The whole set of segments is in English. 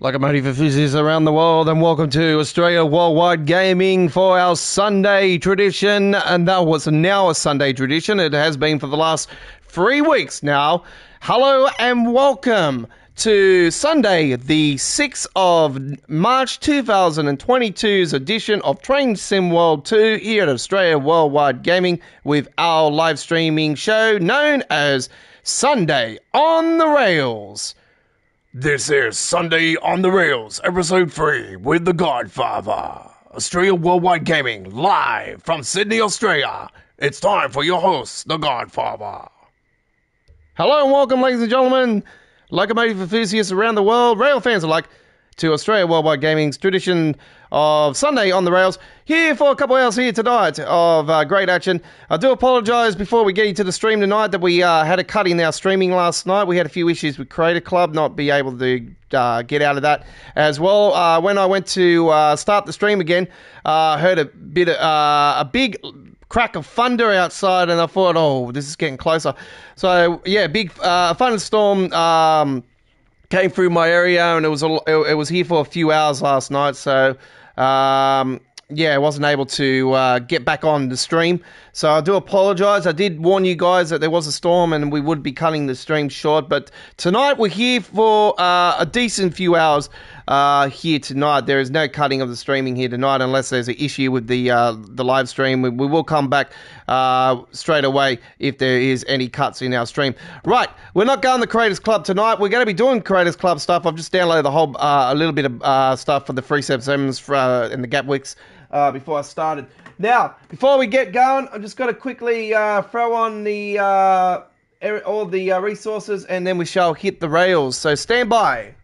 Locomotive enthusiasts around the world, and welcome to Australia Worldwide Gaming for our Sunday tradition. And that was now a Sunday tradition. It has been for the last 3 weeks now. Hello and welcome to Sunday, the 6th of March 2022's edition of Train Sim World 2 here at Australia Worldwide Gaming with our live streaming show known as Sunday on the Rails. This is Sunday on the Rails, Episode 3, with The Godfather. Australia Worldwide Gaming, live from Sydney, Australia. It's time for your host, The Godfather. Hello and welcome, ladies and gentlemen, locomotive enthusiasts around the world, rail fans alike, to Australia Worldwide Gaming's tradition of Sunday on the Rails. Here for a couple hours here tonight of great action. I do apologise before we get into the stream tonight that we had a cut in our streaming last night. We had a few issues with Creator Club, not be able to get out of that as well. When I went to start the stream again, heard a big crack of thunder outside, and I thought, oh, this is getting closer. So yeah, big thunderstorm came through my area, and it was here for a few hours last night. So yeah, I wasn't able to get back on the stream. So I do apologise. I did warn you guys that there was a storm and we would be cutting the stream short. But tonight we're here for a decent few hours here tonight. There is no cutting of the streaming here tonight unless there's an issue with the live stream. We will come back straight away if there is any cuts in our stream. Right, we're not going to Creators Club tonight. We're going to be doing Creators Club stuff. I've just downloaded the whole a little bit of stuff for the 377s and the Gapwicks before I started. Now, before we get going, I've just got to quickly throw on the all the resources, and then we shall hit the rails. So stand by.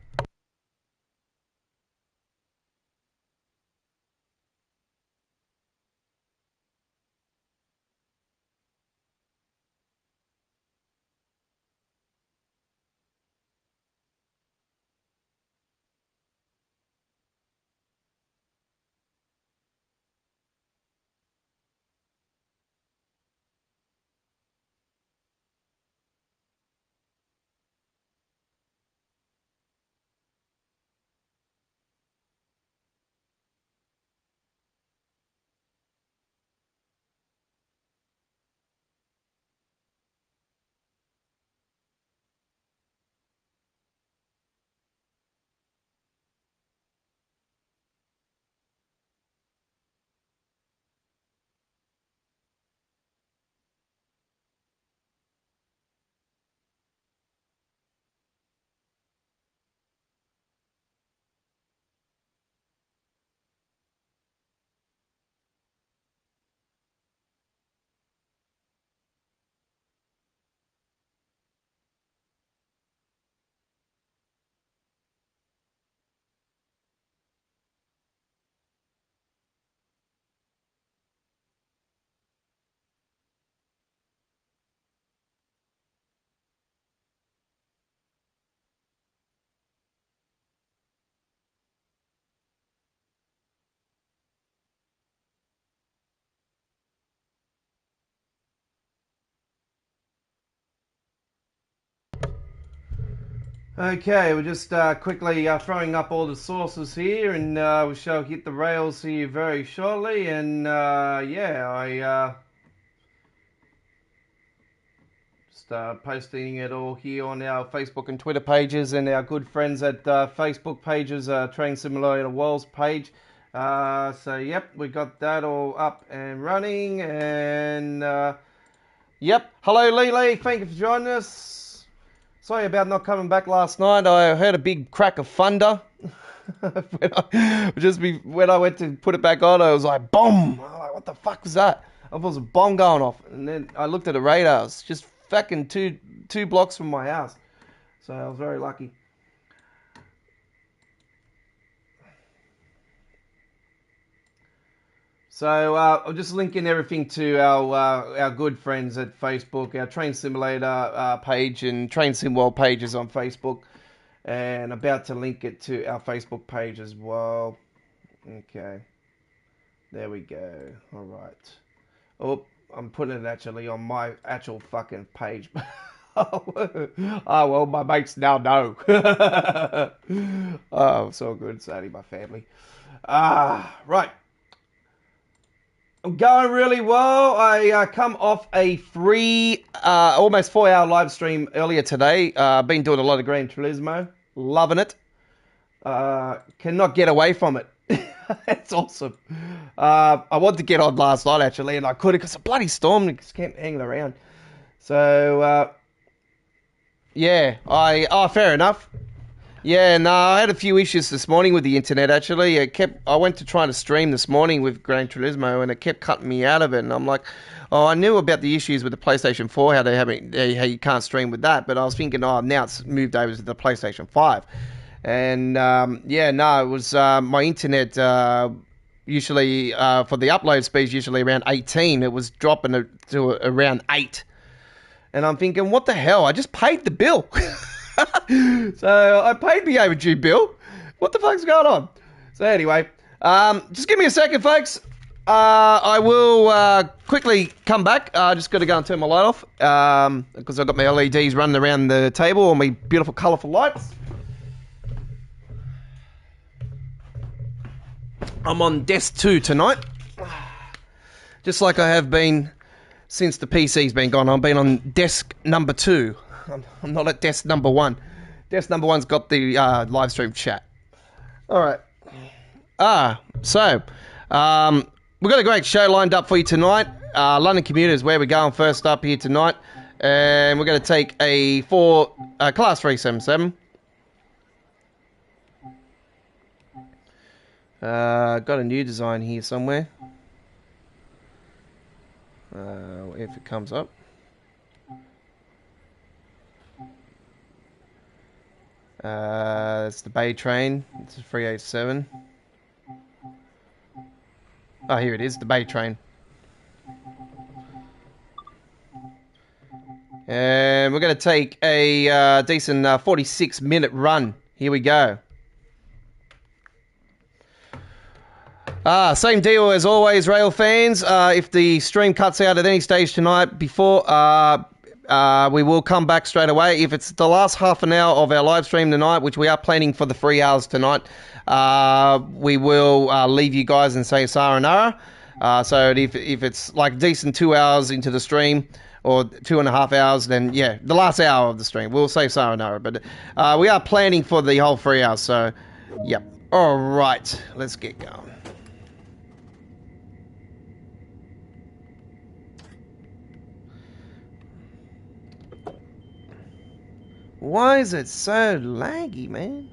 Okay, we're just quickly throwing up all the sources here, and we shall hit the rails here very shortly. And yeah, I just posting it all here on our Facebook and Twitter pages, and our good friends at Facebook pages, Train Simulator Worlds page. So yep, we got that all up and running, and yep. Hello, Lele. Thank you for joining us. Sorry about not coming back last night. I heard a big crack of thunder. when I went to put it back on, I was like, boom! I was like, what the fuck was that? I thought it was a bomb going off. And then I looked at the radar. It's just fucking two blocks from my house. So I was very lucky. So I'm just linking everything to our good friends at Facebook, our Train Simulator page and Train Sim World pages on Facebook, and about to link it to our Facebook page as well. Okay, there we go. All right. Oh, I'm putting it actually on my actual fucking page. Oh, well, my mates now know. Oh, it's all good. It's only my family. Right. I'm going really well. I come off a free, almost 4-hour live stream earlier today. Been doing a lot of Gran Turismo. Loving it. Cannot get away from it. It's awesome. I wanted to get on last night, actually, and I couldn't because a bloody storm just kept hanging around. So, yeah, fair enough. Yeah, no, I had a few issues this morning with the internet, actually. I went to try to stream this morning with Gran Turismo, and it kept cutting me out of it. And I'm like, oh, I knew about the issues with the PlayStation 4, how how you can't stream with that. But I was thinking, oh, now it's moved over to the PlayStation 5. And, yeah, no, it was my internet, usually, for the upload speeds, usually around 18. It was dropping to around 8. And I'm thinking, what the hell? I just paid the bill. So I paid the overdue bill. What the fuck's going on? So anyway, just give me a second, folks. I will quickly come back. I just got to go and turn my light off because I've got my LEDs running around the table, all my beautiful, colourful lights. I'm on desk 2 tonight, just like I have been since the PC's been gone. I've been on desk number 2. I'm not at desk number 1. Desk number 1's got the live stream chat. All right. So we've got a great show lined up for you tonight. London Commuter is where we're going first up here tonight. And we're going to take a Class 377. Got a new design here somewhere. If it comes up. It's the Bay Train. It's a 387. Oh, here it is, the Bay Train. And we're going to take a decent 46-minute run. Here we go. Same deal as always, rail fans. If the stream cuts out at any stage tonight before... we will come back straight away. If it's the last half an hour of our live stream tonight, which we are planning for the 3 hours tonight, we will leave you guys and say sayonara. So if it's like decent 2 hours into the stream or 2.5 hours, then yeah, the last hour of the stream, we'll say sayonara. But we are planning for the whole 3 hours. So, yep. All right, let's get going. Why is it so laggy, man?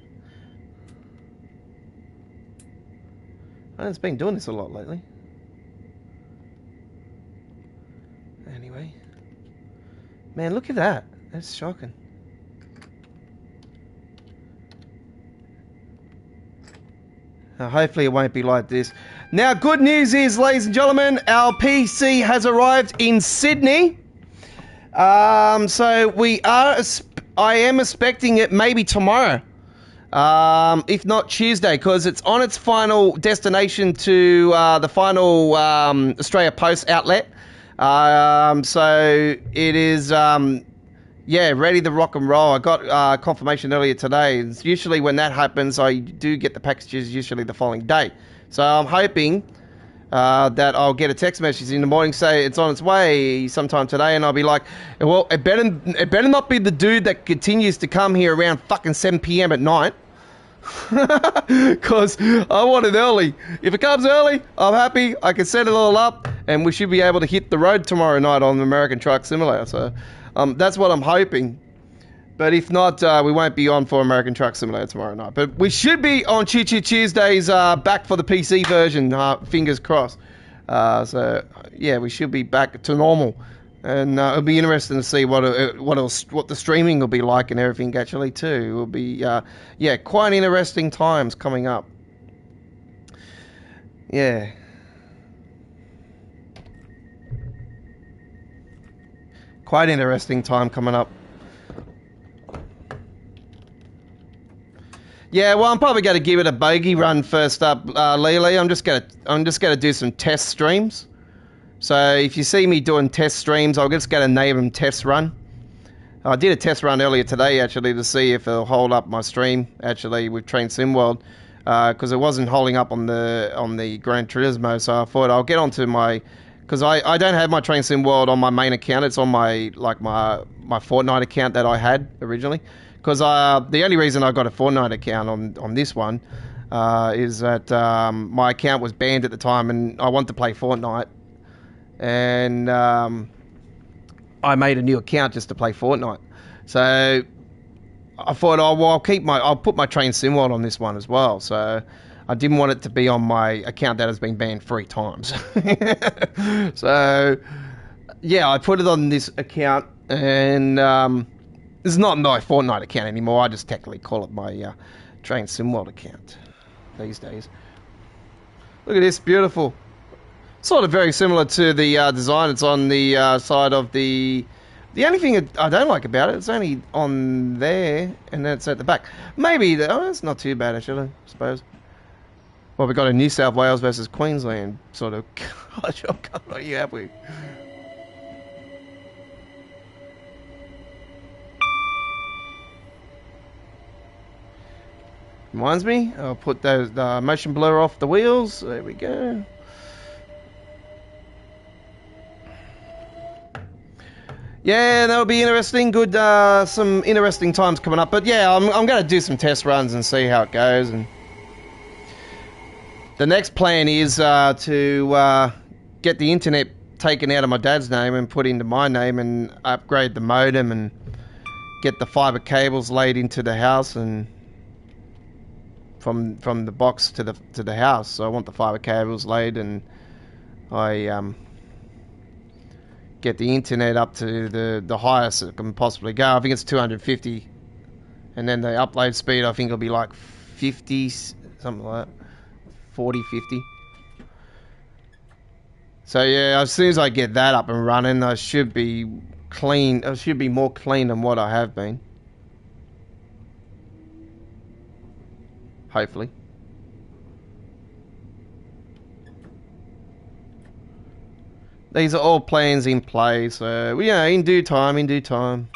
It's been doing this a lot lately. Anyway. Man, look at that. That's shocking. Hopefully it won't be like this. Now, good news is, ladies and gentlemen, our PC has arrived in Sydney. So I am expecting it maybe tomorrow, if not Tuesday, because it's on its final destination to the final Australia Post outlet. So it is, ready to rock and roll. I got confirmation earlier today. It's usually when that happens, I do get the packages usually the following day. So I'm hoping that I'll get a text message in the morning say it's on its way sometime today, and I'll be like, well, it better not be the dude that continues to come here around fucking 7 p.m. at night, because I want it early. If it comes early, I'm happy. I can set it all up, and we should be able to hit the road tomorrow night on the American Truck Simulator. So that's what I'm hoping. But if not, we won't be on for American Truck Simulator tomorrow night. But we should be on Choo Choo Tuesdays back for the PC version, fingers crossed. So, yeah, we should be back to normal. And it'll be interesting to see what the streaming will be like and everything, actually, too. It will be, quite interesting times coming up. Yeah. Quite interesting time coming up. Yeah, well, I'm probably going to give it a bogey run first up, Lily. I'm just gonna do some test streams. So if you see me doing test streams, I'm just going to name them Test Run. I did a test run earlier today, actually, to see if it'll hold up my stream, actually, with Train SimWorld, because it wasn't holding up on the Gran Turismo, so I thought I'll get onto my... Because I don't have my Train SimWorld on my main account, it's on my Fortnite account that I had originally. Because the only reason I got a Fortnite account on this one is that my account was banned at the time, and I wanted to play Fortnite. And I made a new account just to play Fortnite. So I thought, oh well, I'll put my Train SimWorld on this one as well. So I didn't want it to be on my account that has been banned 3 times. So yeah, I put it on this account, and it's not my Fortnite account anymore. I just technically call it my Train SimWorld account these days. Look at this, beautiful. Sort of very similar to the design. It's on the side of the... The only thing I don't like about it, it's only on there, and then it's at the back. Maybe, it's not too bad, actually, I suppose. Well, we've got a New South Wales versus Queensland sort of... What are you happy? Reminds me, I'll put those motion blur off the wheels. There we go. Yeah, that'll be interesting. Good, some interesting times coming up. But yeah, I'm going to do some test runs and see how it goes. And the next plan is to get the internet taken out of my dad's name and put into my name, and upgrade the modem and get the fiber cables laid into the house, and from the box to the house. So I want the fiber cables laid, and I get the internet up to the highest it can possibly go. I think it's 250, and then the upload speed I think will be like 50, something like that, 40, 50. So yeah, as soon as I get that up and running, I should be clean. I should be more clean than what I have been. Hopefully. These are all plans in play, so yeah, in due time, in due time.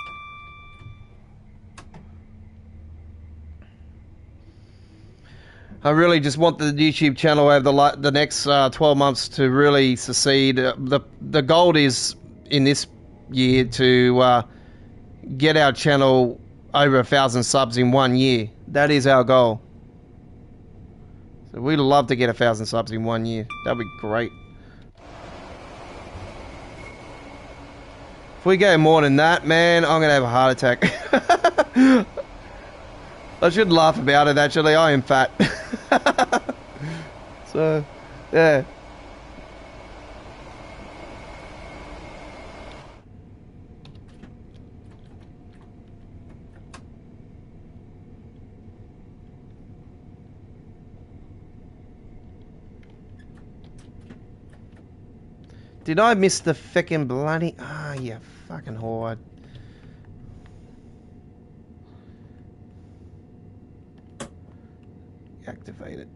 I really just want the YouTube channel over the next 12 months to really succeed. The goal is in this year to get our channel over 1,000 subs in 1 year. That is our goal. So we'd love to get 1,000 subs in 1 year. That'd be great. If we go more than that, man, I'm gonna have a heart attack. I shouldn't laugh about it, actually. I am fat. So, yeah. Did I miss the feckin' bloody... Ah, you fucking whore. Activate it.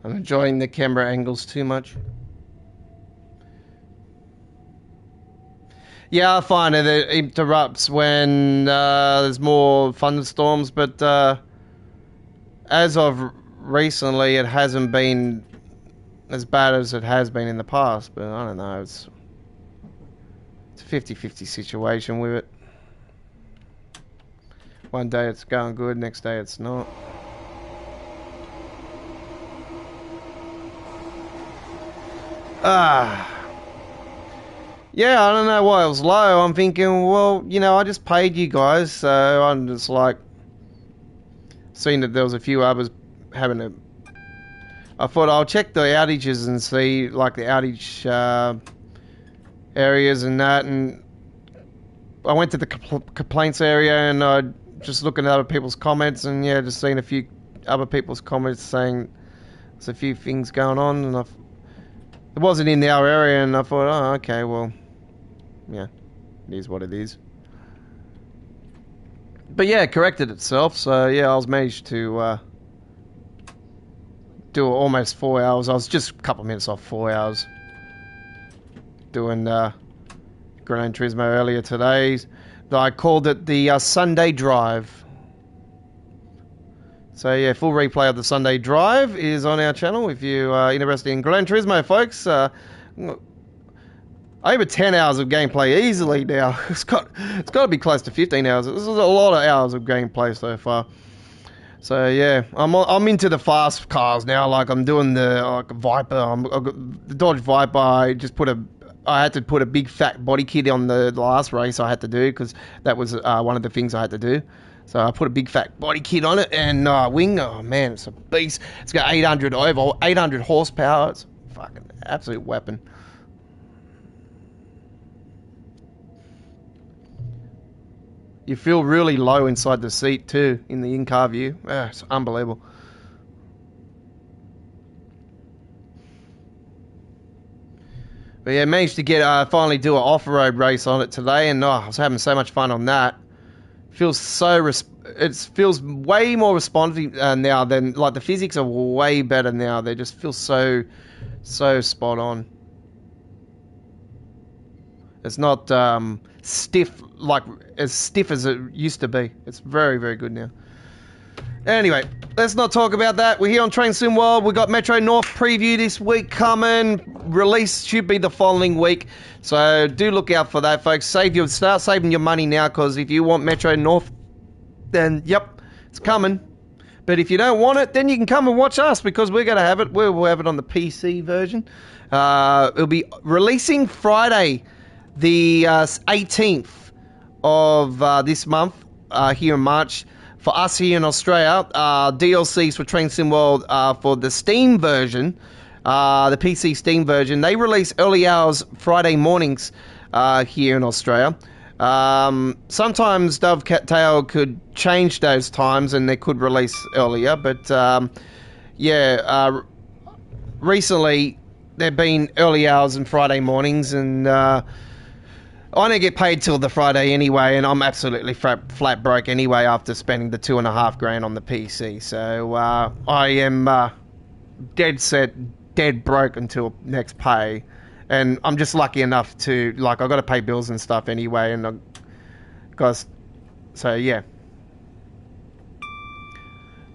I'm enjoying the camera angles too much. Yeah, I find it interrupts when there's more thunderstorms, but as of recently, it hasn't been as bad as it has been in the past. But I don't know, it's a 50-50 situation with it. One day it's going good, next day it's not. Yeah, I don't know why it was low. I'm thinking, well, you know, I just paid you guys, so I'm just like, seeing that there was a few others having a... I thought I'll check the outages and see, like, the outage areas and that, and I went to the complaints area, and I just looking at other people's comments, and yeah, just seeing a few other people's comments saying there's a few things going on, and It wasn't in our area, and I thought, oh, okay, well, yeah, it is what it is. But yeah, it corrected itself. So yeah, I was managed to do almost 4 hours. I was just a couple of minutes off 4 hours doing Gran Turismo earlier today. I called it the Sunday Drive. So yeah, full replay of the Sunday Drive is on our channel if you are interested in Gran Turismo, folks. Over 10 hours of gameplay easily now. It's got to be close to 15 hours. This is a lot of hours of gameplay so far. So yeah, I'm into the fast cars now. Like I'm doing the Viper. I've got the Dodge Viper. I had to put a big fat body kit on the last race I had to do because that was one of the things I had to do. So I put a big fat body kit on it and wing. Oh man, it's a beast. It's got 800 horsepower. It's a fucking absolute weapon. You feel really low inside the seat too in the in-car view. It's unbelievable. But yeah, managed to get finally do an off-road race on it today, and I was having so much fun on that. Feels so it feels way more responsive now than like the physics are way better now. They just feel so spot on. It's not stiff, like as stiff as it used to be. It's very, very good now. Anyway, let's not talk about that. We're here on Train Sim World. We've got Metro North preview this week coming. Release should be the following week. So do look out for that, folks. Start saving your money now, because if you want Metro North, then yep, it's coming. But if you don't want it, then you can come and watch us, because we're going to have it. We'll have it on the PC version. It'll be releasing Friday, the 18th of this month, here in March. For us here in Australia, DLCs for Train Sim World for the Steam version, the PC Steam version, they release early hours Friday mornings here in Australia. Sometimes Dovetail could change those times and they could release earlier, but recently they've been early hours and Friday mornings, and I don't get paid till the Friday anyway, and I'm absolutely flat broke anyway after spending the $2,500 on the PC. So I am dead broke until next pay, and I'm just lucky enough to, like, I got to pay bills and stuff anyway, and so yeah.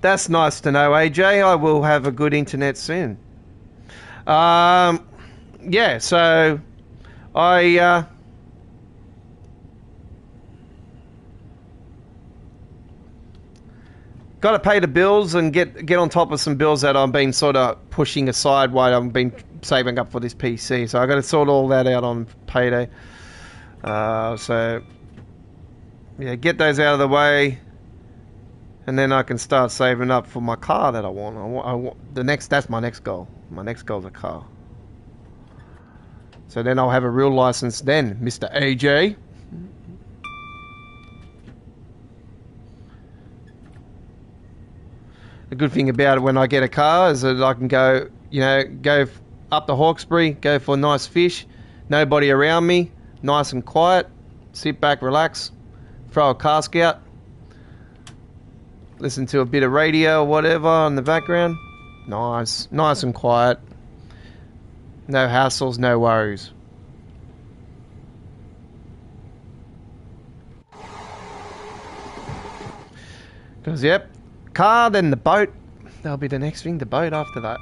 That's nice to know, AJ. I will have a good internet soon. Yeah, so I got to pay the bills and get on top of some bills that I've been sort of pushing aside while I've been saving up for this PC. So I got to sort all that out on payday. So yeah, get those out of the way, and then I can start saving up for my car that I want. That's my next goal. My next goal is a car. So then I'll have a real license then, Mr. AJ. The good thing about it when I get a car is that I can go up the Hawkesbury, go for a nice fish, nobody around me, nice and quiet, sit back, relax, throw a cask out, listen to a bit of radio or whatever in the background. Nice and quiet. No hassles, no worries. Because, yep, car, then the boat. That'll be the next thing, the boat after that.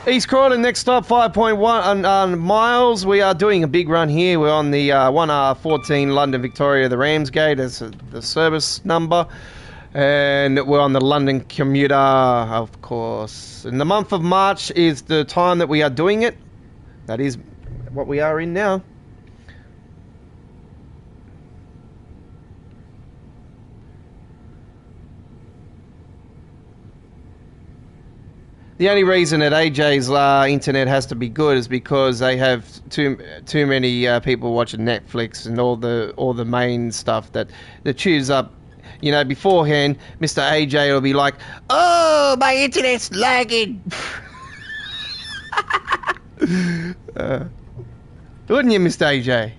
East Croydon, next stop, 5.1 miles. We are doing a big run here. We're on the 1R14 London Victoria, the Ramsgate. That's the service number. And we're on the London commuter, of course. And the month of March is the time that we are doing it. That is what we are in now. The only reason that AJ's internet has to be good is because they have too many people watching Netflix and all the main stuff that chews up. You know, beforehand, Mr. AJ will be like, "Oh, my internet's lagging." Wouldn't you, Mr. AJ?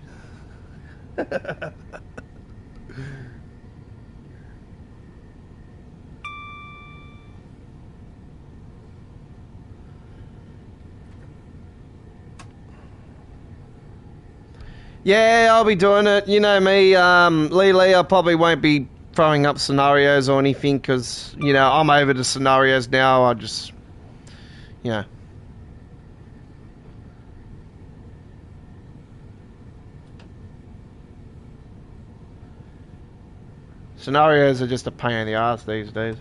Yeah, I'll be doing it. You know me, Lee, I probably won't be throwing up scenarios or anything because, you know, I'm over the scenarios now. I just, you know. Scenarios are just a pain in the ass these days.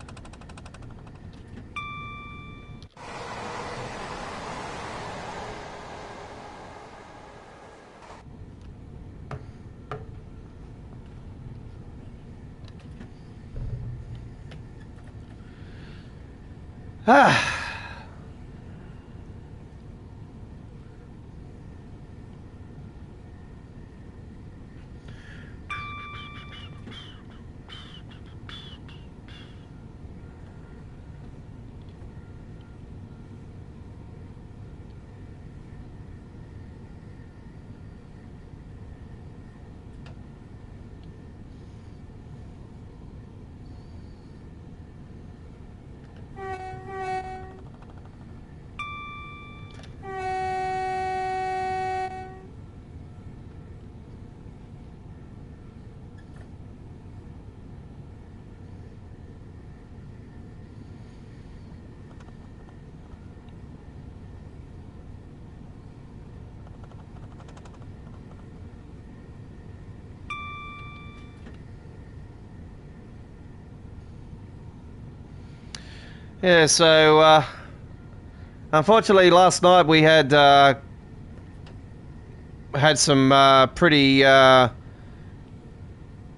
Yeah, so unfortunately last night we had some pretty I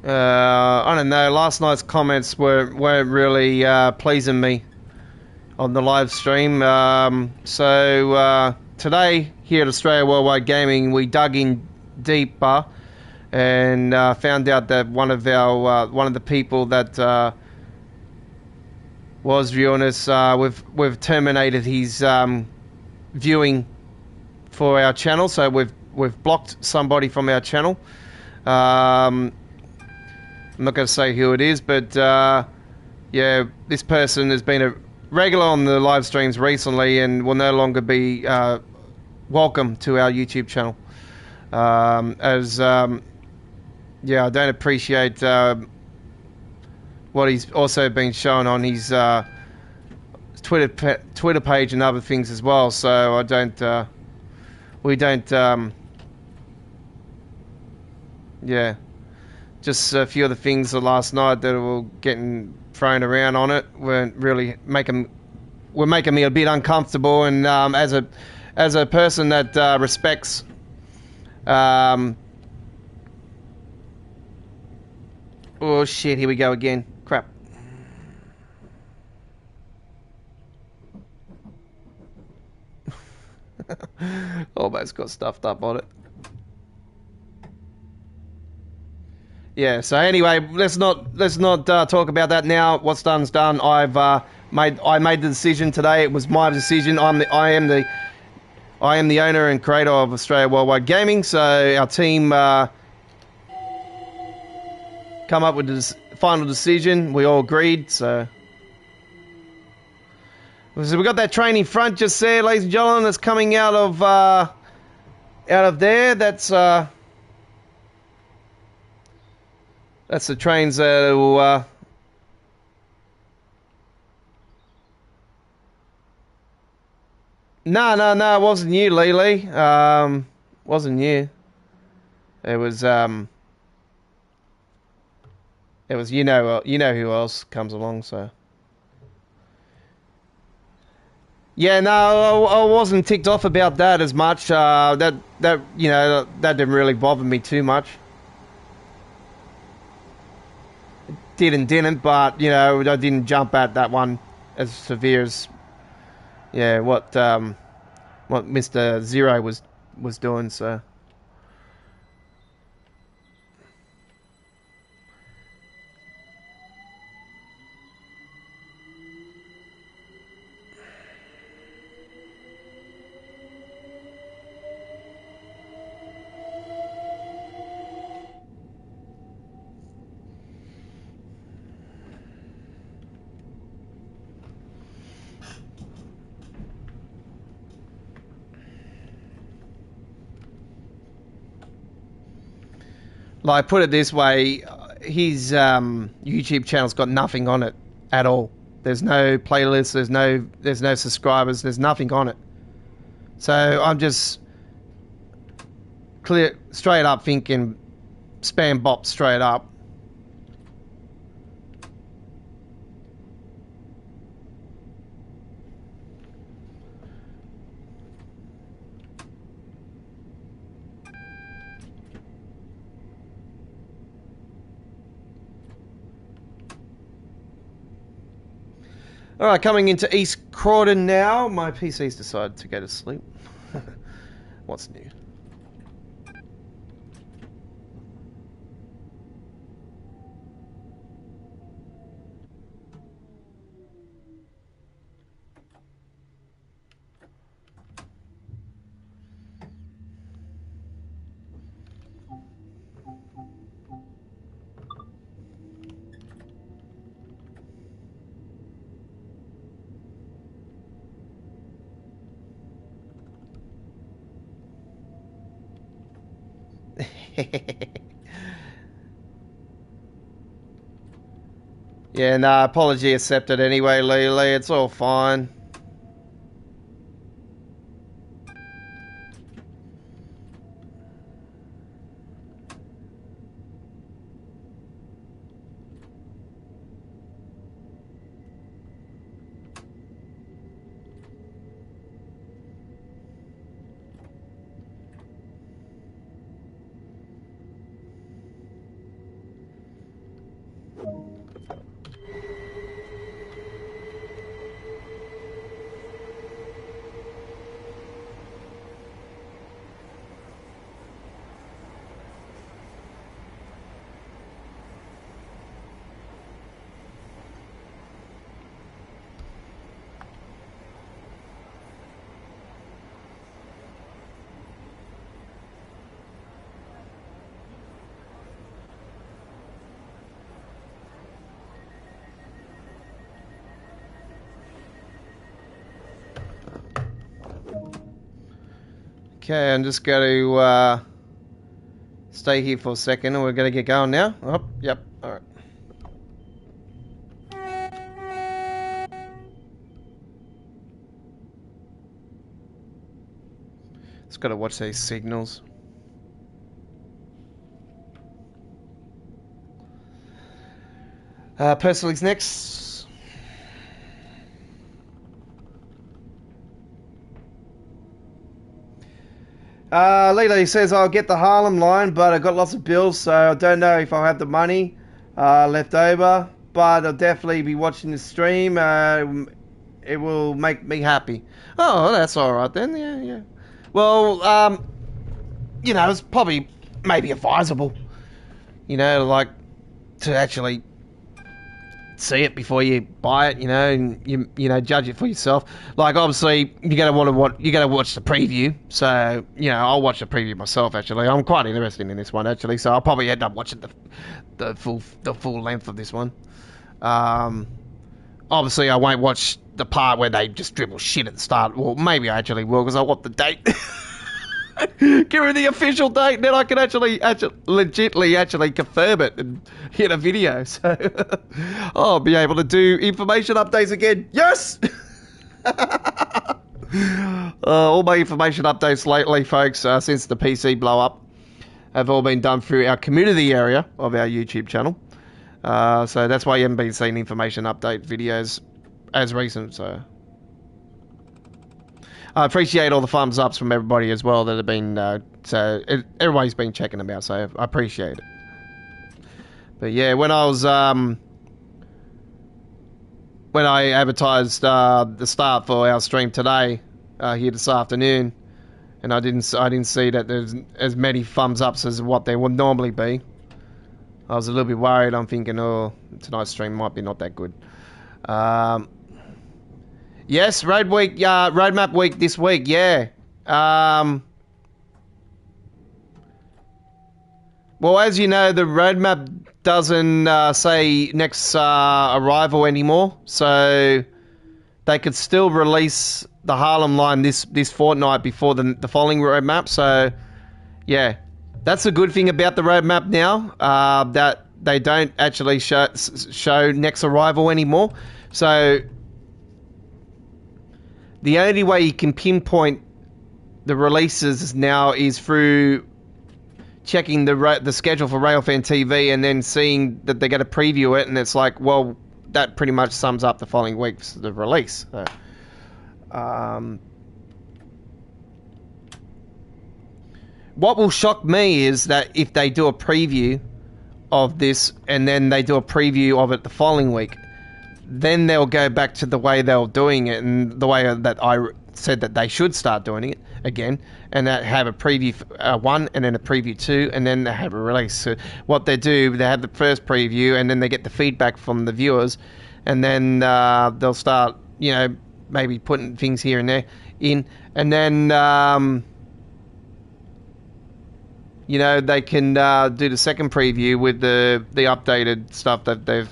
don't know, last night's comments weren't really pleasing me on the live stream. So today here at Australia Worldwide Gaming we dug in deeper and found out that one of the people that was viewing us, we've terminated his viewing for our channel, so we've blocked somebody from our channel. I'm not going to say who it is, but yeah, this person has been a regular on the live streams recently and will no longer be welcome to our YouTube channel. Yeah, I don't appreciate what he's also been shown on his Twitter page and other things as well. So we don't, yeah, just a few of the things last night that were getting thrown around on it weren't really making me a bit uncomfortable. And as a person that respects oh shit, here we go again. Crap. Almost got stuffed up on it. Yeah, so anyway, let's not talk about that now. What's done's done. I made the decision today. It was my decision. I am the owner and creator of Australia Worldwide Gaming, so our team come up with this final decision. We all agreed, so we got that train in front just there, ladies and gentlemen, that's coming out of there. That's the trains that will no, it wasn't you, Lily. Wasn't you. It was you know who else comes along, so. Yeah, no, I wasn't ticked off about that as much. That you know, that didn't really bother me too much. Didn't, but you know, I didn't jump at that one as severe as yeah, what Mr. Zero was doing. So. Like, put it this way, his YouTube channel's got nothing on it at all. There's no playlist, there's no subscribers, there's nothing on it. So I'm just straight up thinking spam bop straight up. All right, coming into East Croydon now. My PC's decided to go to sleep. What's new? Yeah, nah, apology accepted anyway, Lee. It's all fine. Okay, I'm just going to stay here for a second and we're going to get going now. Oh, yep, alright. Just got to watch these signals. Personally's next. Lilo says, I'll get the Harlem line, but I've got lots of bills, so I don't know if I'll have the money left over. But I'll definitely be watching the stream. It will make me happy. Oh, that's alright then. Yeah. Well, you know, it's probably maybe advisable, you know, like, to actually see it before you buy it, you know, and you know, judge it for yourself. Like, obviously, you're gonna watch the preview. So, you know, I'll watch the preview myself. Actually, I'm quite interested in this one actually. So I'll probably end up watching the full length of this one. Obviously, I won't watch the part where they just dribble shit at the start. Well, maybe I actually will because I want the date. Give me the official date, then I can actually legitly confirm it and hit a video. So I'll be able to do information updates again. Yes! All my information updates lately, folks, since the PC blow up, have all been done through our community area of our YouTube channel. So that's why you haven't been seeing information update videos as recent. So I appreciate all the thumbs ups from everybody as well that have been, everybody's been checking them out, so I appreciate it. But yeah, when I was, when I advertised the start for our stream today, here this afternoon, and I didn't see that there's as many thumbs ups as what there would normally be. I was a little bit worried. I'm thinking, oh, tonight's stream might be not that good. Yes, roadmap week this week. Yeah. Well, as you know, the roadmap doesn't say next arrival anymore, so they could still release the Harlem line this fortnight before the following roadmap. So, yeah, that's a good thing about the roadmap now, that they don't actually show next arrival anymore. So, the only way you can pinpoint the releases now is through checking the schedule for Railfan TV and then seeing that they're going to preview it, and it's like, well, that pretty much sums up the following week's the release. So, what will shock me is that if they do a preview of this and then they do a preview of it the following week, then they'll go back to the way they were doing it and the way that I said that they should start doing it again, and that have a preview 1 and then a preview 2 and then they have a release. So what they do, they have the first preview and then they get the feedback from the viewers, and then they'll start, you know, maybe putting things here and there in, and then you know, they can do the second preview with the updated stuff that they've,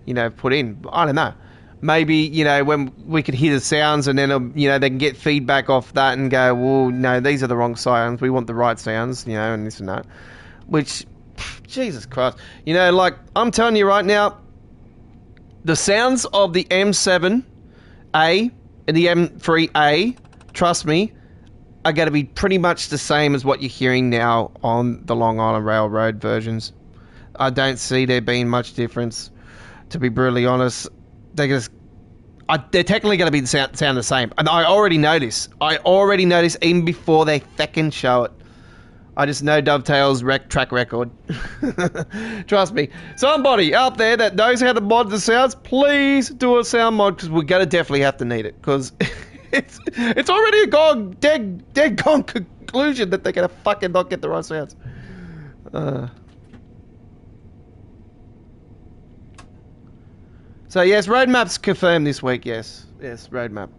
you know, put in. I don't know. Maybe, you know, when we could hear the sounds and then, you know, they can get feedback off that and go, well, no, these are the wrong sounds. We want the right sounds, you know, and this and that. Which, Jesus Christ. You know, like, I'm telling you right now, the sounds of the M7A and the M3A, trust me, are going to be pretty much the same as what you're hearing now on the Long Island Railroad versions. I don't see there being much difference, to be brutally honest. They're technically going to be sound the same. And I already know this. I already know this even before they fucking show it. I just know Dovetail's track record. Trust me. Somebody out there that knows how to mod the sounds, please do a sound mod, because we're going to definitely have to need it. Because it's already a dead gone conclusion that they're going to fucking not get the right sounds. So yes, roadmap's confirmed this week. Yes, roadmap.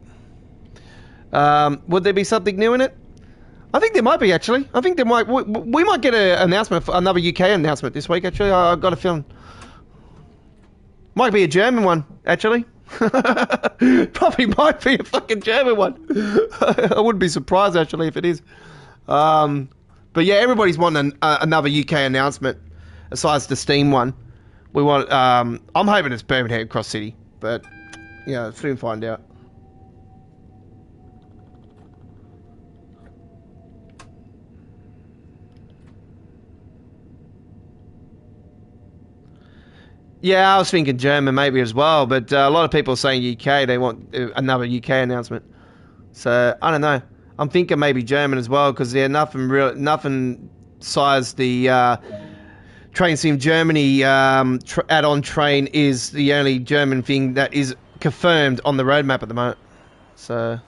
Would there be something new in it? I think there might be, actually. I think there might. We might get an announcement, another UK announcement this week. Actually, I've got a feeling. Might be a German one, actually. Probably might be a fucking German one. I wouldn't be surprised, actually, if it is. But yeah, everybody's wanting another UK announcement, besides the Steam one. We want. I'm hoping it's Birmingham Cross City, but yeah, soon find out. Yeah, I was thinking German maybe as well, but a lot of people are saying UK. They want another UK announcement. So I don't know. I'm thinking maybe German as well, because nothing size the Train Sim Germany add-on train is the only German thing that is confirmed on the roadmap at the moment. So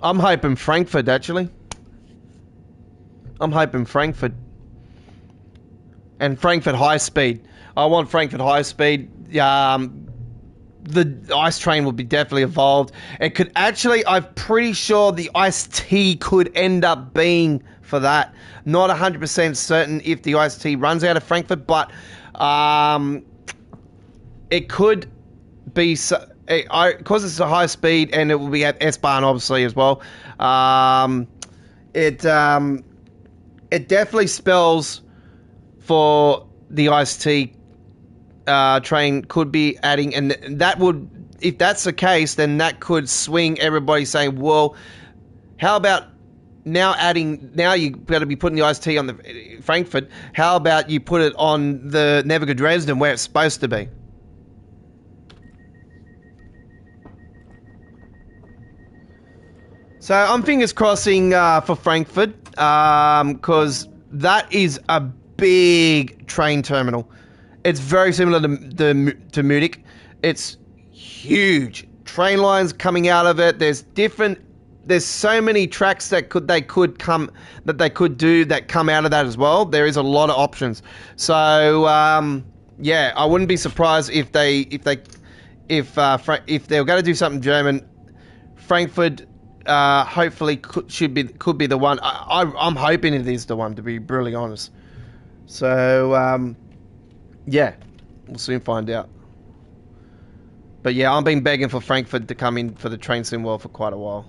I'm hoping Frankfurt, actually. I'm hoping Frankfurt. And Frankfurt High Speed. I want Frankfurt High Speed. The ice train will be definitely evolved. It could actually, I'm pretty sure the Ice T could end up being for that. Not 100% certain if the Ice T runs out of Frankfurt, but it could be, because it's a high speed and it will be at S-Bahn obviously as well. It definitely spells for the Ice T train could be adding, and that would, if that's the case, then that could swing everybody saying, well, how about now you've got to be putting the Ice T on the Frankfurt, how about you put it on the Neviga Dresden where it's supposed to be? So I'm fingers crossing for Frankfurt, because that is a big train terminal. It's very similar to Munich. It's huge. Train lines coming out of it. There's so many tracks that they could come out of that as well. There is a lot of options. So yeah, I wouldn't be surprised if they were going to do something German. Frankfurt hopefully could be the one. I'm hoping it is the one, to be brutally honest. So yeah, we'll soon find out. But yeah, I've been begging for Frankfurt to come in for the train sim world for quite a while.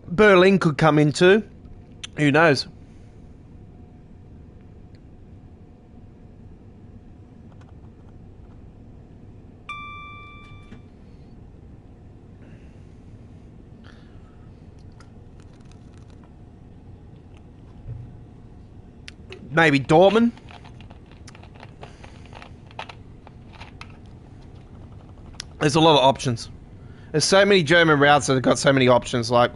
Berlin could come in too. Who knows? Maybe Dortmund. There's a lot of options. There's so many German routes that have got so many options. Like,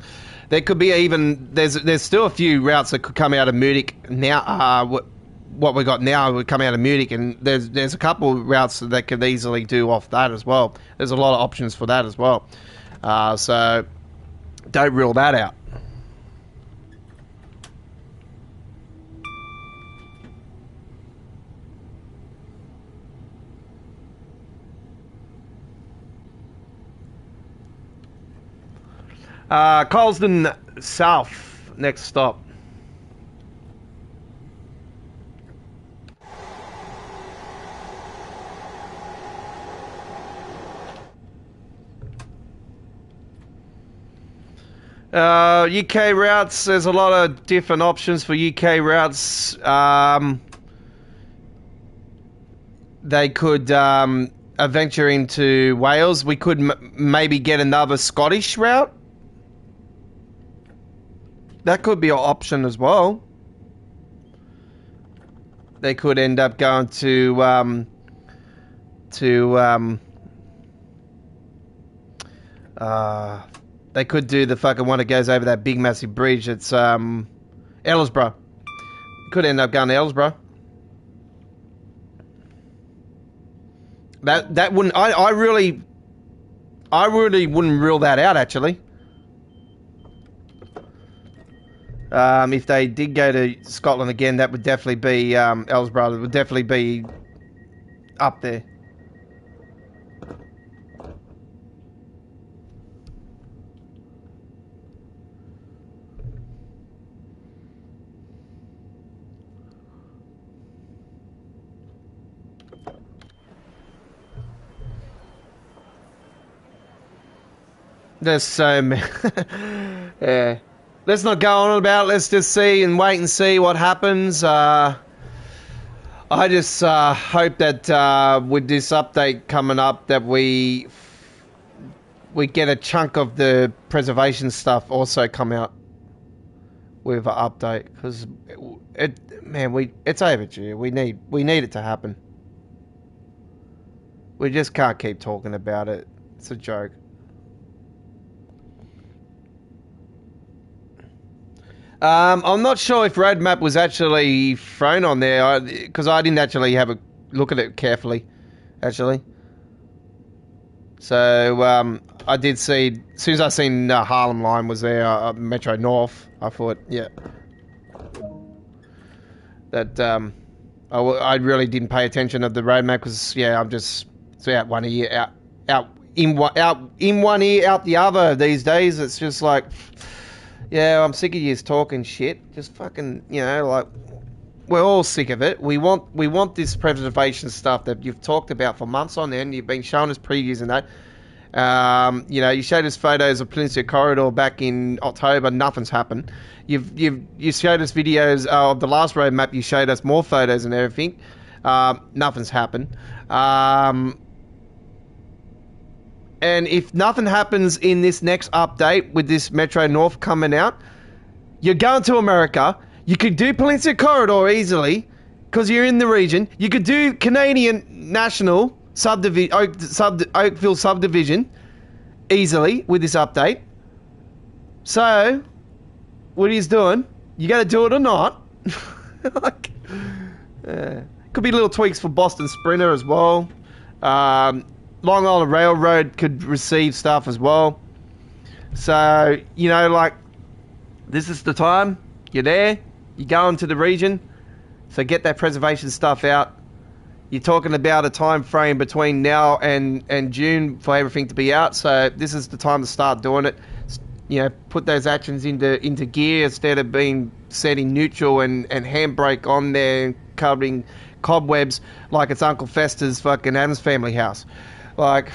there could be even there's still a few routes that could come out of Munich now. What we got now would come out of Munich, and there's a couple of routes that could easily do off that as well. There's a lot of options for that as well. So don't rule that out. Colston South, next stop. UK routes, there's a lot of different options for UK routes. They could venture into Wales. We could maybe get another Scottish route. That could be an option as well. They could end up going to they could do the fucking one that goes over that big massive bridge. It's Ellesborough. Could end up going to Ellesborough. That wouldn't. I really wouldn't rule that out, actually. If they did go to Scotland again, that would definitely be Ellesborough. It would definitely be up there. There's so many. Yeah. Let's not go on about it. Let's just see and wait and see what happens. I just hope that with this update coming up that we get a chunk of the preservation stuff also come out with an update, because it's overdue. We need it to happen. We just can't keep talking about it. It's a joke. I'm not sure if roadmap was actually thrown on there, because I didn't actually have a look at it carefully, actually. So I did see, as soon as I seen Harlem Line was there, Metro North, I thought, yeah, that I really didn't pay attention of the roadmap, because yeah, I'm just out one ear, out in one ear, out the other these days. It's just like, yeah, I'm sick of you talking shit. Just fucking, like, we're all sick of it. We want this preservation stuff that you've talked about for months on end. You've been showing us previews and that. You showed us photos of Peninsula Corridor back in October. Nothing's happened. You showed us videos of the last roadmap. You showed us more photos and everything. Nothing's happened. And if nothing happens in this next update with this Metro North coming out, you're going to America. You could do Peninsula Corridor easily. because you're in the region. You could do Canadian National subdivision, Oakville subdivision easily with this update. So, what he's doing, you got to do it or not. Like, could be little tweaks for Boston Sprinter as well. Long Island Railroad could receive stuff as well. So, you know, like, this is the time. You're there. You're going to the region. So get that preservation stuff out. You're talking about a time frame between now and June for everything to be out. So this is the time to start doing it. You know, put those actions into gear instead of being set in neutral and handbrake on there, covering cobwebs like it's Uncle Fester's fucking Addams Family house. Like,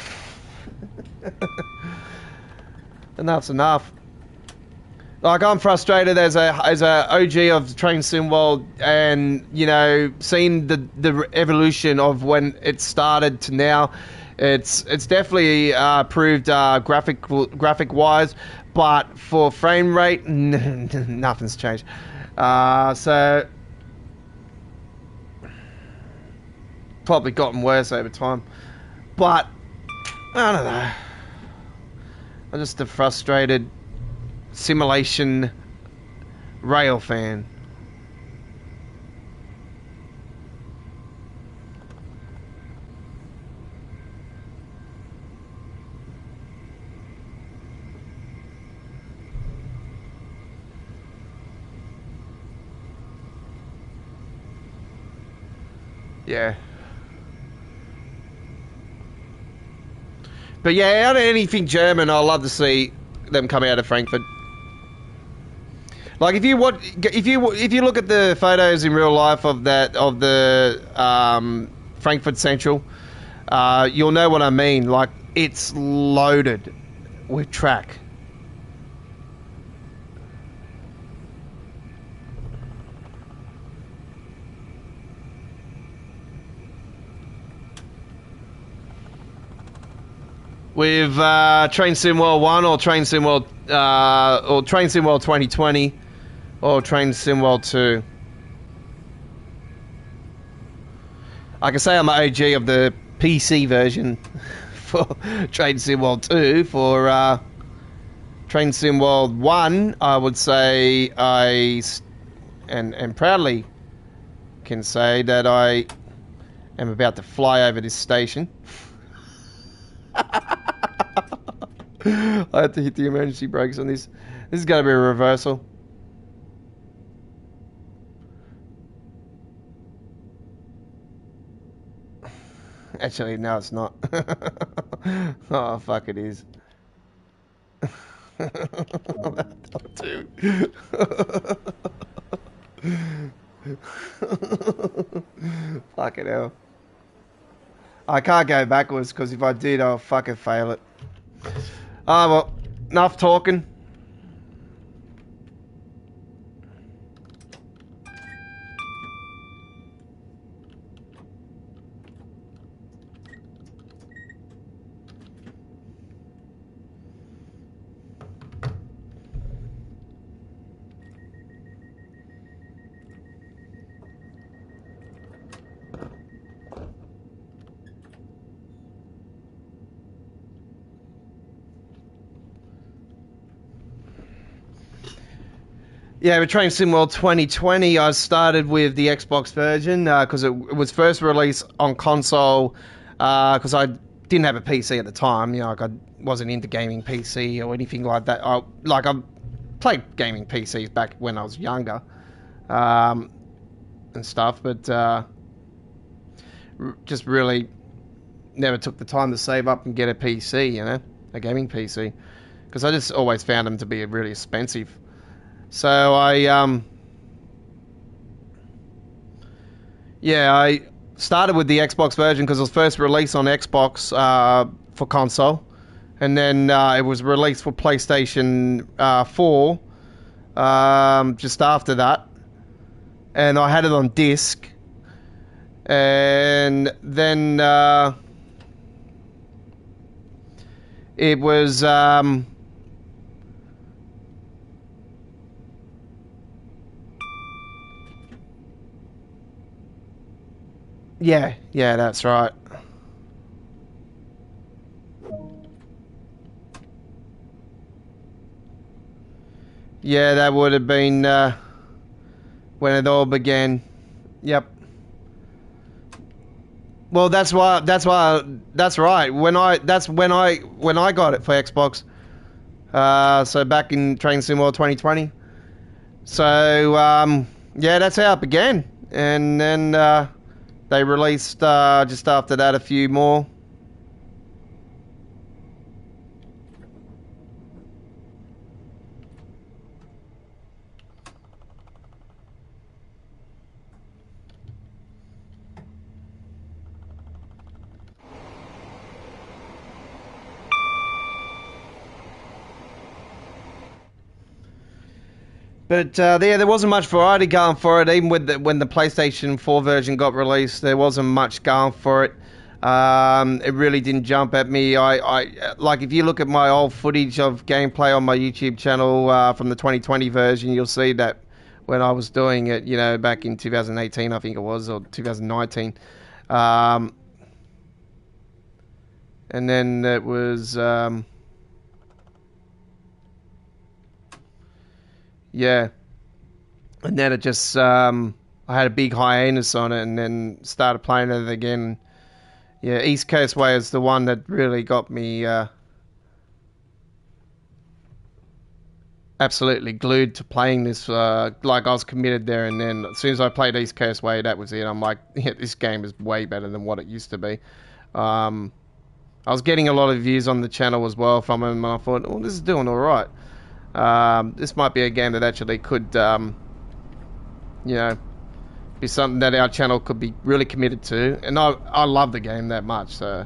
enough's enough. Like, I'm frustrated as a OG of Train Sim World, and you know, seeing the evolution of when it started to now. It's definitely improved graphic wise, but for frame rate, nothing's changed. So probably gotten worse over time. But I don't know. I'm just a frustrated simulation rail fan. Yeah. But yeah, out of anything German, I love to see them come out of Frankfurt. Like if you look at the photos in real life of the Frankfurt Central, you'll know what I mean. Like, it's loaded with track. With Train Sim World 1 or Train Sim World 2020 or Train Sim World 2. I can say I'm an OG of the PC version for Train Sim World 2. For Train Sim World 1, I would say and proudly can say that I am about to fly over this station. I have to hit the emergency brakes on this. This is going to be a reversal. Actually, no, it's not. Oh, fuck, it is. Dude. Fucking hell. I can't go backwards because if I did, I'll fucking fail it. Ah, well, enough talking. Yeah, with Train Sim World 2020, I started with the Xbox version because it was first released on console because I didn't have a PC at the time. You know, like I wasn't into gaming PC or anything like that. I played gaming PCs back when I was younger and stuff, but just really never took the time to save up and get a PC, you know, a gaming PC, because I just always found them to be really expensive. So I started with the Xbox version because it was first released on Xbox for console, and then it was released for PlayStation 4 just after that, and I had it on disc, and then it was Yeah, that's right. Yeah, that would have been when it all began. Yep. Well, that's right. When I got it for Xbox. So back in Train Sim World 2020. So yeah, that's how it began, and then they released just after that a few more. But yeah, there wasn't much variety going for it. Even with when the PlayStation 4 version got released, there wasn't much going for it. It really didn't jump at me. I like, if you look at my old footage of gameplay on my YouTube channel from the 2020 version, you'll see that when I was doing it, you know, back in 2018, I think it was, or 2019. And then it was, yeah. And then it just, I had a big hiatus on it and then started playing it again. Yeah, East Coast Way is the one that really got me absolutely glued to playing this. Like, I was committed there, and then as soon as I played East Coast Way, that was it. I'm like, yeah, this game is way better than what it used to be. I was getting a lot of views on the channel as well from him, and I thought, oh, this is doing all right. This might be a game that actually could, you know, be something that our channel could be really committed to. And I love the game that much, so.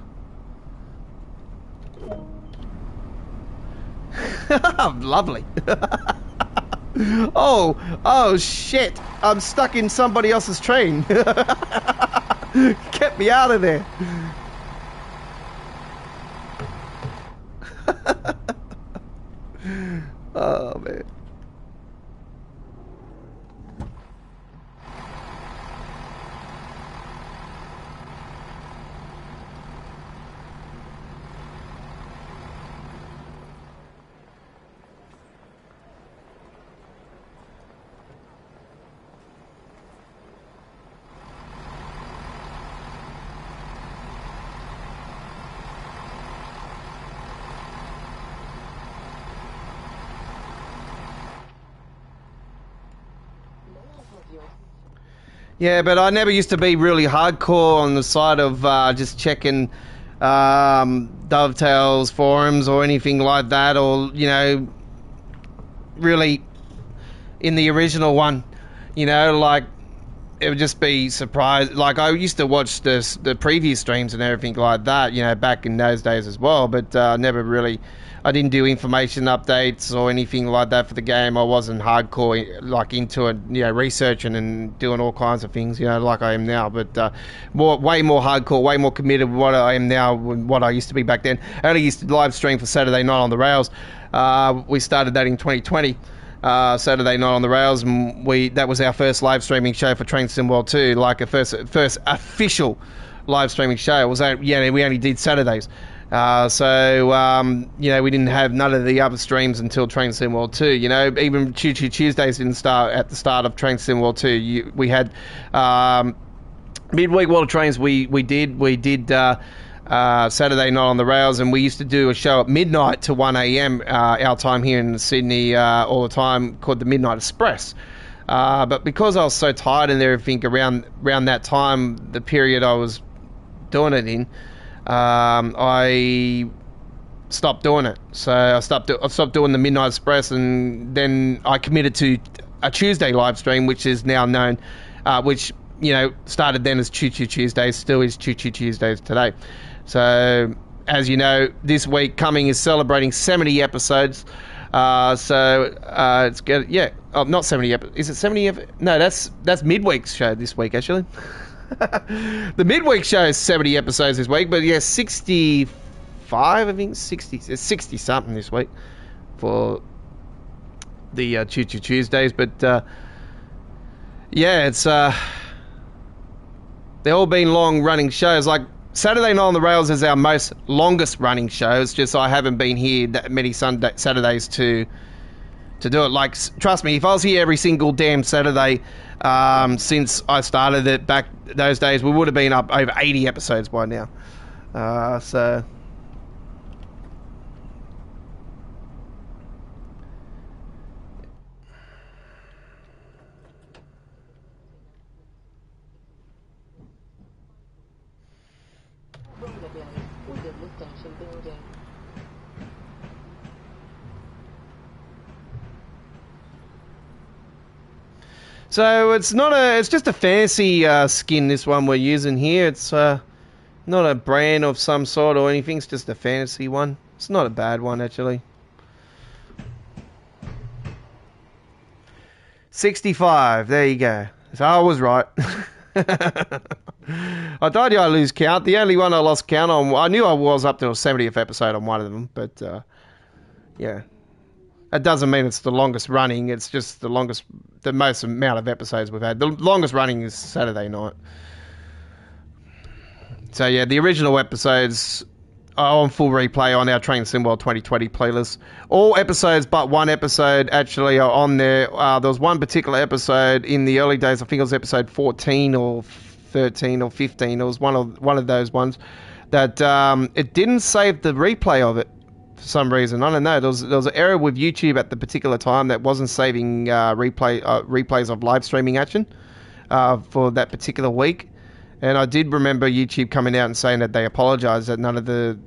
Lovely. Oh shit, I'm stuck in somebody else's train. Get me out of there. Oh man. Yeah, but I never used to be really hardcore on the side of just checking Dovetail's forums or anything like that, or, you know, really in the original one, you know, like, it would just be surprised. Like, I used to watch the previous streams and everything like that, you know, back in those days as well, but never really, I didn't do information updates or anything like that for the game. I wasn't hardcore, like, into it, you know, researching and doing all kinds of things, you know, like I am now, but way more hardcore, way more committed with what I am now than what I used to be back then. I only used to live stream for Saturday Night on the Rails. We started that in 2020. Saturday Night on the Rails, and that was our first live streaming show for Train Sim World 2, like a first official live streaming show. It was, yeah, we only did Saturdays. So you know, we didn't have none of the other streams until Train Sim World 2. You know, even Choo Choo Tuesdays didn't start at the start of Train Sim World 2. We had midweek World Trains. We did Saturday Night on the Rails, and we used to do a show at midnight to 1 a.m. Our time here in Sydney all the time, called the Midnight Express. But because I was so tired and everything around that time, the period I was doing it in, I stopped doing it. So I stopped doing the Midnight Express, and then I committed to a Tuesday live stream, which is now known, which, you know, started then as Choo Choo Tuesdays, still is Choo Choo Tuesdays today. So, as you know, this week coming is celebrating 70 episodes. It's good. Yeah, not 70 episodes. Is it 70? No, that's midweek's show this week, actually. The midweek show is 70 episodes this week, but yeah, 65, I think, 60 something this week for the Choo Choo Tuesdays. But yeah, it's they've all been long-running shows. Like Saturday Night on the Rails is our most longest-running show. It's just I haven't been here that many Saturdays to do it. Like, trust me, if I was here every single damn Saturday since I started it back those days, we would have been up over 80 episodes by now. So... So it's just a fancy skin, this one we're using here. It's not a brand of some sort or anything. It's just a fantasy one. It's not a bad one, actually. 65. There you go. So I was right. I told you I lose count. The only one I lost count on, I knew I was up to a 70th episode on one of them, but yeah. That doesn't mean it's the longest running. It's just the most amount of episodes we've had. The longest running is Saturday night. So yeah, the original episodes are on full replay on our Train Simworld 2020 playlist. All episodes but one episode actually are on there. There was one particular episode in the early days. I think it was episode 14 or 13 or 15. It was one of those ones that it didn't save the replay of it. For some reason, I don't know. There was an error with YouTube at the particular time that wasn't saving replays of live streaming action for that particular week. And I did remember YouTube coming out and saying that they apologised that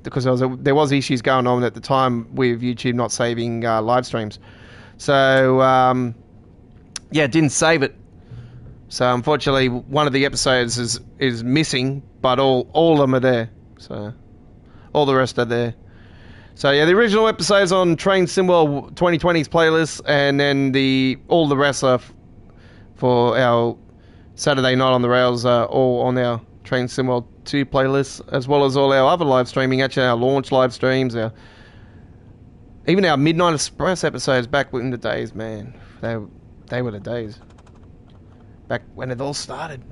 because there was issues going on at the time with YouTube not saving live streams. So yeah, it didn't save it. So unfortunately, one of the episodes is missing, but all of them are there. So all the rest are there. So yeah, the original episodes on Train Simworld 2020's playlist, and then all the rest are for our Saturday Night on the Rails are all on our Train Simworld 2 playlist, as well as all our other live streaming, actually our launch live streams, even our Midnight Express episodes back in the days, man. They were the days. Back when it all started.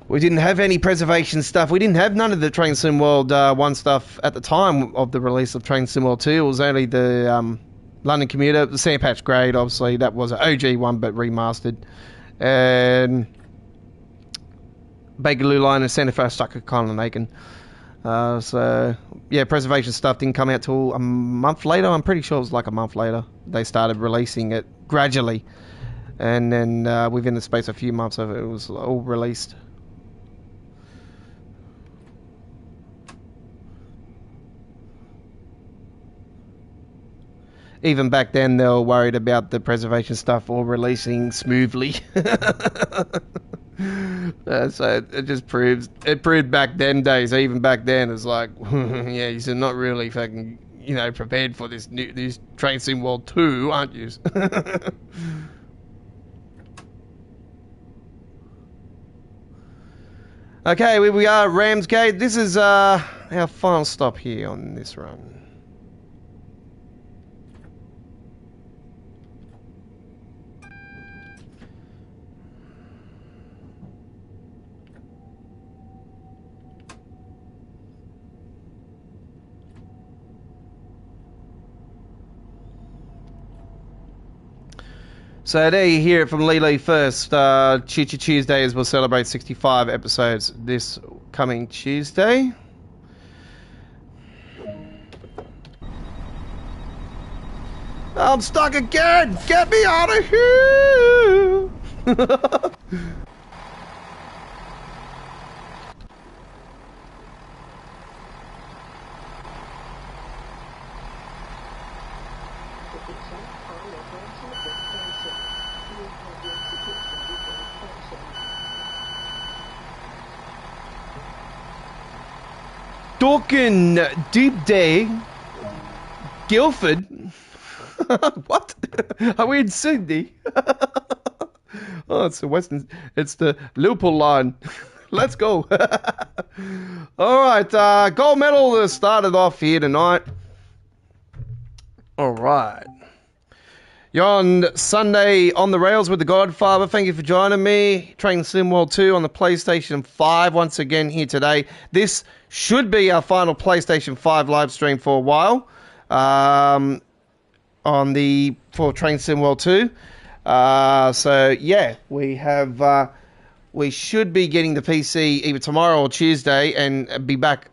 We didn't have any preservation stuff. We didn't have none of the Train Simworld 1 stuff at the time of the release of Train Simworld 2. It was only the London Commuter, the Sandpatch Grade, obviously. That was an OG one, but remastered. And Bakerloo Line and Santa Fe Stuck kind of making. So, yeah, preservation stuff didn't come out till a month later. I'm pretty sure it was like a month later. They started releasing it gradually. And then within the space of a few months of it, it was all released. Even back then, they were worried about the preservation stuff all releasing smoothly. So it just proved back then days, even back then, it's like, yeah, you're not really fucking, prepared for this Train Simworld 2, aren't you? Okay, here we are, Ramsgate. This is our final stop here on this run. So there you hear it from Lee first. Choo Choo Tuesdays will celebrate 65 episodes this coming Tuesday. I'm stuck again! Get me out of here! Dorkin Deep Day Guildford. What? Are we in Sydney? Oh, it's the Liverpool line. Let's go. Alright, gold medal started off here tonight. Alright. You're on Sunday on the rails with the Godfather. Thank you for joining me. Train Sim World 2 on the PlayStation 5 once again here today. This should be our final PlayStation 5 live stream for a while for Train Sim World 2. So yeah, we should be getting the PC either tomorrow or Tuesday and be back.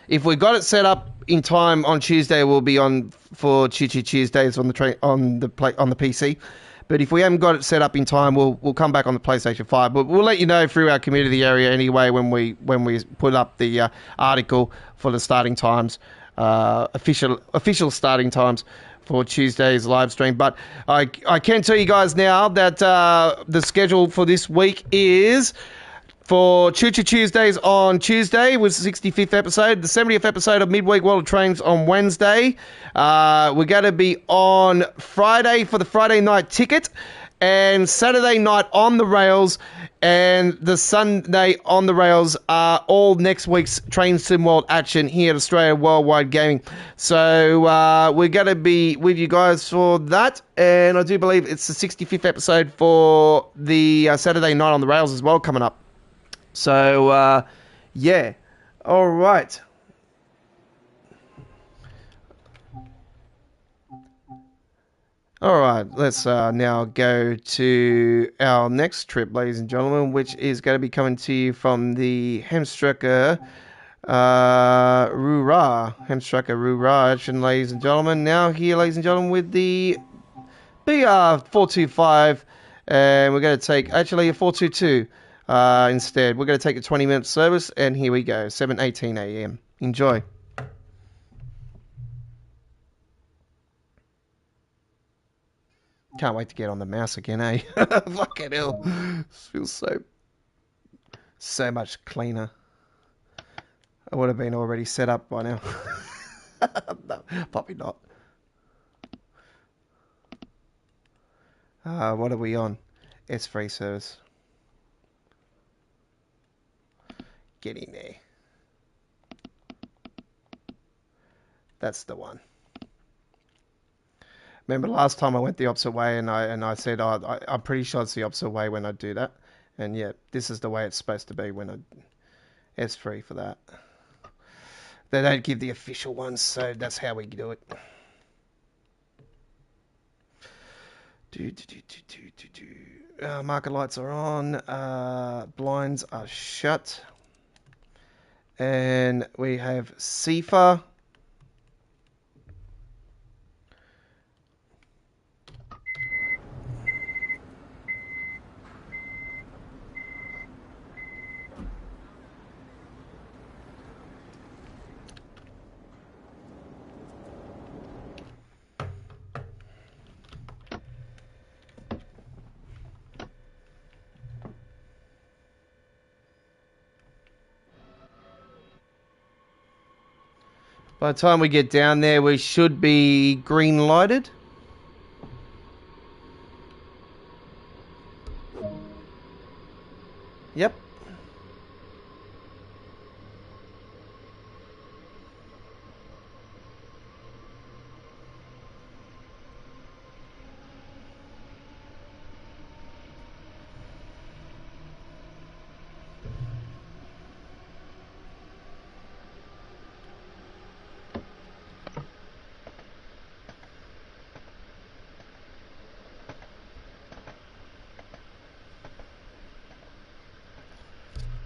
If we got it set up in time on Tuesday, we'll be on for Choo Choo Tuesdays on the PC. But if we haven't got it set up in time, we'll come back on the PlayStation 5. But we'll let you know through our community area anyway when we put up the article for the starting times, official starting times for Tuesday's live stream. But I can tell you guys now that the schedule for this week is for Choo Choo Tuesdays on Tuesday was the 65th episode. The 70th episode of Midweek World of Trains on Wednesday. We're going to be on Friday for the Friday night ticket and Saturday night on the rails, and the Sunday on the rails are all next week's Train Sim World action here at Australia Worldwide Gaming. So we're going to be with you guys for that, and I do believe it's the 65th episode for the Saturday night on the rails as well coming up. So, yeah. All right. All right, let's now go to our next trip, ladies and gentlemen, which is going to be coming to you from the Hemstrecker Rura action, ladies and gentlemen. Now here, ladies and gentlemen, with the BR425, and we're going to take, actually, a 422 instead. We're going to take a 20-minute service, and here we go, 7:18 a.m. Enjoy. Can't wait to get on the mouse again, eh? Fucking hell. This feels so much cleaner. I would have been already set up by now. No, probably not. What are we on? S3 service. Get in there. That's the one. Remember last time I went the opposite way and I said, I'm pretty sure it's the opposite way when I do that. And yeah, this is the way it's supposed to be when I S3 for that. They don't give the official ones, so that's how we do it. Marker lights are on. Blinds are shut. And we have CIFA. By the time we get down there, we should be green lighted. Yep.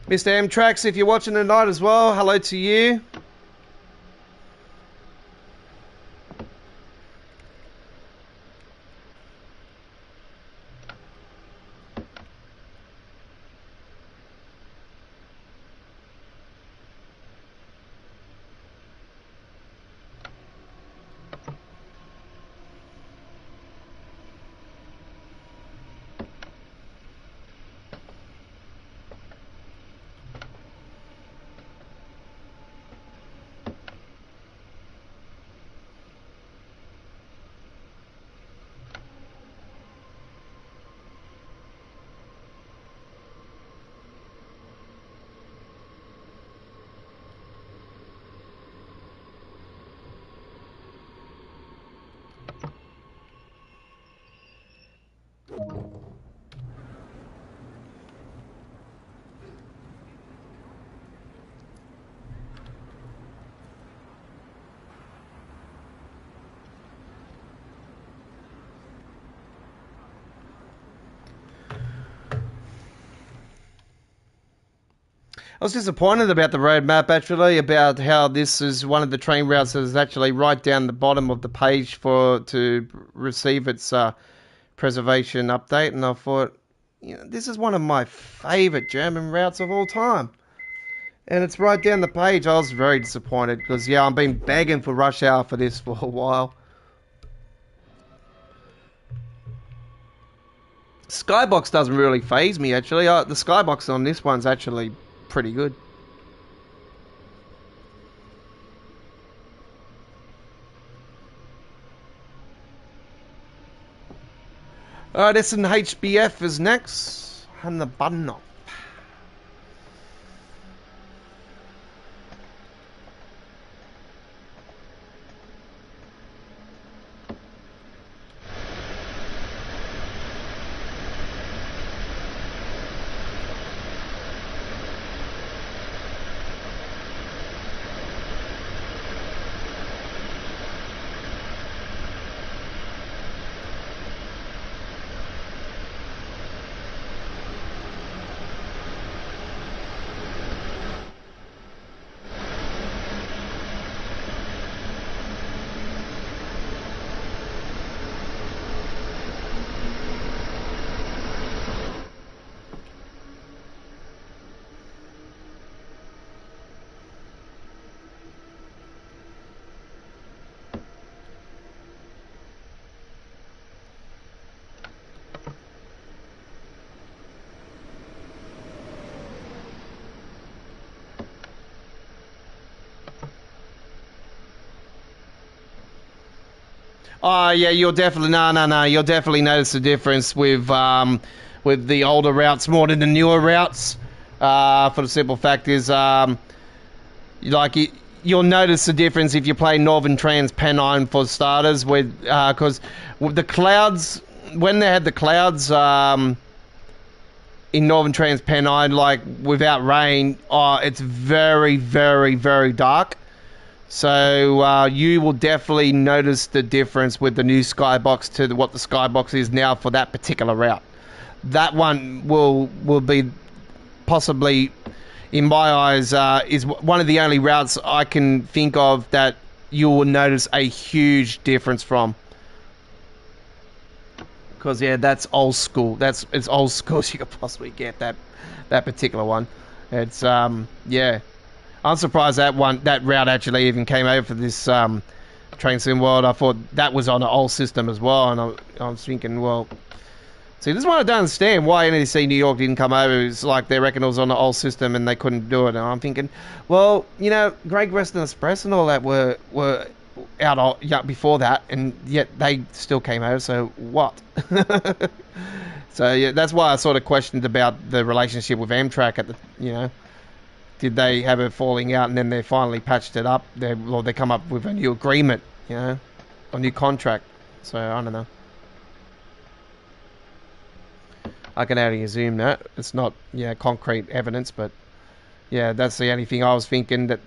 Mr. M-Trax, if you're watching tonight as well, hello to you. I was disappointed about the roadmap, actually, about how this is one of the train routes that is actually right down the bottom of the page to receive its preservation update. And I thought, this is one of my favourite German routes of all time. And it's right down the page. I was very disappointed because, I've been begging for Rush Hour for this for a while. Skybox doesn't really faze me, actually. The Skybox on this one's actually pretty good. Alright, SNHBF is next. And the button up. Oh yeah, you'll definitely you'll definitely notice the difference with the older routes more than the newer routes. For the simple fact is, you'll notice the difference if you play Northern Trans Pennine for starters, with because with the clouds, when they had the clouds in Northern Trans Pennine, like without rain, it's very, very, very dark. So you will definitely notice the difference with the new Skybox to what the Skybox is now for that particular route. That one will be possibly, in my eyes, is one of the only routes I can think of that you will notice a huge difference from. Because that's old school. It's old school as you could possibly get that particular one. It's I'm surprised that route actually even came over for this Train Sim World. I thought that was on an old system as well, and I was thinking, well, see, this is what I don't understand why NEC New York didn't come over. It's like they reckon it was on an old system and they couldn't do it. And I'm thinking, well, Great Western Express and all that were out before that, and yet they still came over. So what? So yeah, that's why I sort of questioned about the relationship with Amtrak at the Did they have a falling out and then they finally patched it up? They come up with a new agreement, a new contract. So I don't know. I can only assume that it's not concrete evidence, but that's the only thing I was thinking that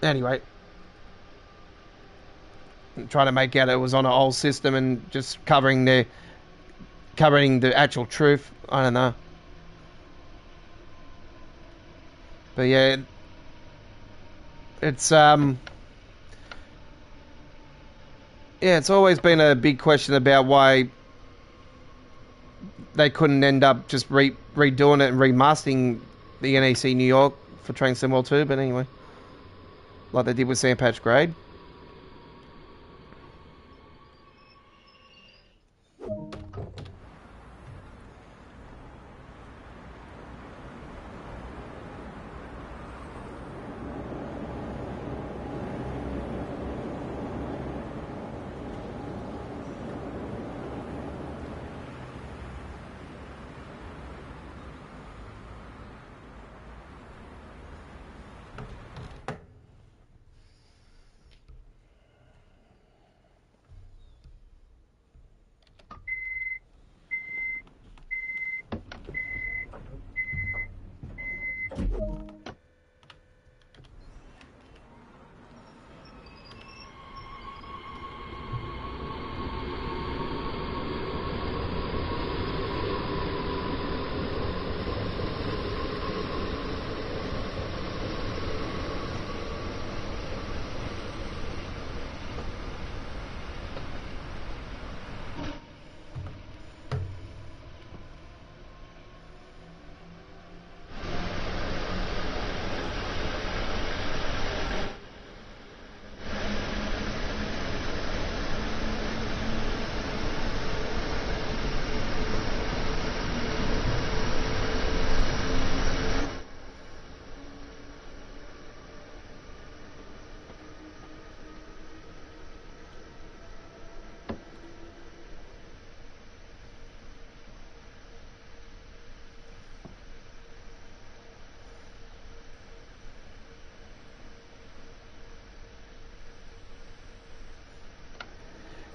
anyway, trying to make out it was on an old system and just covering the actual truth. I don't know. But yeah, it's it's always been a big question about why they couldn't end up just redoing it and remastering the NEC New York for Train Sim World 2, but anyway, like they did with Sandpatch Grade.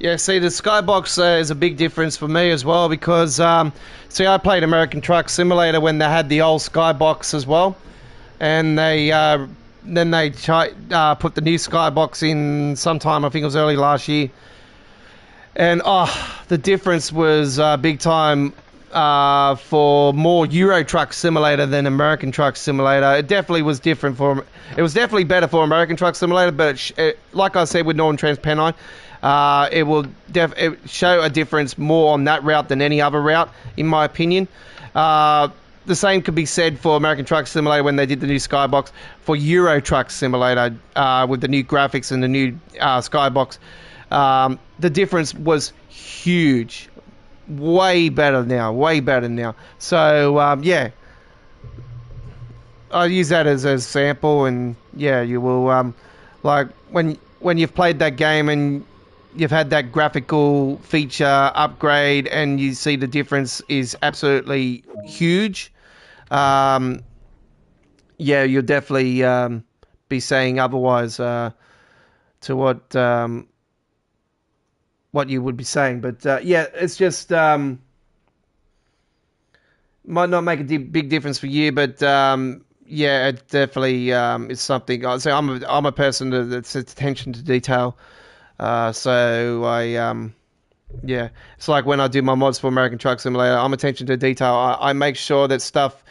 Yeah, see, the Skybox is a big difference for me as well because, see, I played American Truck Simulator when they had the old Skybox as well, and then they put the new Skybox in sometime, I think it was early last year, and the difference was big time for more Euro Truck Simulator than American Truck Simulator. It definitely was different it was definitely better for American Truck Simulator, but like I said with Northern Transpennine, it will show a difference more on that route than any other route, in my opinion. The same could be said for American Truck Simulator when they did the new Skybox. For Euro Truck Simulator, with the new graphics and the new Skybox, the difference was huge. Way better now. So, yeah. I use that as a sample, and yeah, you will, like, when you've played that game and you've had that graphical feature upgrade and you see the difference is absolutely huge, yeah, you'll definitely be saying otherwise to what you would be saying. But yeah, it's just might not make a big difference for you, but yeah, it definitely is something. I say I'm a person that's attention to detail. So yeah, it's like when I do my mods for American Truck Simulator, I'm attention to detail. I make sure that stuff.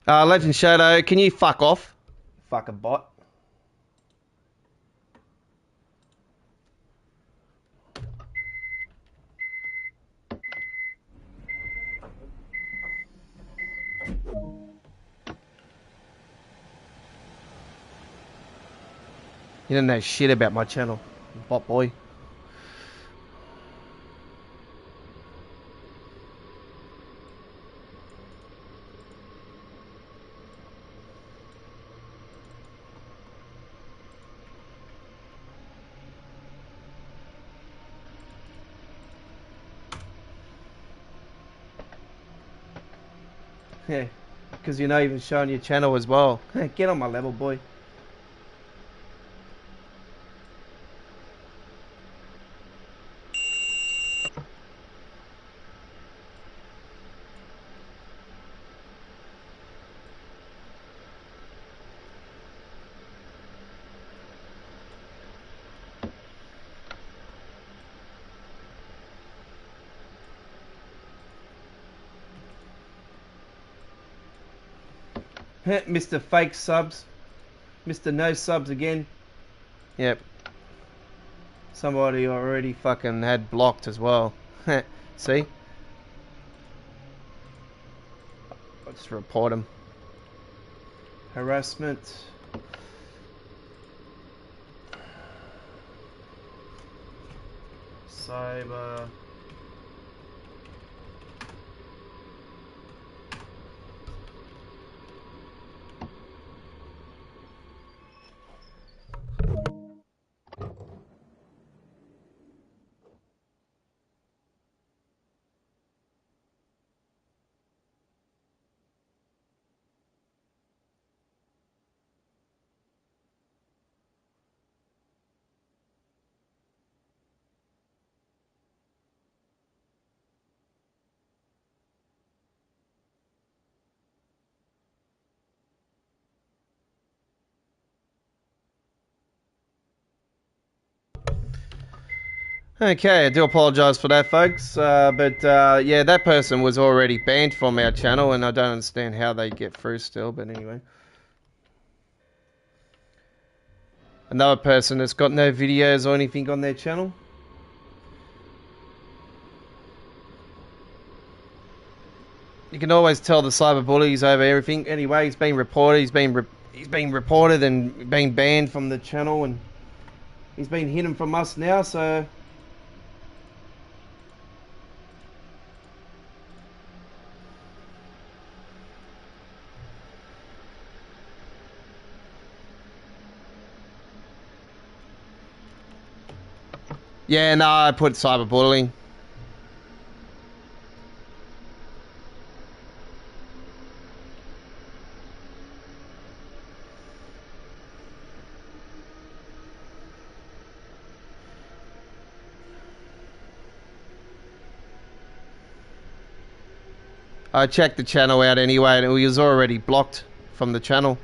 Legend Shadow, can you fuck off? Fucking bot. You don't know shit about my channel, bot boy. Yeah, because you're not even showing your channel as well. Get on my level, boy. Mr. Fake Subs. Mr. No Subs again. Yep. Somebody already fucking had blocked as well. See? I'll just report him. Harassment. Cyber. Okay, I do apologise for that, folks. But yeah, that person was already banned from our channel, and I don't understand how they get through still. But anyway, another person that's got no videos or anything on their channel. You can always tell the cyberbullies over everything. Anyway, he's been reported. He's been reported and been banned from the channel, and he's been hidden from us now. So. Yeah, no, I put cyberbullying. I checked the channel out anyway, and it was already blocked from the channel.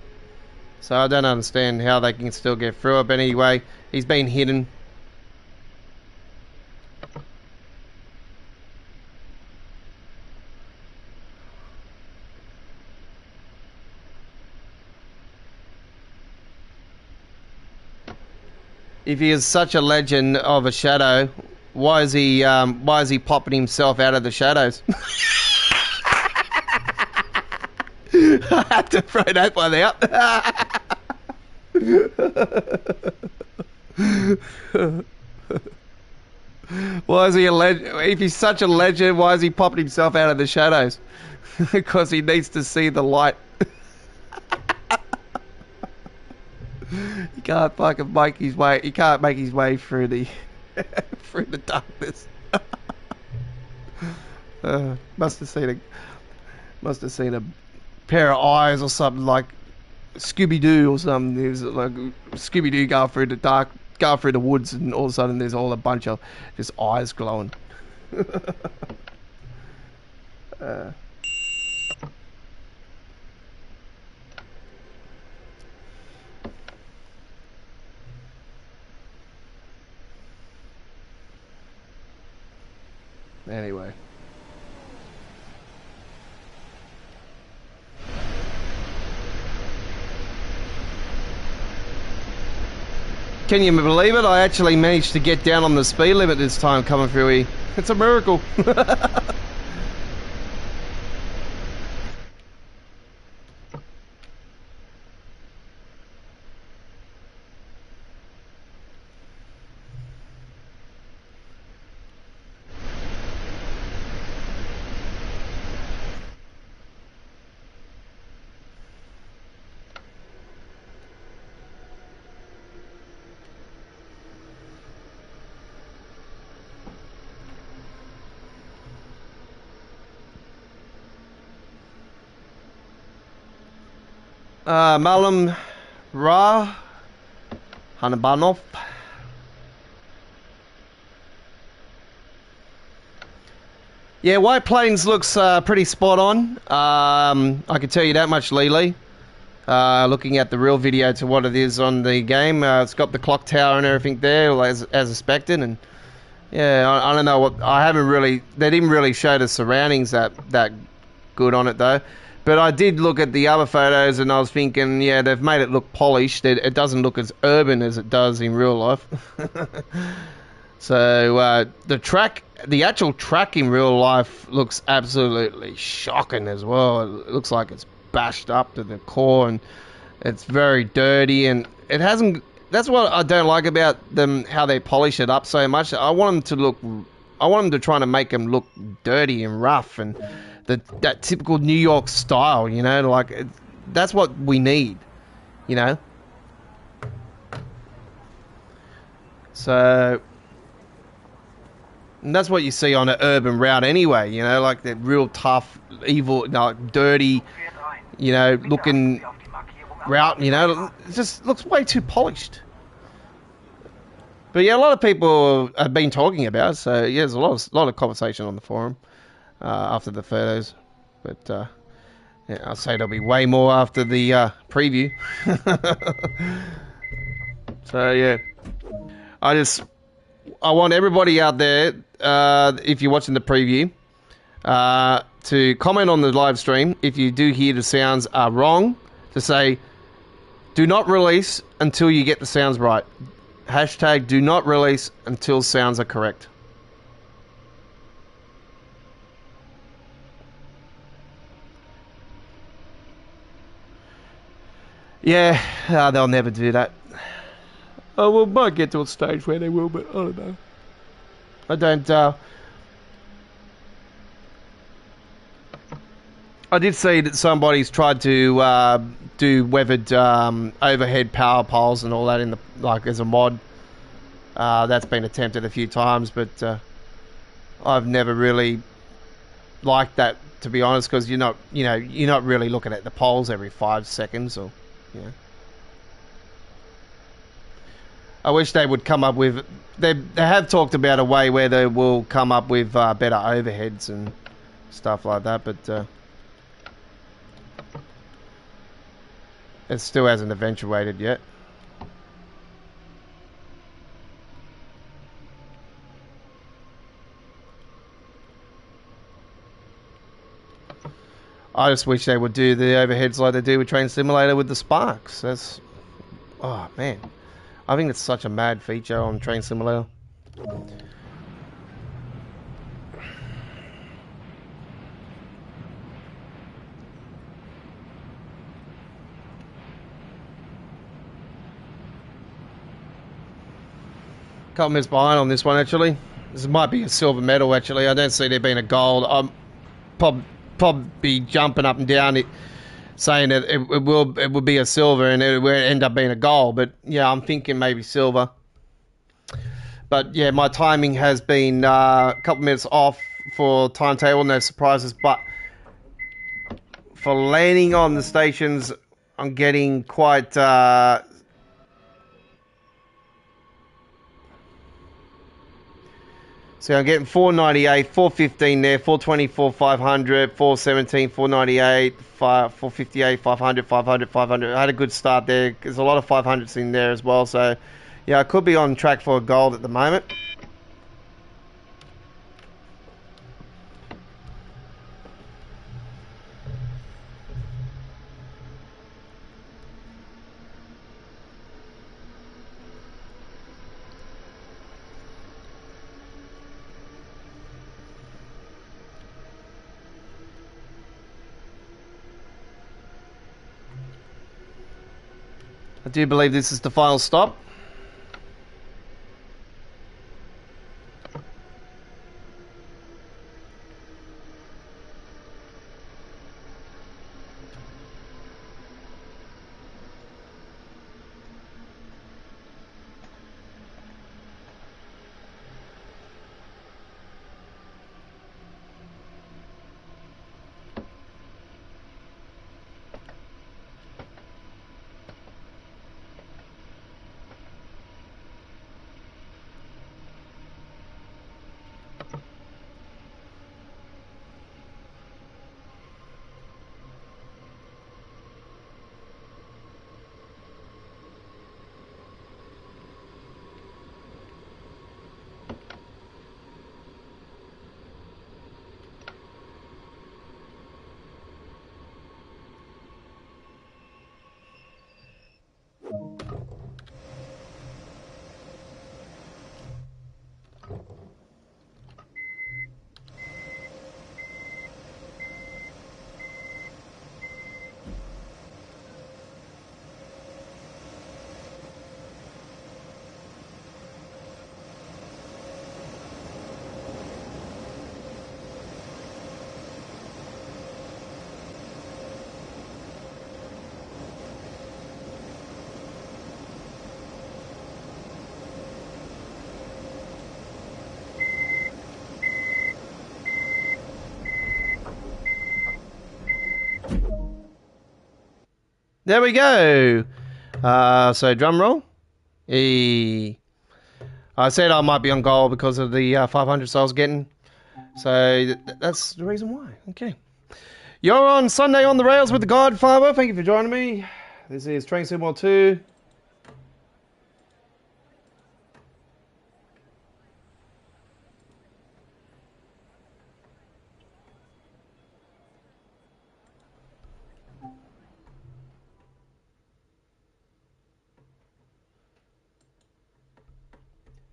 So I don't understand how they can still get through it. But anyway, he's been hidden. If he is such a legend of a shadow, why is he popping himself out of the shadows? I had to throw that one out. Why is he a legend? If he's such a legend, why is he popping himself out of the shadows? Because he needs to see the light. He can't fucking make his way. He can't make his way through the through the darkness. Must have seen a pair of eyes or something, like Scooby-Doo or something. It was like Scooby-Doo going through the dark, going through the woods, and all of a sudden there's all a bunch of just eyes glowing. Anyway. Can you believe it? I actually managed to get down on the speed limit this time coming through here. It's a miracle. Malam Ra Hanabanov. Yeah, White Plains looks pretty spot on. I can tell you that much, Lily. Looking at the real video to what it is on the game, it's got the clock tower and everything there, as expected. And yeah, I don't know what, I haven't really. They didn't really show the surroundings that good on it though. But I did look at the other photos and I was thinking, yeah, they've made it look polished. It doesn't look as urban as it does in real life. So the actual track in real life looks absolutely shocking as well. It looks like it's bashed up to the core and it's very dirty, and it hasn't. That's what I don't like about them, how they polish it up so much. I want them to try to make them look dirty and rough and that typical New York style, you know, like that's what we need, you know. So and that's what you see on an urban route anyway, you know, like that real tough, evil, like dirty, you know, looking route, you know. It just looks way too polished. But yeah, a lot of people have been talking about it, so yeah, there's a lot of conversation on the forum after the photos. But yeah, I'll say there'll be way more after the preview. So yeah, I want everybody out there, if you're watching the preview, to comment on the live stream if you do hear the sounds are wrong, to say, do not release until you get the sounds right. Hashtag do not release until sounds are correct. Yeah, they'll never do that. Oh, well, might get to a stage where they will, but I don't know. I don't, I did see that somebody's tried to do weathered overhead power poles and all that in the, like, as a mod. That's been attempted a few times, but I've never really liked that, to be honest, because you're not really looking at the poles every 5 seconds, or I wish they would come up with. They have talked about a way where they will come up with better overheads and stuff like that, but it still hasn't eventuated yet. I just wish they would do the overheads like they do with Train Simulator with the sparks. That's, oh man, I think it's such a mad feature on Train Simulator. Couple minutes behind on this one, actually. This might be a silver medal, actually. I don't see there being a gold. I'm probably jumping up and down it, saying that it would be a silver and it would end up being a gold. But yeah, I'm thinking maybe silver. But yeah, my timing has been a couple minutes off for timetable, no surprises. But for landing on the stations, I'm getting quite... So I'm getting 498, 415 there, 424, 500, 417, 498, 458, 500, 500, 500. I had a good start there. There's a lot of 500s in there as well. So, yeah, I could be on track for a gold at the moment. I do believe this is the final stop. There we go. So drum roll. I said I might be on goal because of the 500s I was getting. So that's the reason why. Okay. You're on Sunday on the Rails with the Godfather. Thank you for joining me. This is Train Sim 2.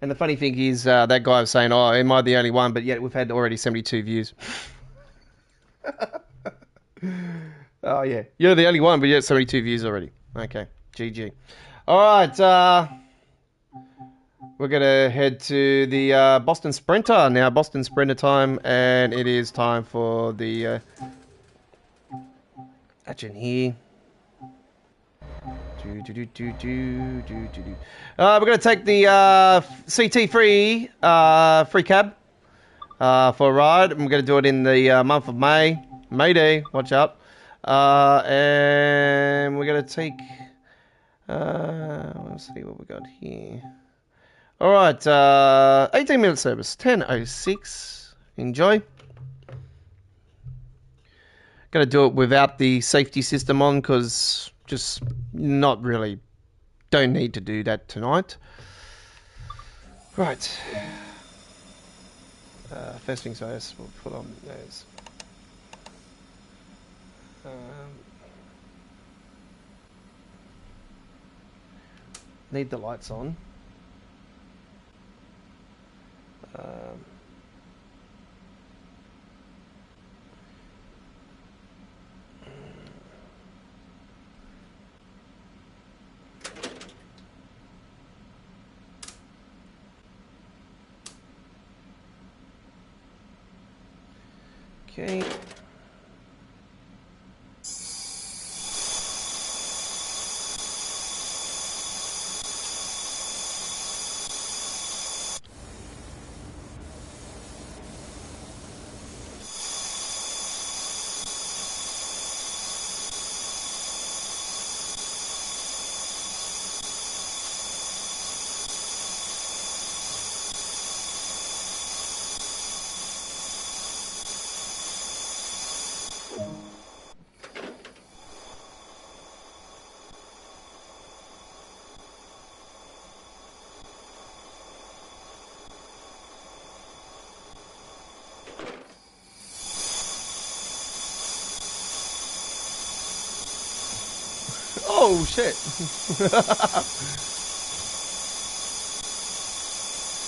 And the funny thing is, that guy was saying, oh, am I the only one? But yet we've had already 72 views. Oh, yeah. You're the only one, but yet 72 views already. Okay. GG. All right. We're going to head to the Boston Sprinter now. Boston Sprinter time. And it is time for the... action here. We're going to take the CT free cab for a ride. I'm going to do it in the month of May. Mayday, watch out. And we're going to take... let's see what we got here. All right, 18-minute service, 10:06. Enjoy. Going to do it without the safety system on because just not really, don't need to do that tonight. Right. First things first, we'll put on those. Need the lights on. Okay. Oh shit!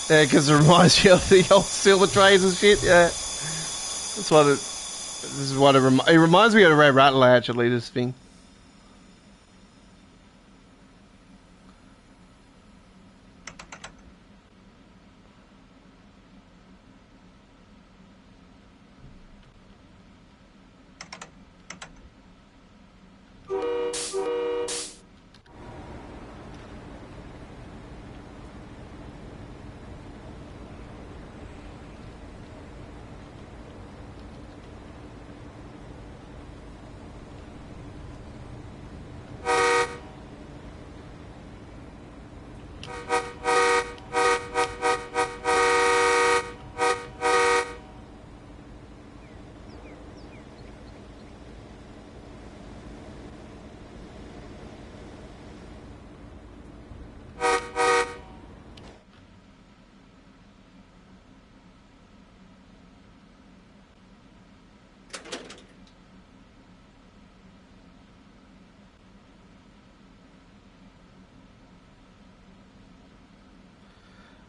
Yeah, because it reminds you of the old silver trays and shit. Yeah, that's what it. This is what it reminds me of a Red Rattler actually. This thing.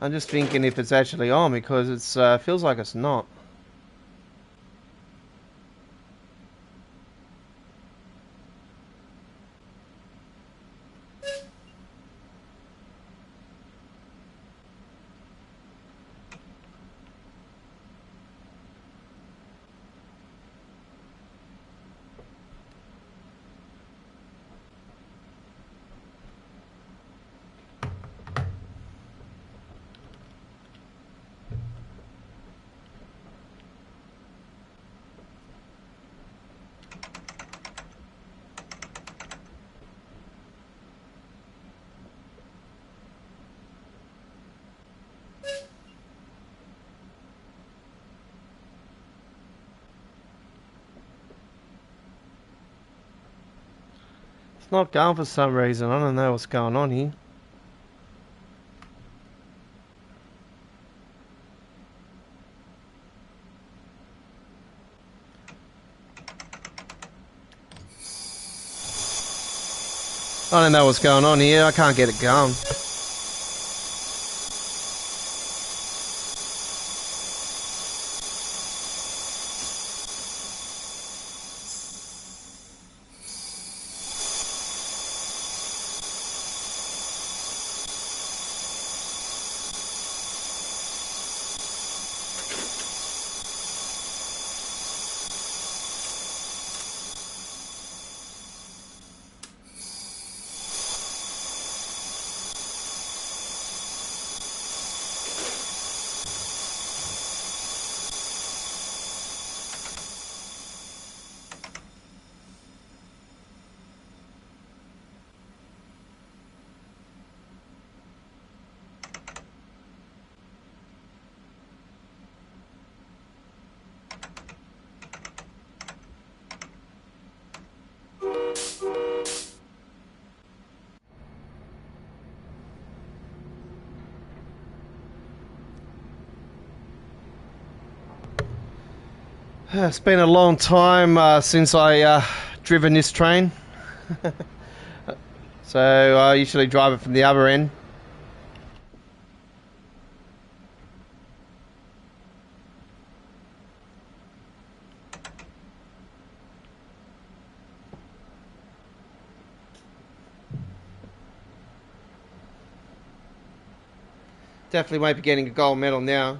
I'm just thinking if it's actually on because it feels like it's not. It's not going for some reason. I don't know what's going on here. I don't know what's going on here. I can't get it going. It's been a long time since I driven this train. So I usually drive it from the other end. Definitely won't be getting a gold medal now.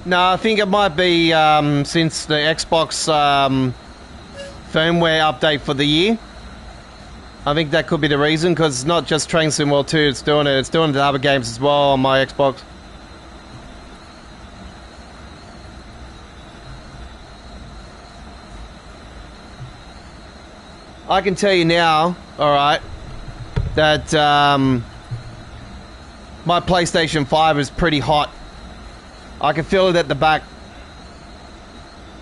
No, I think it might be since the Xbox firmware update for the year. I think that could be the reason, because it's not just Train Sim World 2, it's doing it. It's doing the other games as well on my Xbox. I can tell you now, alright, that my PlayStation 5 is pretty hot. I can feel it at the back.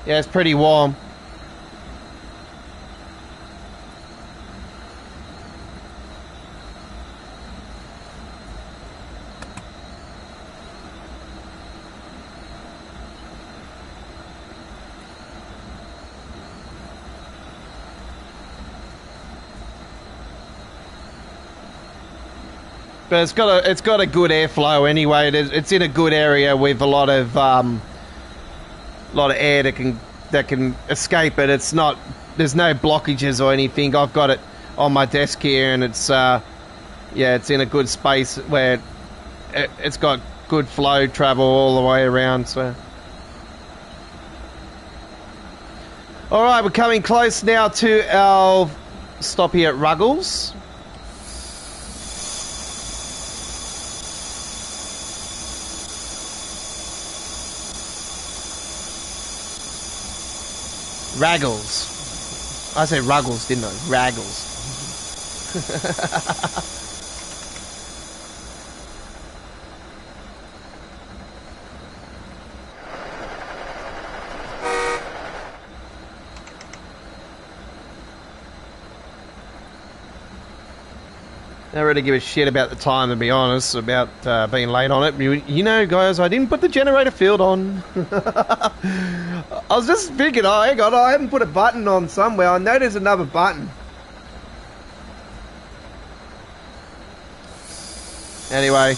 Yeah, it's pretty warm. But it's got a good airflow anyway. It's in a good area with a lot of air that can escape it. It's not, there's no blockages or anything. I've got it on my desk here, and it's yeah, it's in a good space where it's got good flow travel all the way around. So All right, we're coming close now to our stop here at Ruggles. Raggles. I said Ruggles, didn't I? Raggles. I don't really give a shit about the time, to be honest, about being late on it. You know, guys, I didn't put the generator field on. I was just thinking, oh, hang on, I haven't put a button on somewhere. I know there's another button. Anyway.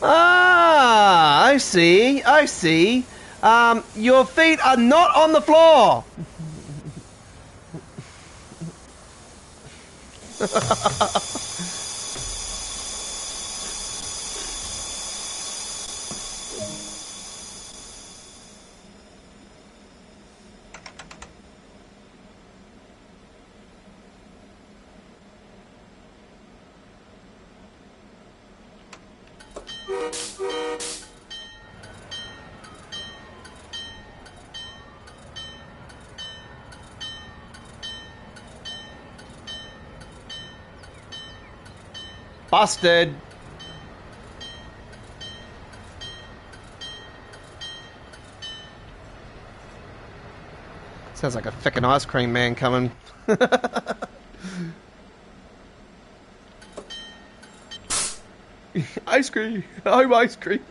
Ah, I see, I see. Your feet are not on the floor. Busted. Sounds like a fucking ice cream man coming. Ice cream. I'm ice cream.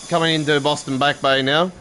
Coming into Boston Back Bay now.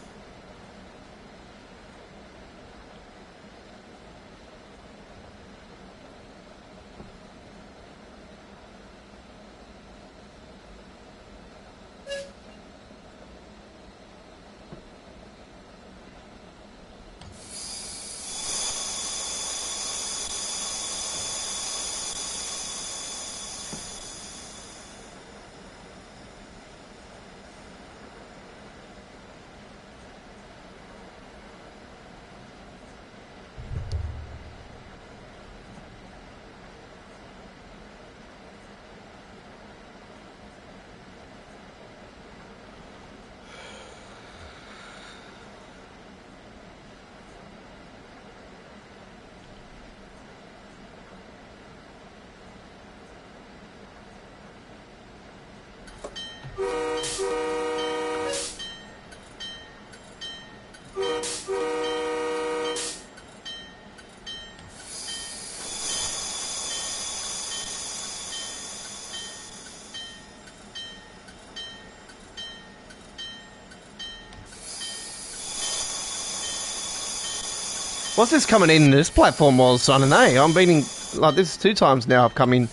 What's this coming in this platform while son? I'm beating like this 2 times now. I've come in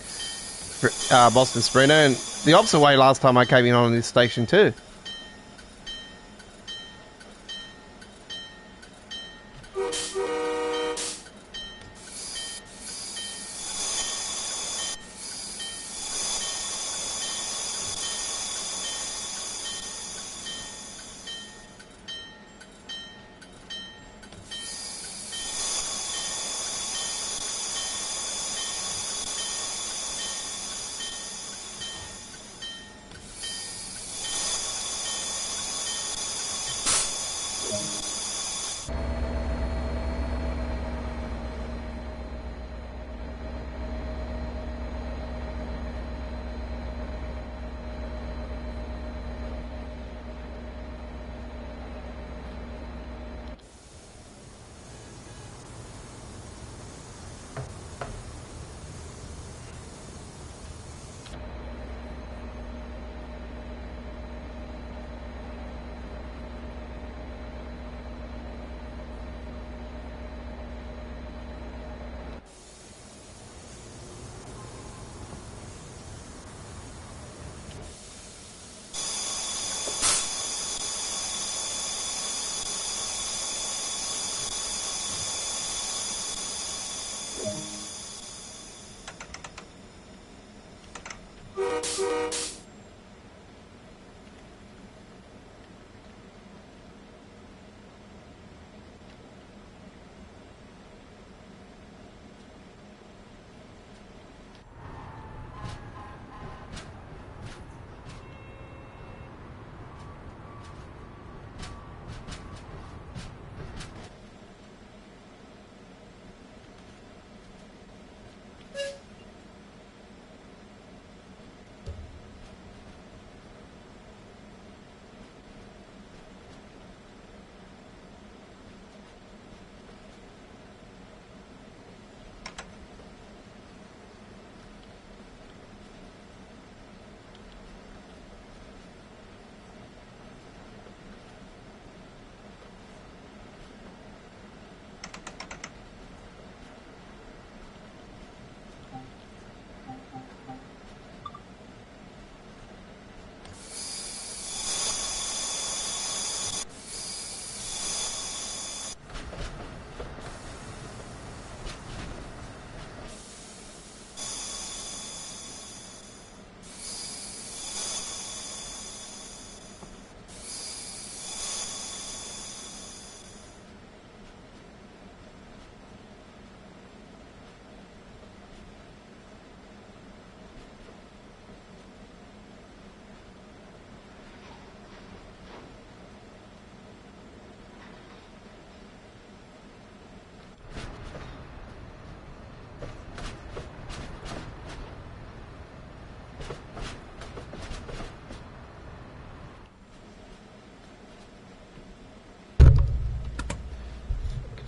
Boston Sprinter, and the opposite way last time I came in on this station too.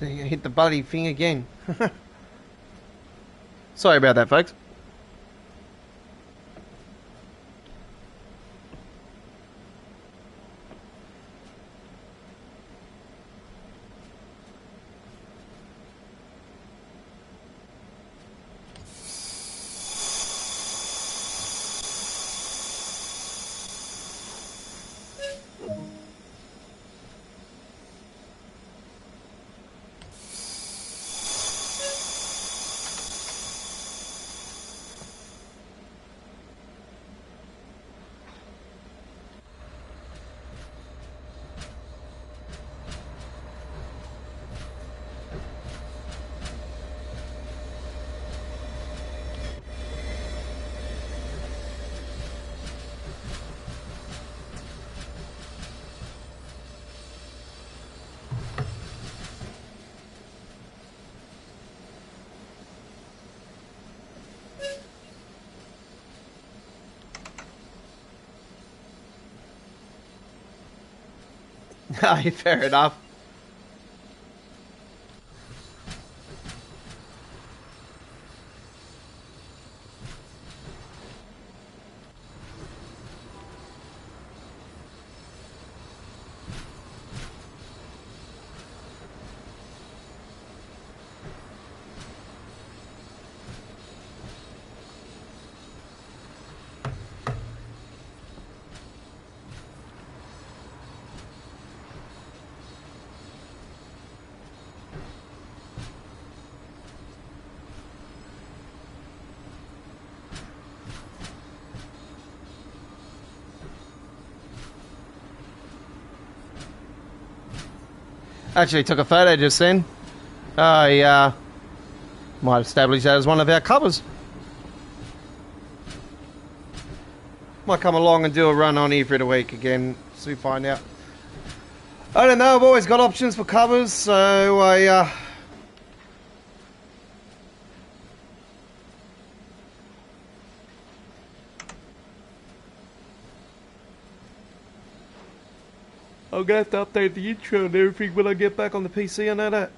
Hit the bloody thing again. Sorry about that, folks. Fair enough. Actually took a photo just then. I might establish that as one of our covers. Might come along and do a run on here for the week again, so we find out. I don't know, I've always got options for covers, so I'm gonna have to update the intro and everything when I get back on the PC, I know that.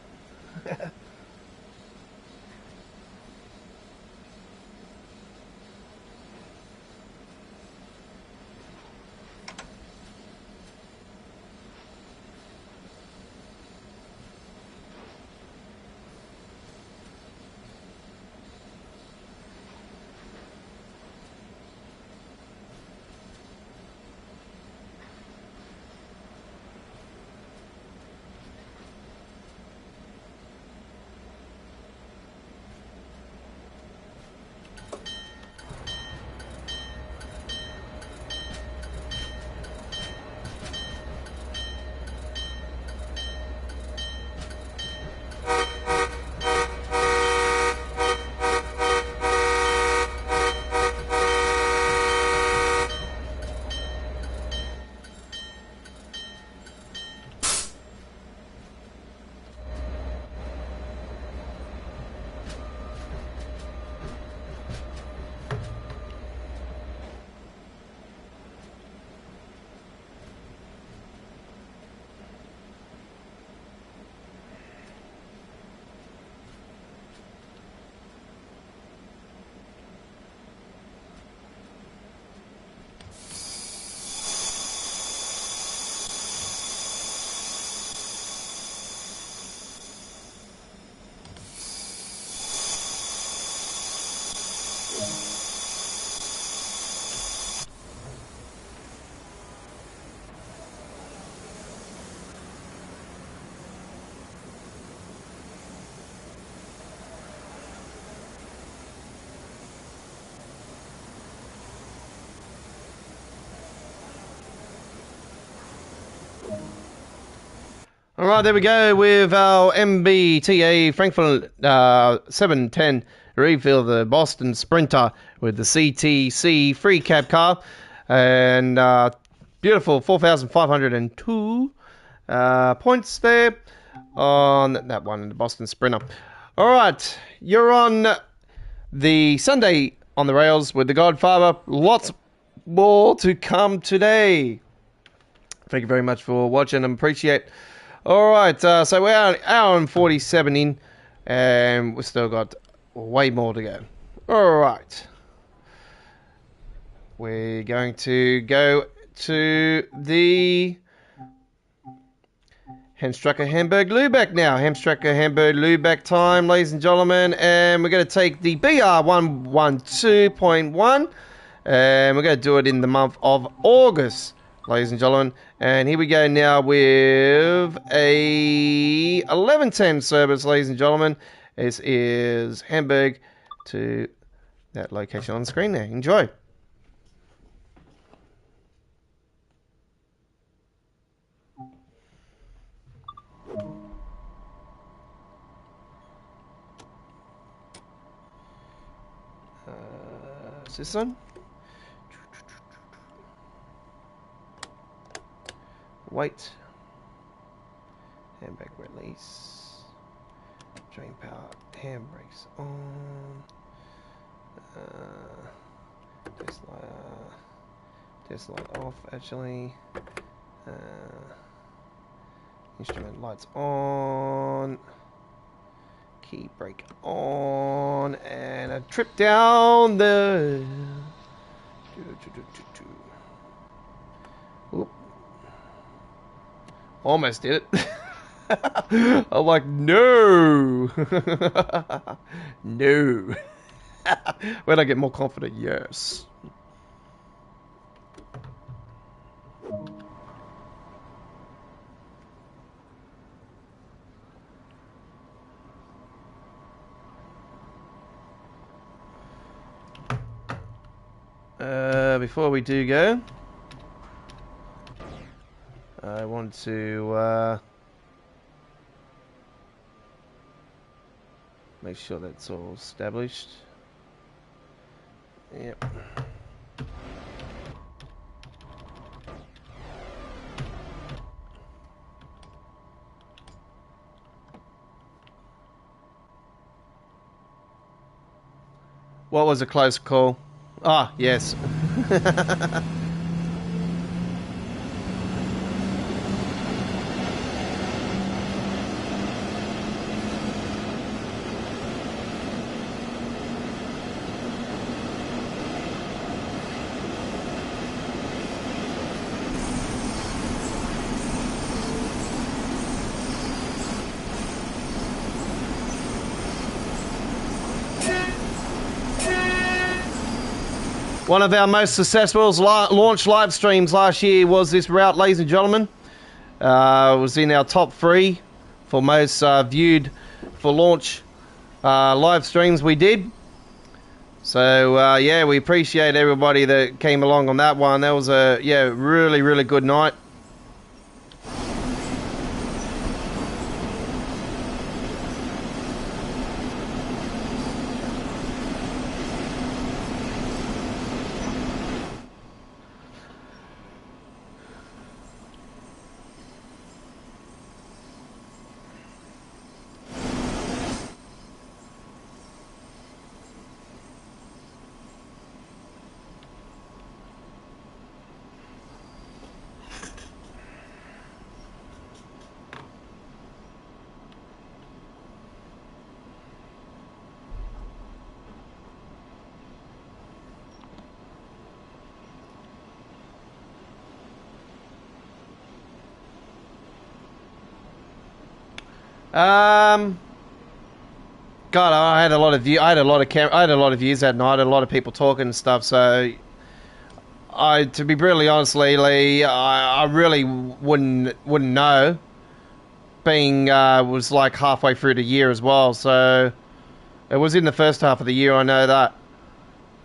All right, there we go with our MBTA Frankfurt 710 refill, the Boston Sprinter with the CTC free cab car, and beautiful 4,502 points there on that one, the Boston Sprinter. All right, you're on the Sunday on the rails with the Godfather. Lots more to come today. Thank you very much for watching and appreciate. All right, so we're an hour and 47 in, and we've still got way more to go. All right. We're going to go to the Hamstracker Hamburg Lübeck now. Hamstracker Hamburg Lübeck time, ladies and gentlemen, and we're going to take the BR112.1, and we're going to do it in the month of August, ladies and gentlemen. And here we go now with a 1110 service, ladies and gentlemen. This is Hamburg to that location on the screen there. Enjoy. Is this one? Wait. Handbrake release. Drain power. Handbrakes on. Test light off, actually. Instrument lights on. Key brake on. And a trip down the... Oop. Almost did it. I'm like, no. No. When I get more confident, yes. Before we do go, I want to make sure that's all established. Yep. What was a close call? Ah, yes. One of our most successful launch live streams last year was this route, ladies and gentlemen. It was in our top 3 for most viewed for launch live streams we did. So, yeah, we appreciate everybody that came along on that one. That was a, really, really good night. God, I had a lot of views that night. I had a lot of people talking and stuff. So, to be brutally honest, Lee, I really wouldn't know. Being was like halfway through the year as well. So, it was in the first half of the year. I know that.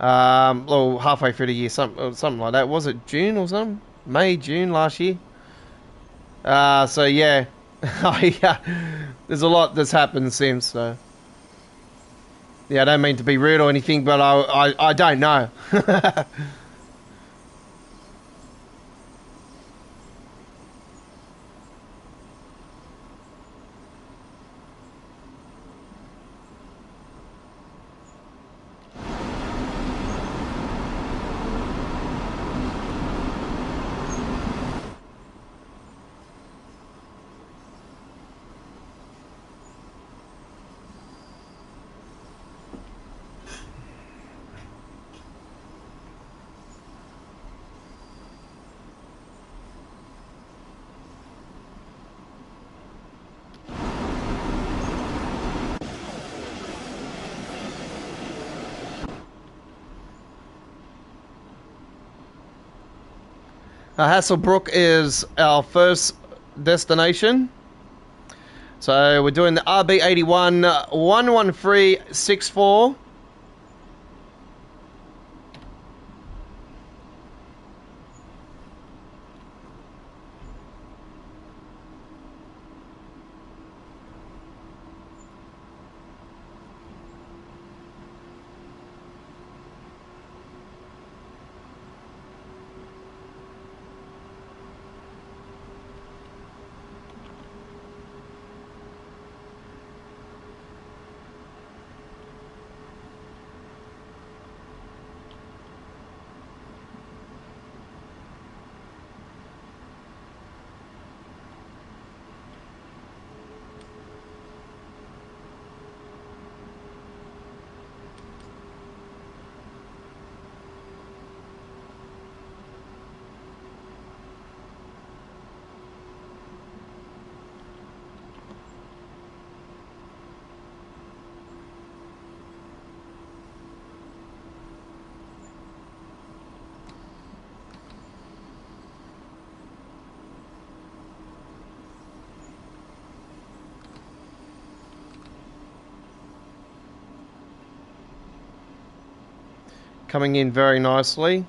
Well, halfway through the year, something like that. Was it June or something? May, June last year. So yeah. There's a lot that's happened since, so yeah, I don't mean to be rude or anything, but I don't know. Hasselbrook is our first destination. So we're doing the RB81 11364. coming in very nicely.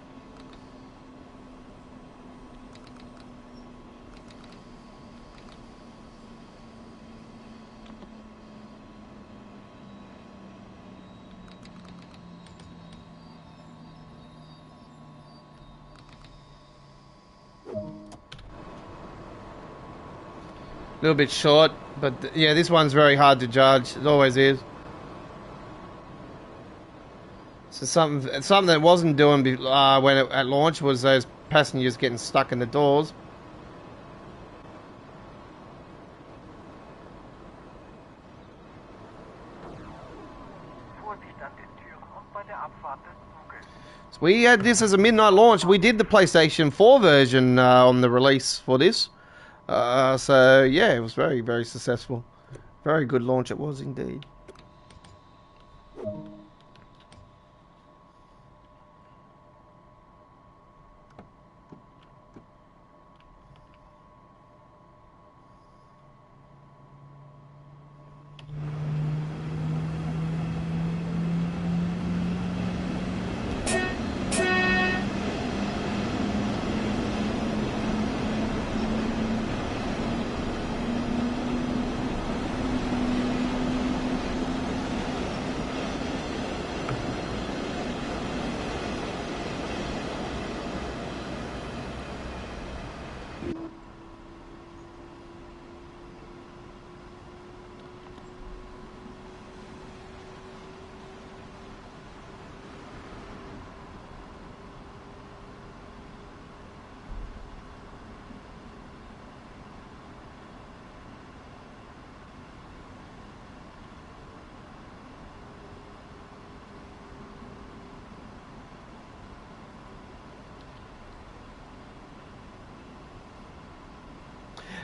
A little bit short, but yeah, this one's very hard to judge. It always is. So something that wasn't doing when at launch was those passengers getting stuck in the doors. So we had this as a midnight launch. We did the PlayStation 4 version on the release for this. So yeah, it was very, very successful. Very good launch it was indeed.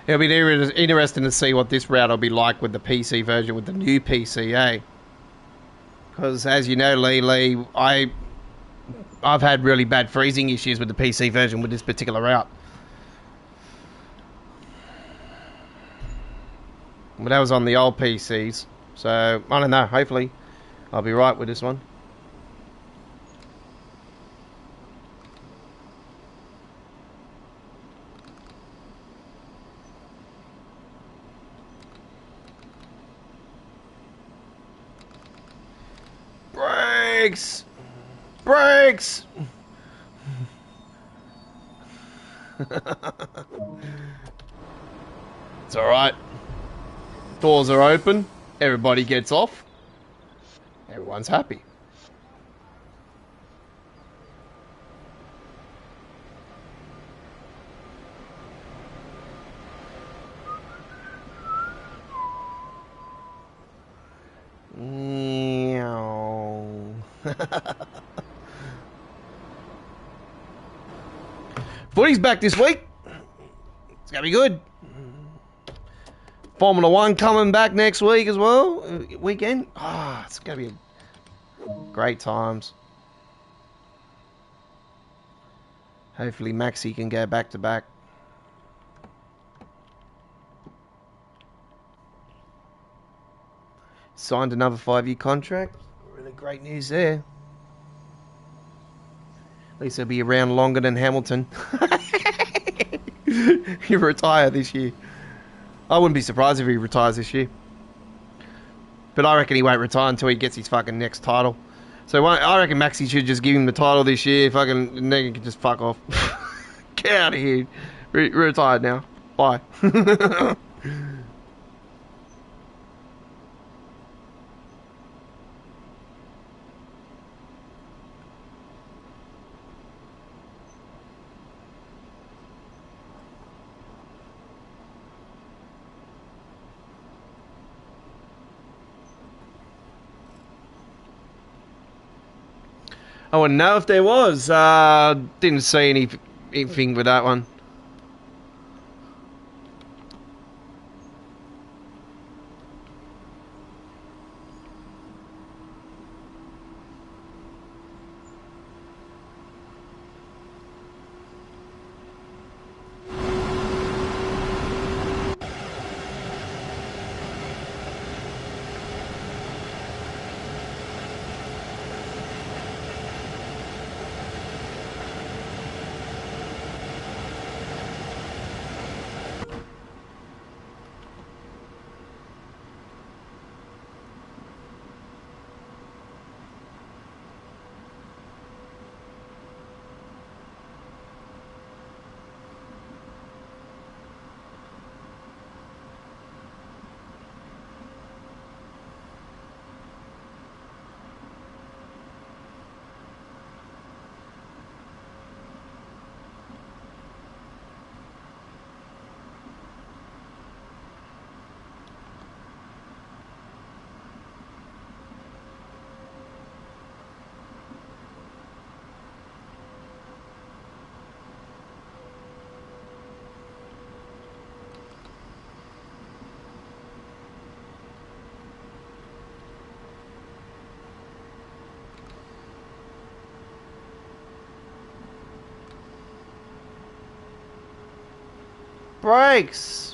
It'll be interesting to see what this route will be like with the PC version, with the new PCA. Because as you know, Lee, I've had really bad freezing issues with the PC version with this particular route. But that was on the old PCs. So, I don't know, hopefully I'll be right with this one. Brakes! Brakes! It's alright. Doors are open. Everybody gets off. Everyone's happy. Footy's back this week. It's going to be good. Formula 1 coming back next week as well. Weekend. It's going to be great times. Hopefully Maxi can go back to back. Signed another 5-year contract. Really great news there. At least he'll be around longer than Hamilton. He'll retire this year. I wouldn't be surprised if he retires this year. But I reckon he won't retire until he gets his fucking next title. So I reckon Maxi should just give him the title this year. Fucking, and then he can just fuck off. Get out of here. Retired now. Bye. I wouldn't know if there was. Didn't see anything with that one. Brakes!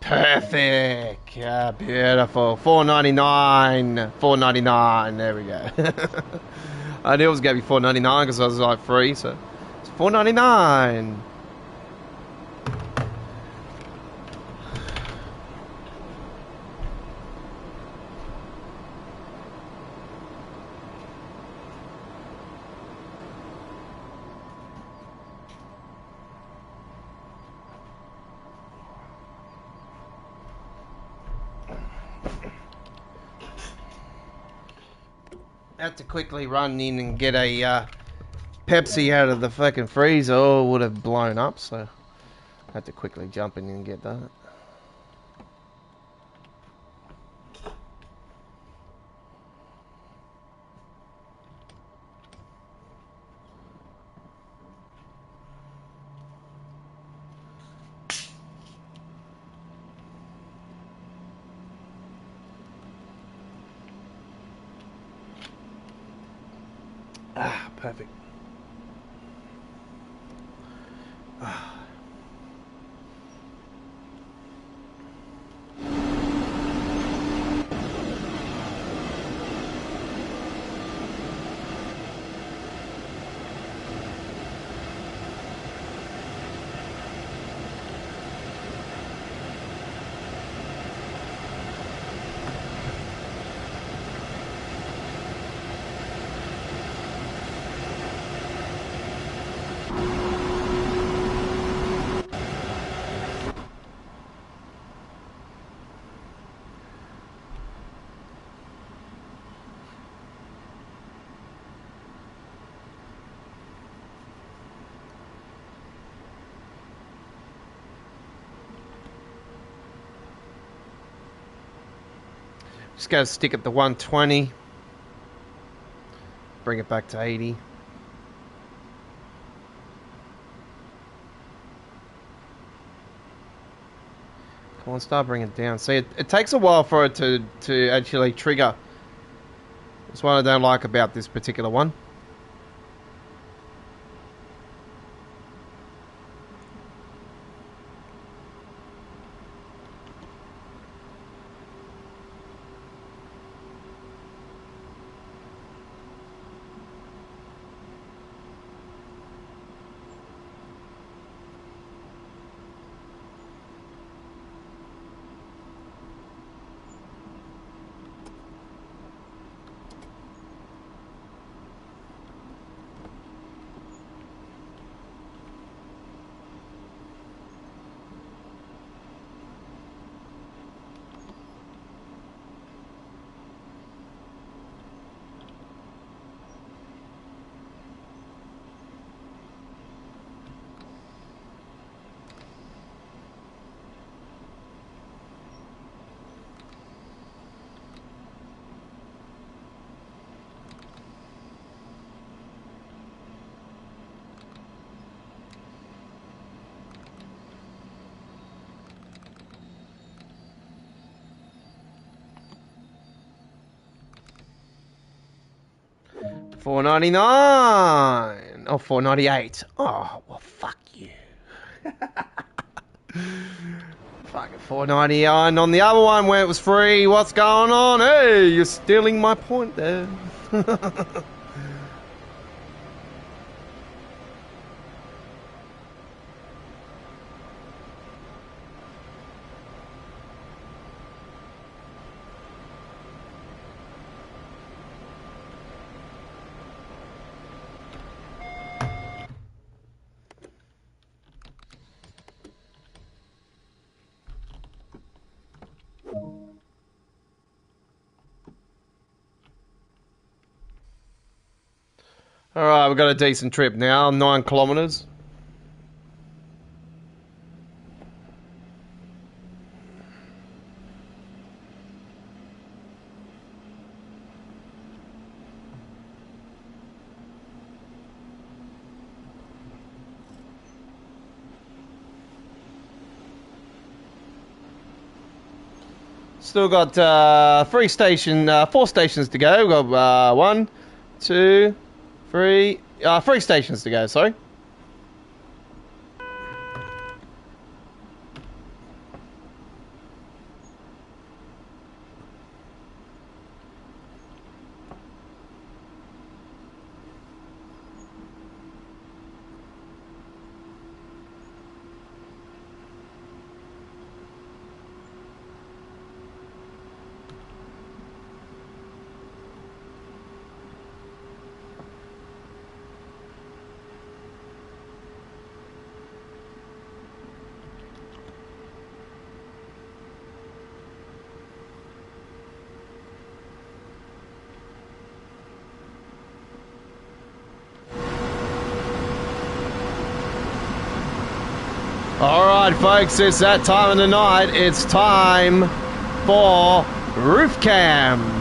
Perfect. Yeah, beautiful. $4.99. $4.99. There we go. I knew it was going to be $4.99 because I was like free, so it's $4.99. Had to quickly run in and get a Pepsi out of the fucking freezer, or it would have blown up, so I had to quickly jump in and get that. Ah, perfect. Ah. Just gotta stick at the 120. Bring it back to 80. Come on, start bringing it down. See, it takes a while for it to actually trigger. That's what I don't like about this particular one. $4.99. Oh, $4.98. Oh, well, fuck you. Fucking $4.99 on the other one where it was free. What's going on? Hey, you're stealing my point there. Alright, we've got a decent trip now. 9 kilometres. Still got 4 stations to go. We've got 1, 2, 3, 3 stations to go, sorry. Alright folks, it's that time of the night. It's time for Roof Cam.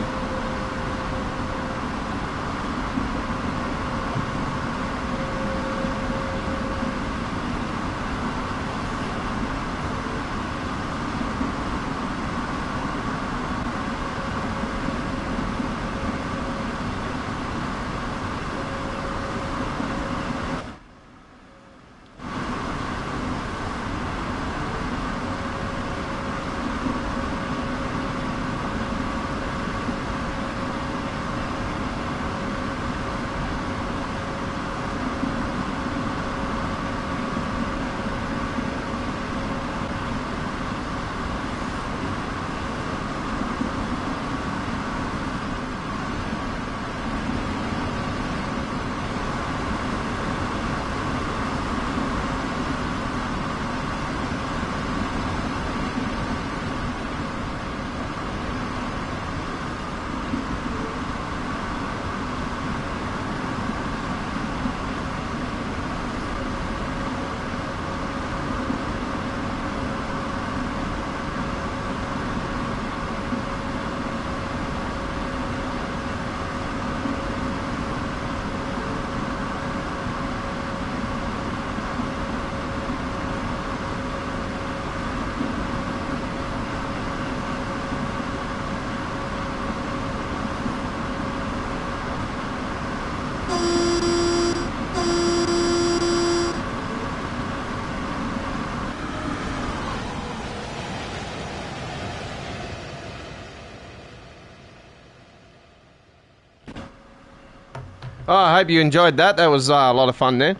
Oh, I hope you enjoyed that. That was a lot of fun there.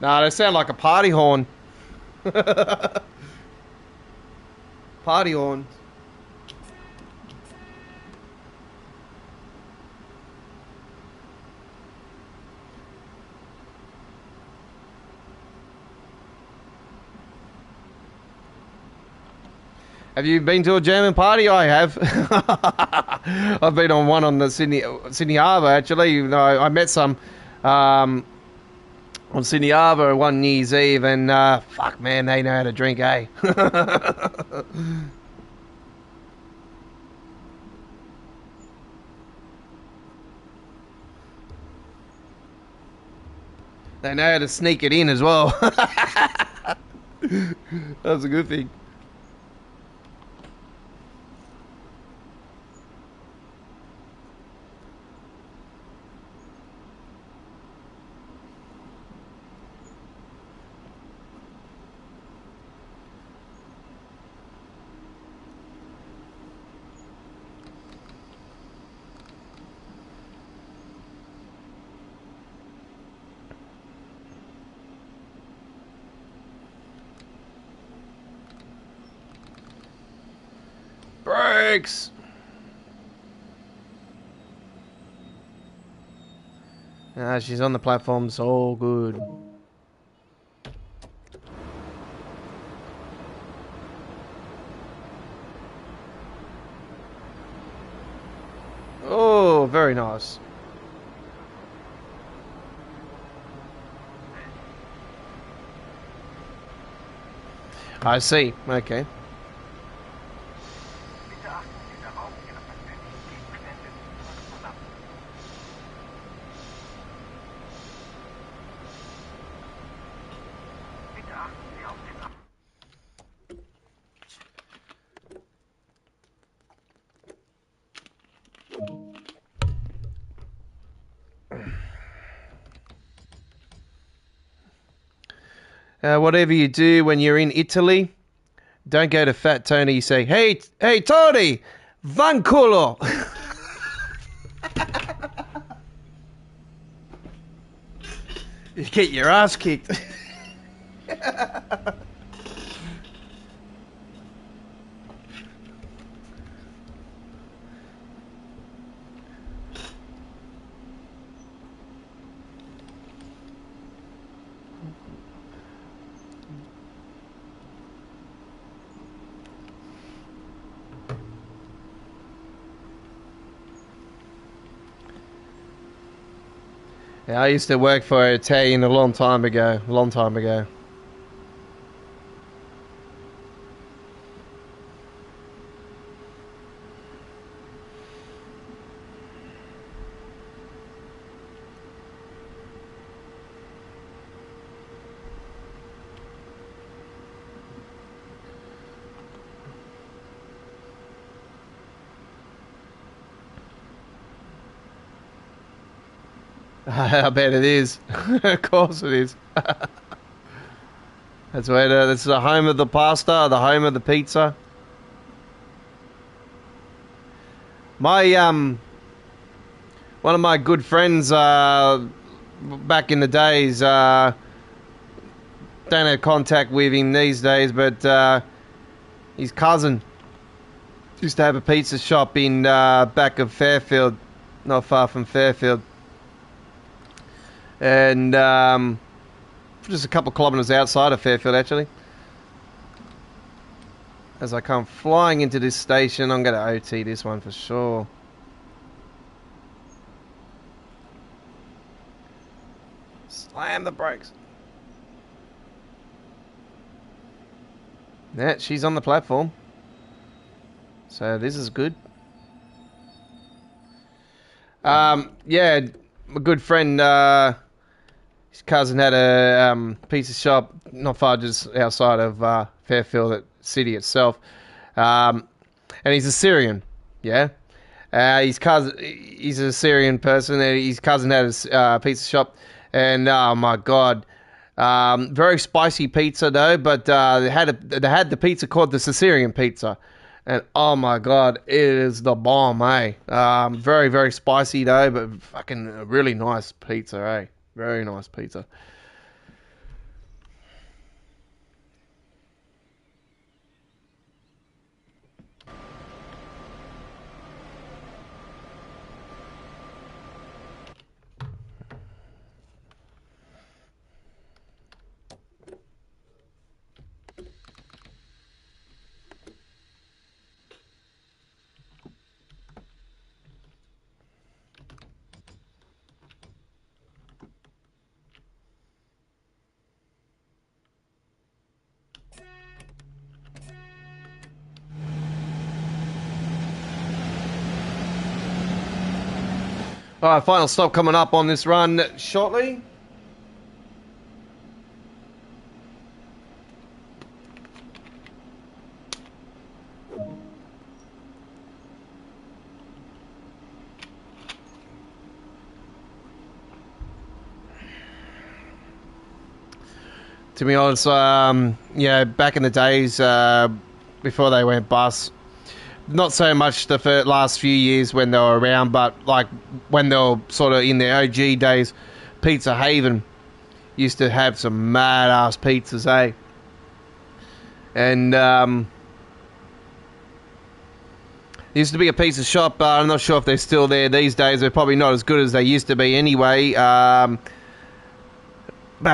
Nah, they sound like a party horn. Party horn. Have you been to a German party? I have. I've been on one on the Sydney Harbour, actually. You know, I met some on Sydney Harbour one New Year's Eve, and fuck, man, they know how to drink, eh? They know how to sneak it in as well. That's a good thing. brakes! Ah, she's on the platform, so good. Oh, very nice. I see. Okay. Whatever you do when you're in Italy, don't go to Fat Tony. You say, hey, Tony, vanculo. You get your ass kicked. Yeah, I used to work for Italian a long time ago. I bet it is. Of course it is. That's the home of the pasta, the home of the pizza. My one of my good friends back in the days, don't have contact with him these days, but his cousin used to have a pizza shop in back of Fairfield, not far from Fairfield, and just a couple of kilometres outside of Fairfield, actually. As I come flying into this station, I'm going to OT this one for sure. Slam the brakes. Yeah, she's on the platform. So this is good. Yeah, my good friend, his cousin had a pizza shop not far just outside of Fairfield City itself. And he's a Syrian, yeah. His cousin, he's a Syrian person, and his cousin had a pizza shop, and oh my god, very spicy pizza though. But they had the pizza called the Sicilian pizza, and oh my god, it is the bomb, eh? Very very spicy though, but fucking really nice pizza, eh? Very nice pizza. All right, final stop coming up on this run shortly. To be honest, yeah, back in the days before they went bust, not so much the last few years when they were around, but like when they were sort of in their OG days, Pizza Haven used to have some mad ass pizzas, eh? And Used to be a pizza shop. I'm not sure if they're still there these days. They're probably not as good as they used to be anyway. Back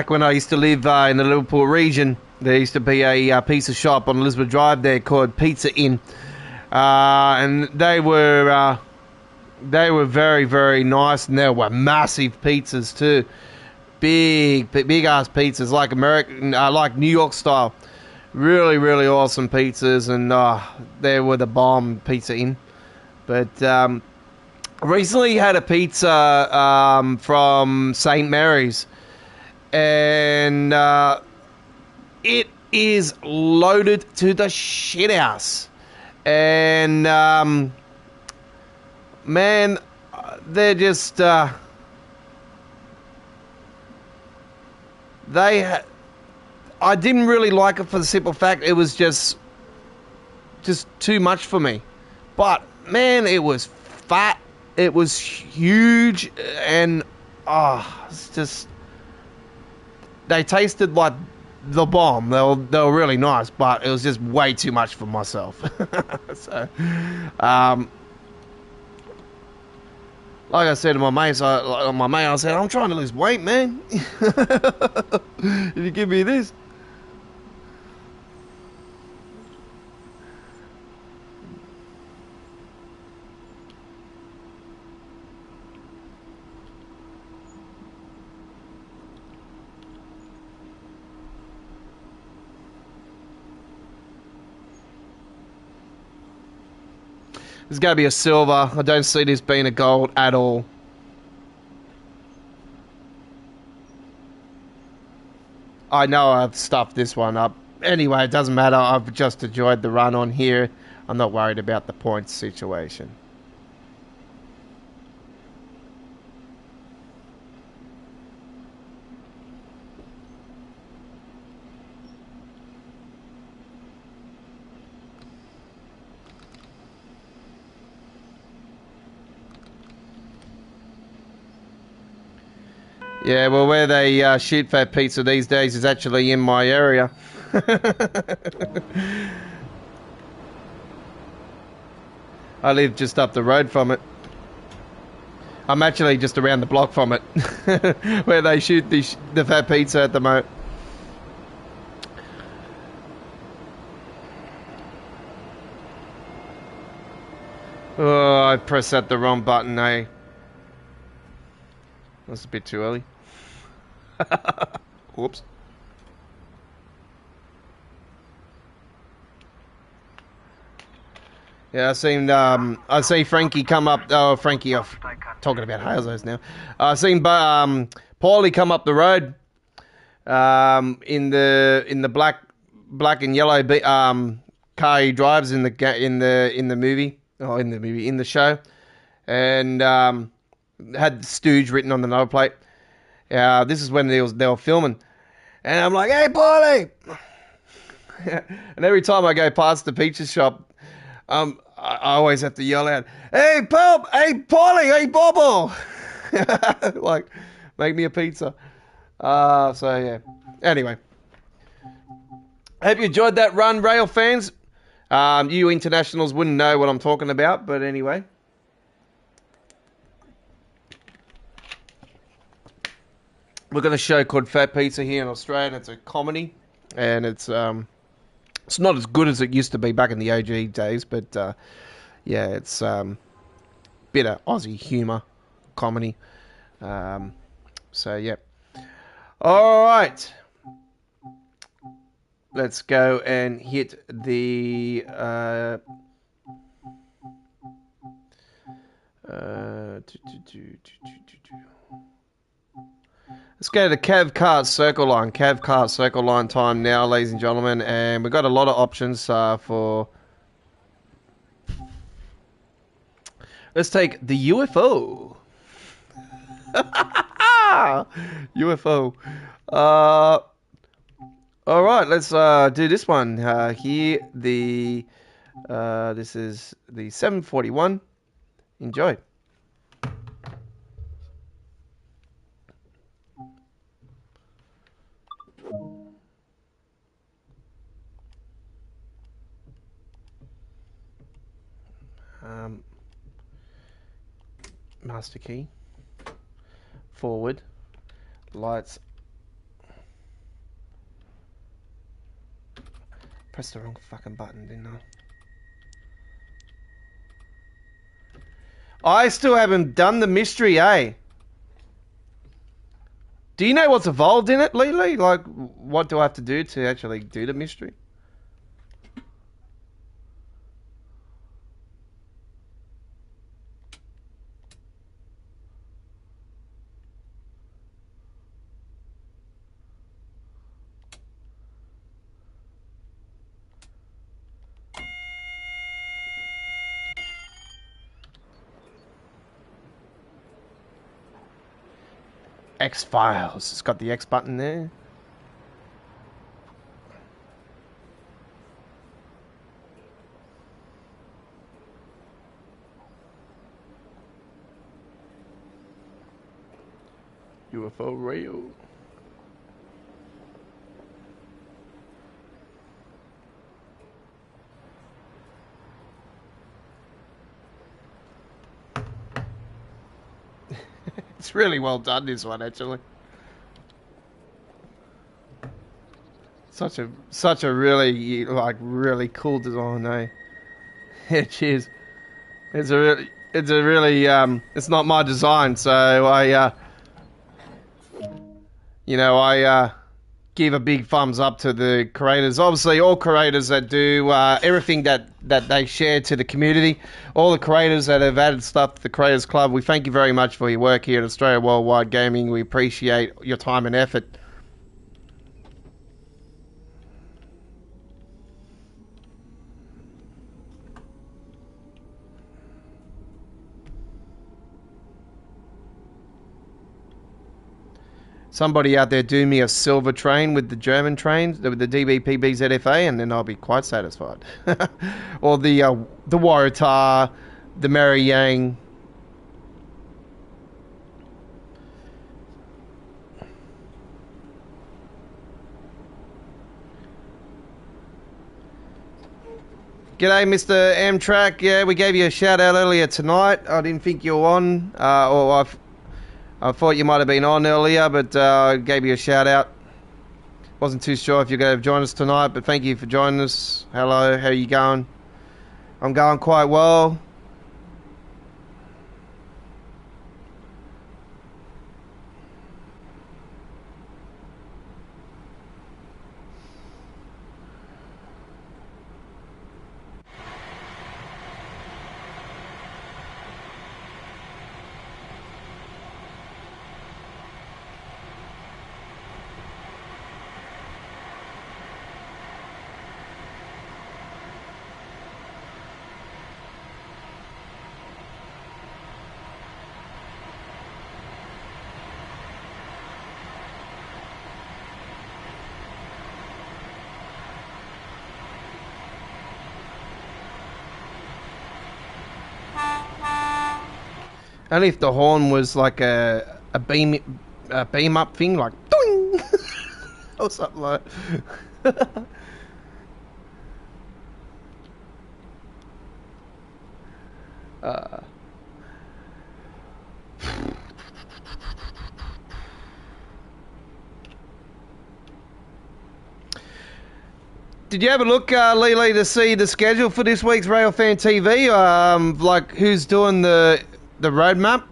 when I used to live in the Liverpool region, there used to be a pizza shop on Elizabeth Drive there called Pizza Inn. And they were very, very nice, and they were massive pizzas too. Big ass pizzas, like American, like New York style. Really, really awesome pizzas, and they were the bomb. Pizza Inn. But recently had a pizza from St. Mary's, and it is loaded to the shit house. And man, they're just I didn't really like it for the simple fact it was just too much for me. But man, it was fat, it was huge, and it's just, they tasted like the bomb. They were really nice, but it was just way too much for myself. So like I said to my mate, I said, I'm trying to lose weight, man. If you give me this. There's going to be a silver. I don't see this being a gold at all. I know I've stuffed this one up. Anyway, it doesn't matter. I've just enjoyed the run on here. I'm not worried about the points situation. Yeah, well, where they shoot fat pizza these days is actually in my area. I live just up the road from it. I'm actually just around the block from it, where they shoot the fat pizza at the moment. Oh, I pressed that the wrong button, eh? That's a bit too early. Whoops. Yeah, I see Frankie come up. Oh, Frankie, I'm talking about Hazos now. I seen Paulie come up the road. In the black and yellow car he drives in the movie, in the show, and had Stooge written on the number plate. This is when they were filming, and I'm like, "Hey, Paulie!" And every time I go past the pizza shop, I always have to yell out, "Hey, Pulp! Hey, Paulie! Hey, Bobble!" Like, make me a pizza. So yeah. Anyway, hope you enjoyed that run, rail fans. You internationals wouldn't know what I'm talking about, but anyway. We've got a show called Fat Pizza here in Australia, and it's a comedy, and it's not as good as it used to be back in the OG days, but yeah, it's bit of Aussie humour comedy. So yeah. All right. Let's go and hit the let's go to Cav Kart Circle Line. Cav Kart Circle Line time now, ladies and gentlemen, and we've got a lot of options for. Let's take the UFO. UFO. All right, let's do this one here. This is the 741. Enjoy. Master key. Forward. Lights. Pressed the wrong fucking button, didn't I? I still haven't done the mystery, eh? Do you know what's involved in it, Lily? Like, what do I have to do to actually do the mystery? X-Files. It's got the X button there. UFO rail. It's really well done, this one, actually. Such a really, like, really cool design, eh? Yeah, cheers. It's a really, it's not my design, so I give a big thumbs up to the creators. Obviously, all creators that do everything that they share to the community, all the creators that have added stuff to the Creators Club, we thank you very much for your work here at Australia Worldwide Gaming. We appreciate your time and effort. Somebody out there do me a silver train with the German trains, with the DBPBZFA, and then I'll be quite satisfied. Or the Waratah, the Mary Yang. G'day, Mr. Amtrak. Yeah, we gave you a shout out earlier tonight. I didn't think you were on, or I thought you might have been on earlier, but I gave you a shout out. Wasn't too sure if you're going to join us tonight, but thank you for joining us. Hello, how are you going? I'm going quite well. Only if the horn was like a beam up thing, like doing or something like that. Did you have a look, Lele, to see the schedule for this week's Railfan TV? Like who's doing the roadmap?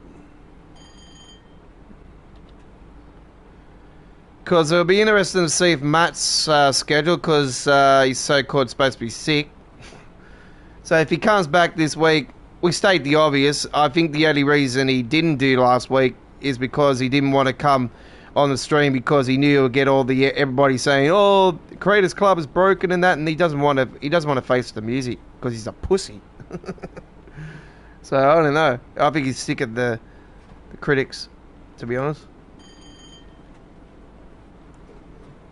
Because it'll be interesting to see if Matt's schedule, because he's so-called supposed to be sick. So if he comes back this week, we state the obvious. I think the only reason he didn't do last week is because he didn't want to come on the stream, because he knew he would get everybody saying, "Oh, the Creators Club is broken" and that, and he doesn't want to face the music because he's a pussy. So I don't know. I think he's sick of the critics, to be honest.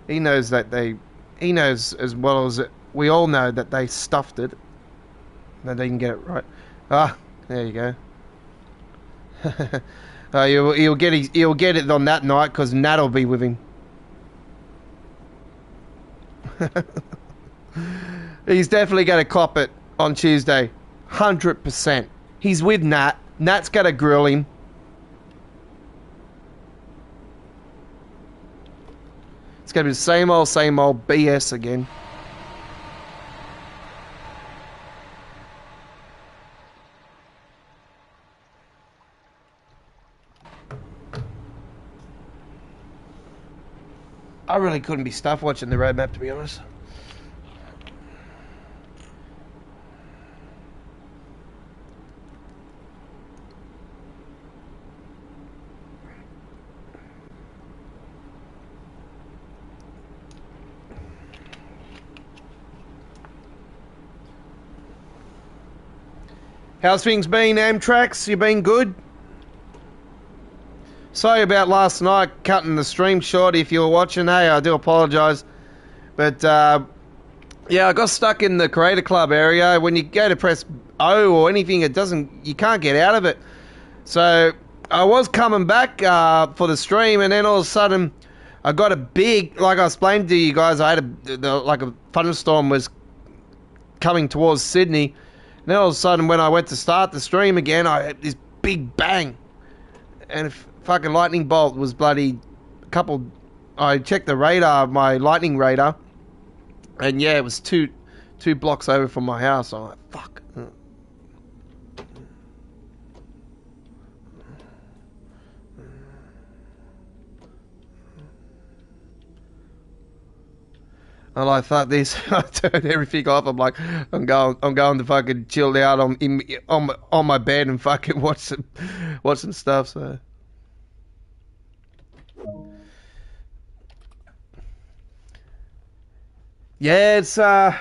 He knows as well as we all know that they stuffed it. That they didn't get it right. Ah, there you go. He'll get it on that night because Nat'll be with him. He's definitely going to cop it on Tuesday, 100%. He's with Nat. Nat's going to grill him. It's going to be the same old BS again. I really couldn't be stuffed watching the roadmap, to be honest. How's things been, Amtrax? You been good? Sorry about last night cutting the stream short. If you were watching, hey, I do apologise. But, yeah, I got stuck in the Creator Club area. When you go to press O or anything, you can't get out of it. So, I was coming back for the stream, and then all of a sudden, I got a big, like I explained to you guys, I had like a thunderstorm was coming towards Sydney. And then all of a sudden, when I went to start the stream again, I had this big bang. And fucking lightning bolt was bloody I checked the radar, my lightning radar, and yeah, it was two blocks over from my house. I'm like, fuck. I'm like, fuck this. I turned everything off. I'm like, I'm going to fucking chill out on my bed and fucking watch some stuff. So. Yeah, it's I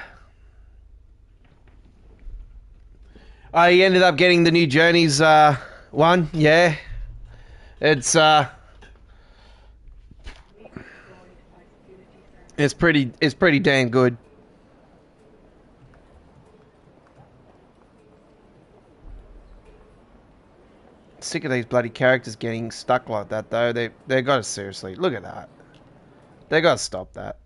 ended up getting the new Journeys one. Yeah, it's pretty damn good. Sick of these bloody characters getting stuck like that though. They got to seriously look at that. They got to stop that.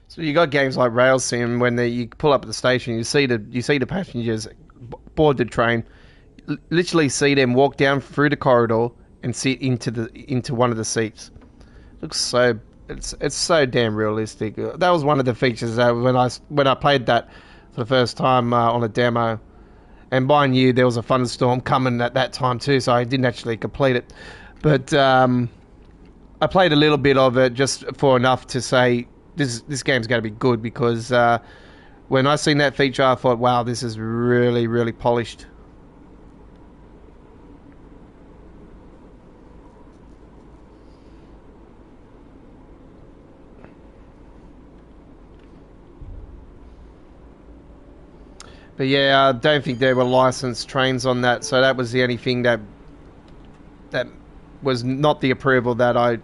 So you got games like Rail Sim when you pull up at the station, you see the passengers board the train, literally see them walk down through the corridor and sit into one of the seats. Looks so it's so damn realistic. That was one of the features that when I played that for the first time on a demo, and mind you, there was a thunderstorm coming at that time too, so I didn't actually complete it, but I played a little bit of it just for enough to say. This game's going to be good because when I seen that feature, I thought, wow, this is really, really polished. But yeah, I don't think there were licensed trains on that, so that was the only thing that was not the approval that I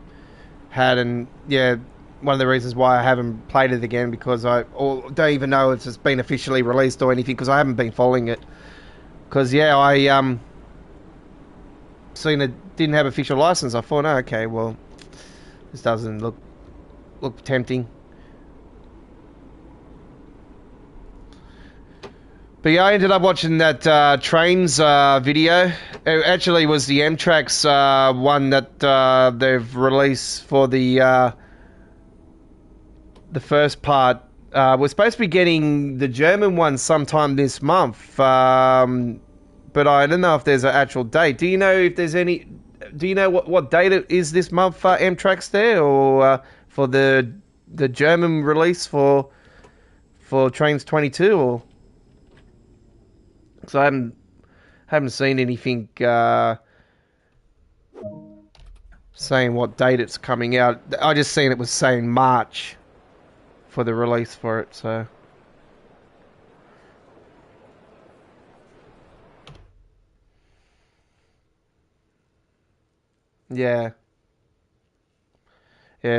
had, and yeah. One of the reasons why I haven't played it again because I don't even know if it's been officially released or anything because I haven't been following it. Because yeah, I seen it didn't have official license. I thought, oh, okay, well, this doesn't look tempting. But yeah, I ended up watching that Trains video. It actually was the Amtrax one that they've released for the first part. We're supposed to be getting the German one sometime this month, but I don't know if there's an actual date. Do you know if there's any? Do you know what date it is this month for Amtrax there, or for the German release for Trains 22? Or because I haven't seen anything saying what date it's coming out. I just seen it was saying March for the release for it, so yeah,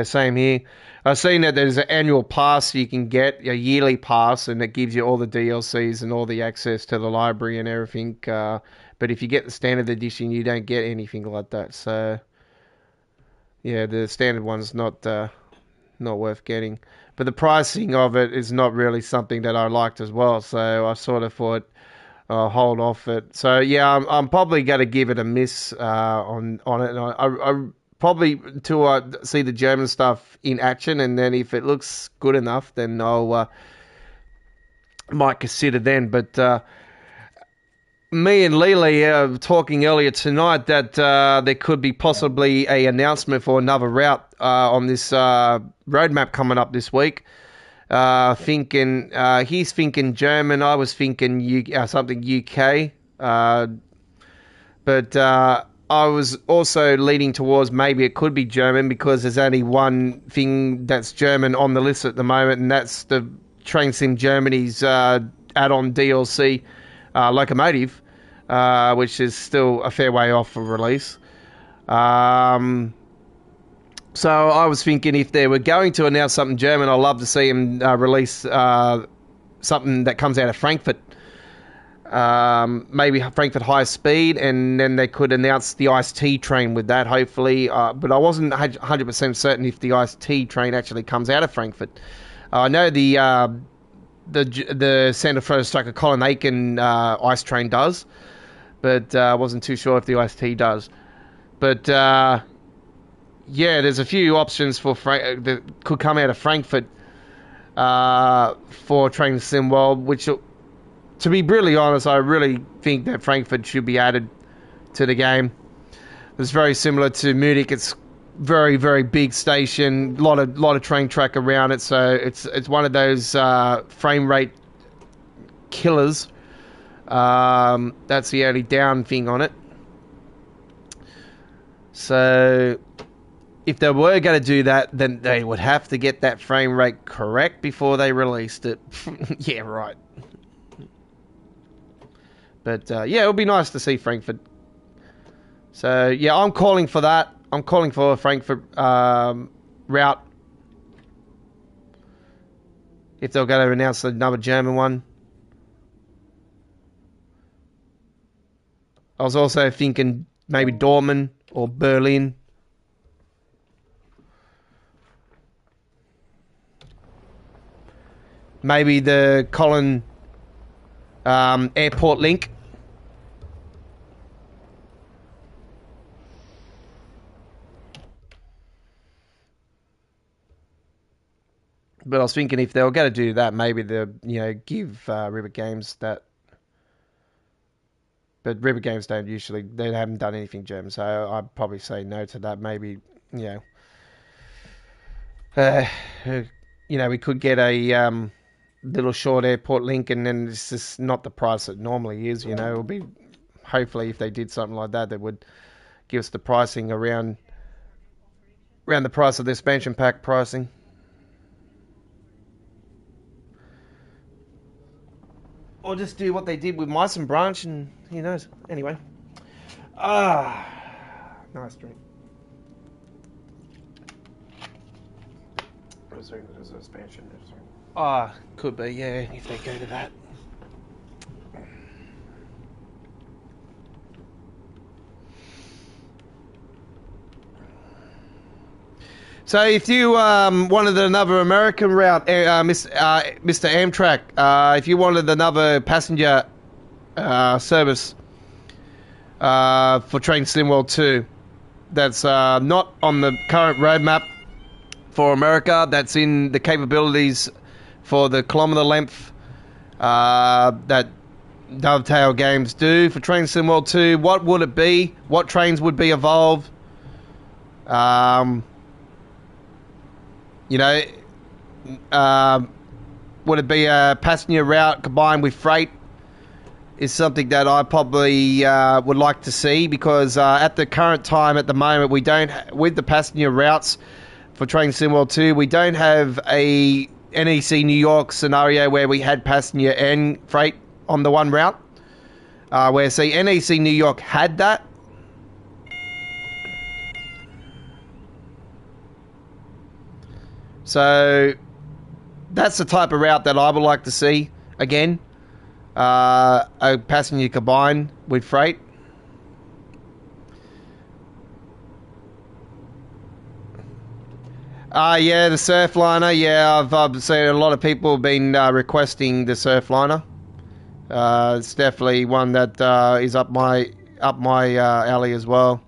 same here. I've seen that there's an annual pass you can get, a yearly pass, and it gives you all the DLCs and all the access to the library and everything. But if you get the standard edition, you don't get anything like that. So yeah, the standard one's not not worth getting. But the pricing of it is not really something that I liked as well. So I sort of thought I'll hold off it. So yeah, I'm probably going to give it a miss on it. And I probably until I see the German stuff in action, and then if it looks good enough, then I'll might consider then. But me and Lily talking earlier tonight that there could be possibly a announcement for another route on this roadmap coming up this week. He's thinking German, I was thinking something UK. But I was also leaning towards maybe it could be German because there's only one thing that's German on the list at the moment, and that's the Train Sim Germany's add-on DLC Locomotive, which is still a fair way off for release. So I was thinking if they were going to announce something German, I'd love to see them release something that comes out of Frankfurt. Maybe Frankfurt High Speed, and then they could announce the Ice-T train with that, hopefully. But I wasn't 100% certain if the Ice-T train actually comes out of Frankfurt. I know the Santa Fe Striker Colin Aiken ice train does, but I wasn't too sure if the Ice-T does. But yeah, there's a few options for that could come out of Frankfurt for Train Sim World, which, to be brutally honest, I really think that Frankfurt should be added to the game. It's very similar to Munich. It's very, very big station, lot of train track around it, so it's one of those frame rate killers. That's the only down thing on it. So if they were going to do that, then they would have to get that frame rate correct before they released it. Yeah, right. But yeah, it would be nice to see Frankfurt. So yeah, I'm calling for that. I'm calling for a Frankfurt route. If they're going to announce another German one. I was also thinking maybe Dortmund or Berlin. Maybe the Colin airport link. But I was thinking if they were going to do that, maybe they'll give River Games that. But River Games they haven't done anything German, so I'd probably say no to that. Maybe we could get a little short airport link, and then it's just not the price it normally is. It'll be, hopefully if they did something like that, they would give us the pricing around the price of the expansion pack pricing. Or just do what they did with Mice and Branch, and who knows. Anyway. Nice drink. There's an expansion there. Could be, yeah, if they go to that. So if you wanted another American route, Mr. Amtrak, if you wanted another passenger service for Train Sim World 2, that's not on the current roadmap for America, that's in the capabilities for the kilometre length that Dovetail Games do for Train Sim World 2, what would it be? What trains would be evolved? Would it be a passenger route combined with freight? Is something that I probably would like to see, because at the current time, at the moment, we don't, with the passenger routes for Train Sim World 2, we don't have a NEC New York scenario where we had passenger and freight on the one route. Where, see, NEC New York had that. So that's the type of route that I would like to see again. A passenger combined with freight. Yeah, the Surfliner. Yeah, I've seen a lot of people have been requesting the Surfliner. It's definitely one that is up my alley as well.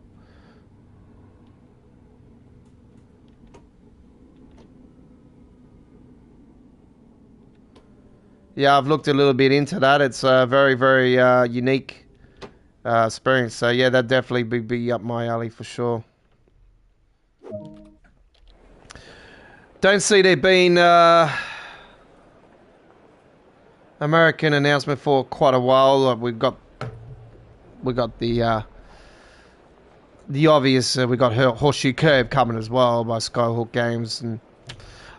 Yeah, I've looked a little bit into that. It's a very, very unique experience. So yeah, that definitely be up my alley for sure. Don't see there being American announcement for quite a while. We've got the obvious. We got Horseshoe Curve coming as well by Skyhook Games, and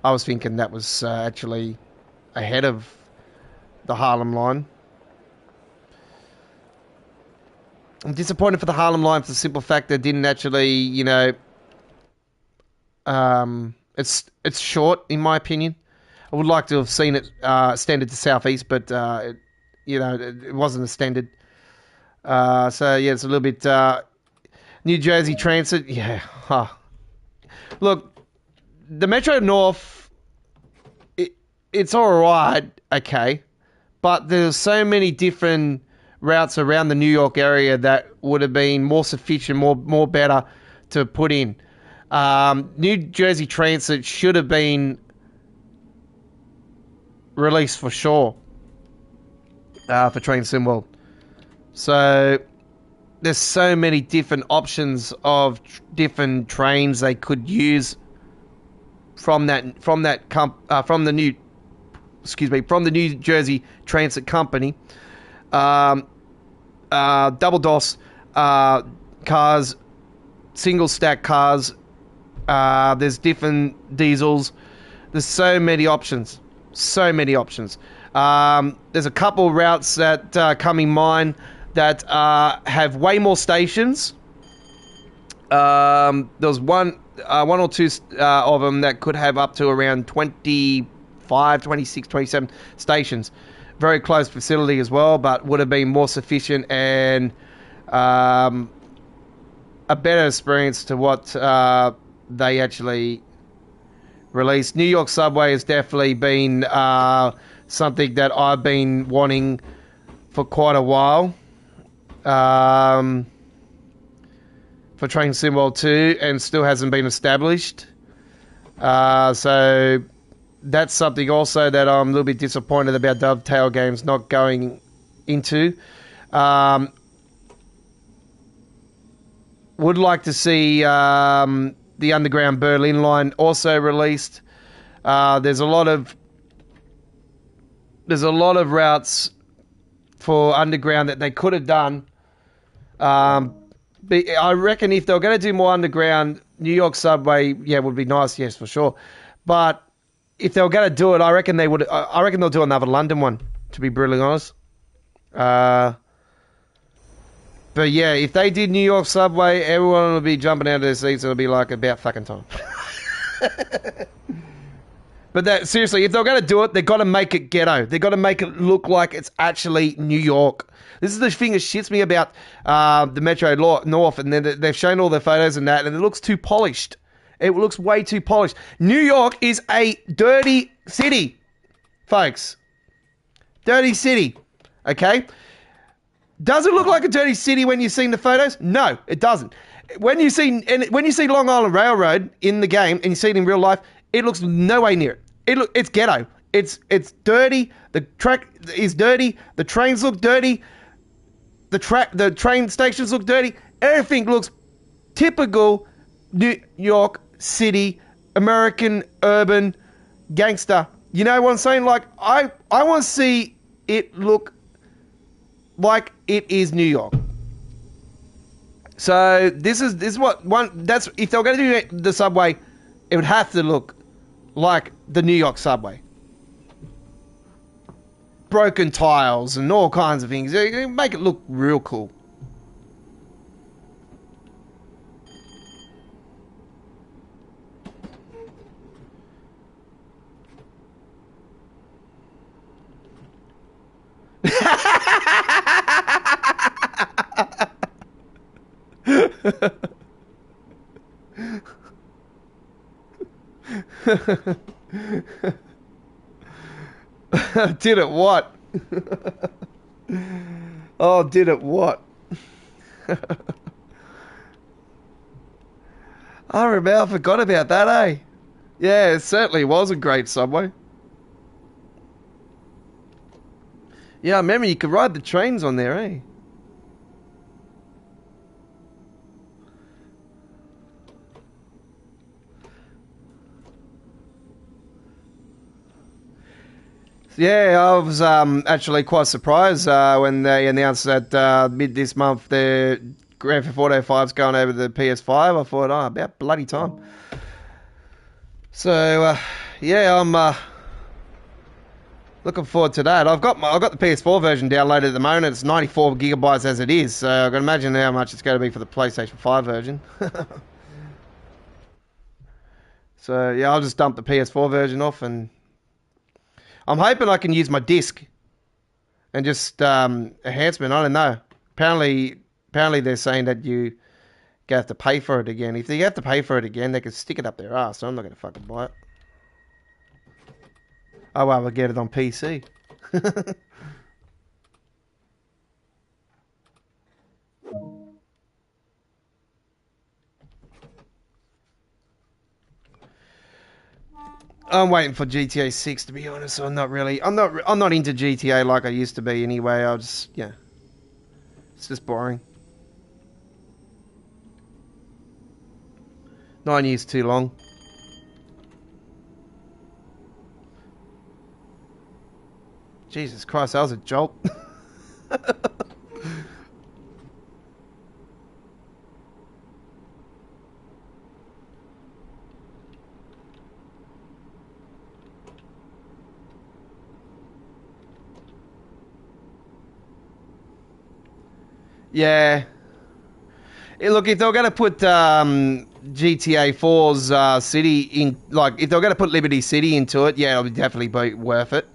I was thinking that was actually ahead of the Harlem line. I'm disappointed for the Harlem line for the simple fact that it didn't actually, it's short in my opinion. I would like to have seen it extended to Southeast, but it wasn't extended. So yeah, it's a little bit New Jersey Transit. Yeah, look, the Metro North, it's all right, okay, but there's so many different routes around the New York area that would have been more sufficient, more better to put in. New Jersey Transit should have been released for sure for Train Simworld. So there's so many different options of different trains they could use from the New Jersey Transit Company. Double DOS cars, single stack cars. There's different diesels. There's so many options. There's a couple routes that come in mind that have way more stations. There's one or two of them that could have up to around 25, 26, 27 stations. Very close facility as well, but would have been more sufficient and a better experience to what they actually released. New York Subway has definitely been something that I've been wanting for quite a while. For Train Simworld 2 and still hasn't been established. So that's something also that I'm a little bit disappointed about Dovetail Games not going into. Would like to see the Underground Berlin line also released. There's a lot of routes for Underground that they could have done. But I reckon if they were going to do more Underground, New York Subway, yeah, would be nice, yes, for sure. But if they were going to do it, I reckon they would. I reckon they'll do another London one, to be brutally honest. But yeah, if they did New York Subway, everyone would be jumping out of their seats. It'll be like about fucking time. But seriously, if they're going to do it, they've got to make it ghetto. They've got to make it look like it's actually New York. This is the thing that shits me about the Metro North, and then they've shown all the photos and that, and it looks too polished. It looks way too polished. New York is a dirty city, folks. Dirty city, okay? Does it look like a dirty city when you've seen the photos? No, it doesn't. When you see Long Island Railroad in the game and you see it in real life, it looks no way near it. It's ghetto. It's dirty. The track is dirty. The trains look dirty. The train stations look dirty. Everything looks typical New York City, American, urban, gangster. You know what I'm saying? Like, I want to see it look like it is New York. So this is what that's if they were going to do the subway, it would have to look like the New York subway. Broken tiles and all kinds of things. Make it look real cool. Did it what? Oh, did it what? I forgot about that, eh? Yeah, it certainly was a great subway. Yeah, I remember you could ride the trains on there, eh? Yeah, I was actually quite surprised when they announced that mid this month the Grand Theft Auto 5's going over to the PS5. I thought, oh, about bloody time. So, yeah, I'm looking forward to that. I've got the PS4 version downloaded at the moment. It's 94 gigabytes as it is, so I can imagine how much it's going to be for the PlayStation 5 version. So, yeah, I'll just dump the PS4 version off, and I'm hoping I can use my disc and just enhancement. I don't know. Apparently they're saying that you have to pay for it again. If you have to pay for it again, they can stick it up their ass. So I'm not going to fucking buy it. Oh well, we'll get it on PC. I'm waiting for GTA 6 to be honest. I'm not into GTA like I used to be anyway. It's just boring. 9 years too long. Jesus Christ, that was a jolt. Yeah. Look, if they were going to put GTA 4's city in, like, if they were going to put Liberty City into it, yeah, it would definitely be worth it.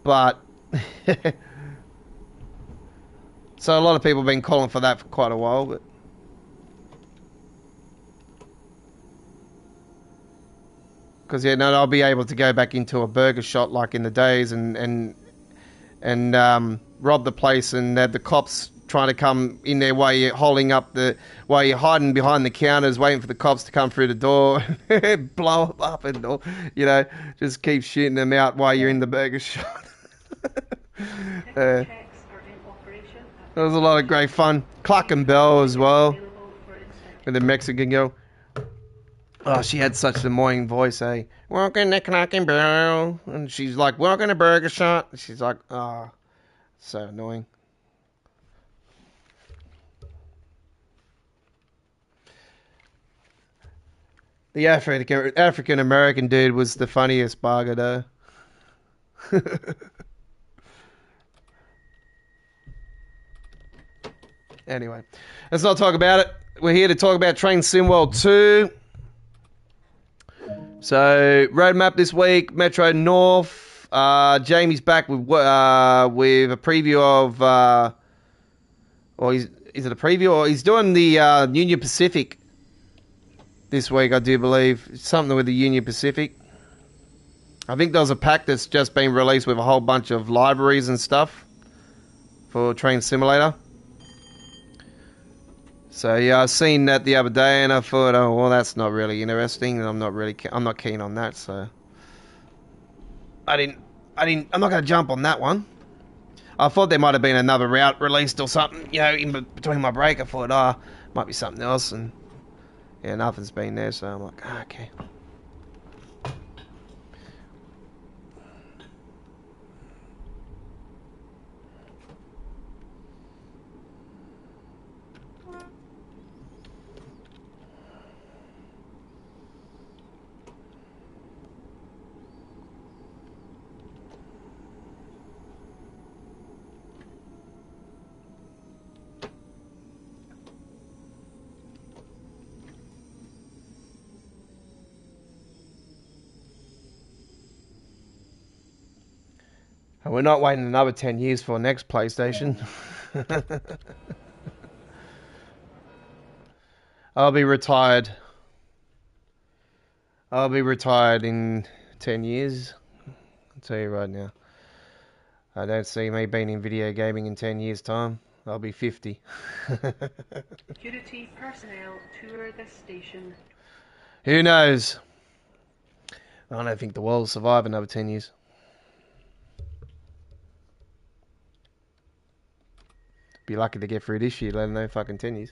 But so a lot of people have been calling for that for quite a while, but because I'll be able to go back into a burger shop like in the days and rob the place and have the cops trying to come in there while you're while you're hiding behind the counters waiting for the cops to come through the door, blow up and all, just keep shooting them out while you're in the burger shop. There was a lot of great fun. Cluck and Bell as well, with the Mexican girl. Oh, she had such an annoying voice, eh? Welcome to Cluck and Bell. And she's like, welcome to Burger Shot. She's like, oh, so annoying. The African American dude was the funniest bugger, though. Anyway, let's not talk about it. We're here to talk about Train Sim World 2. So, roadmap this week, Metro North. Jamie's back with a preview of... is it a preview? Or he's doing the Union Pacific this week, I do believe. Something with the Union Pacific. I think there was a pack that's just been released with a whole bunch of libraries and stuff for Train Simulator. So yeah, I seen that the other day, and I thought, oh well, that's not really interesting, and I'm not keen on that. So I'm not going to jump on that one. I thought there might have been another route released or something, in between my break. I thought, might be something else, and yeah, nothing's been there. So I'm like, okay. And we're not waiting another 10 years for the next PlayStation. I'll be retired. I'll be retired in 10 years. I'll tell you right now. I don't see me being in video gaming in 10 years' time. I'll be 50. Security personnel tour this station. Who knows? I don't think the world will survive another 10 years. Be lucky to get through this year, let alone fucking 10 years.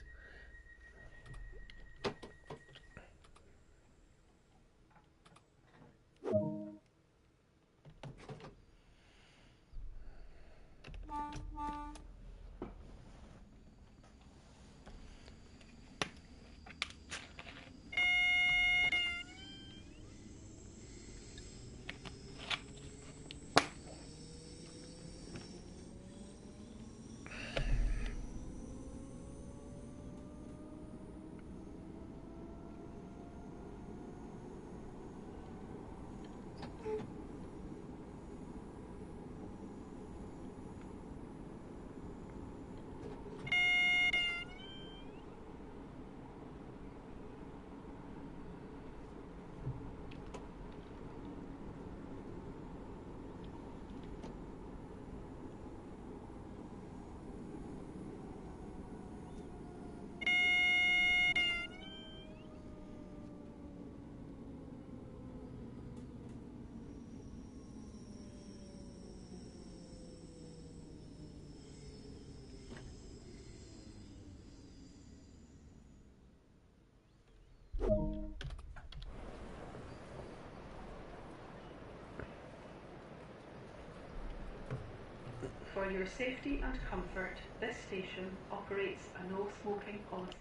For your safety and comfort, this station operates a no smoking policy.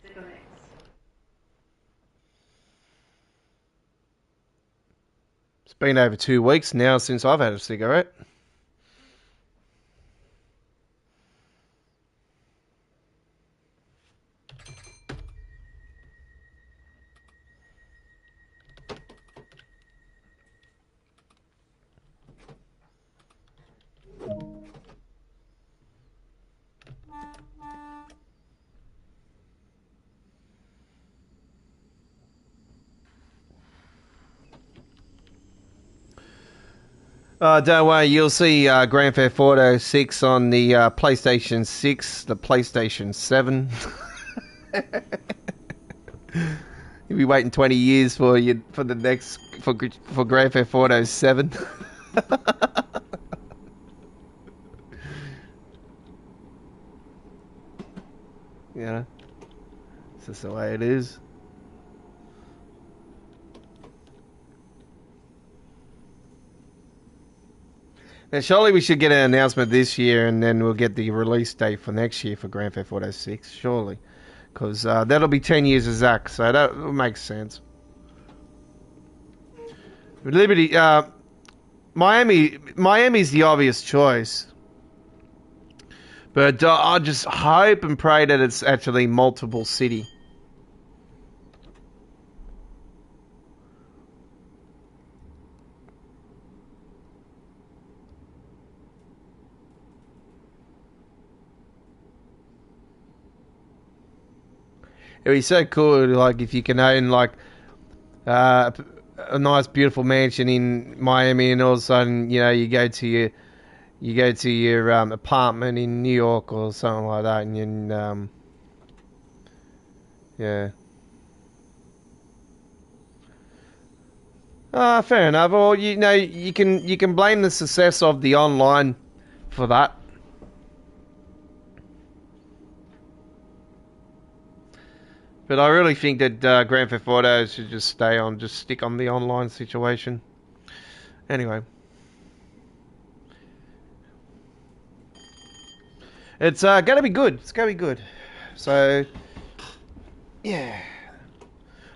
Cigarettes. It's been over 2 weeks now since I've had a cigarette. Don't worry, you'll see Grand Theft Auto 6 on the PlayStation 6, the PlayStation 7. You'll be waiting 20 years for the next for Grand Theft Auto 7. You know, it's just the way it is. Now, surely we should get an announcement this year, and then we'll get the release date for next year for Grand Theft Auto 6, surely. Because that'll be 10 years of Zach, so that makes sense. Liberty, Miami's the obvious choice. But I just hope and pray that it's actually multiple city. It'd be so cool, like, if you can own, like, a nice, beautiful mansion in Miami, and all of a sudden, you know, you go to your apartment in New York or something like that, and yeah. Fair enough. Or you know, you can blame the success of the online for that. But I really think that Grand Theft Auto should just stick on the online situation. Anyway. It's going to be good. It's going to be good. So, yeah.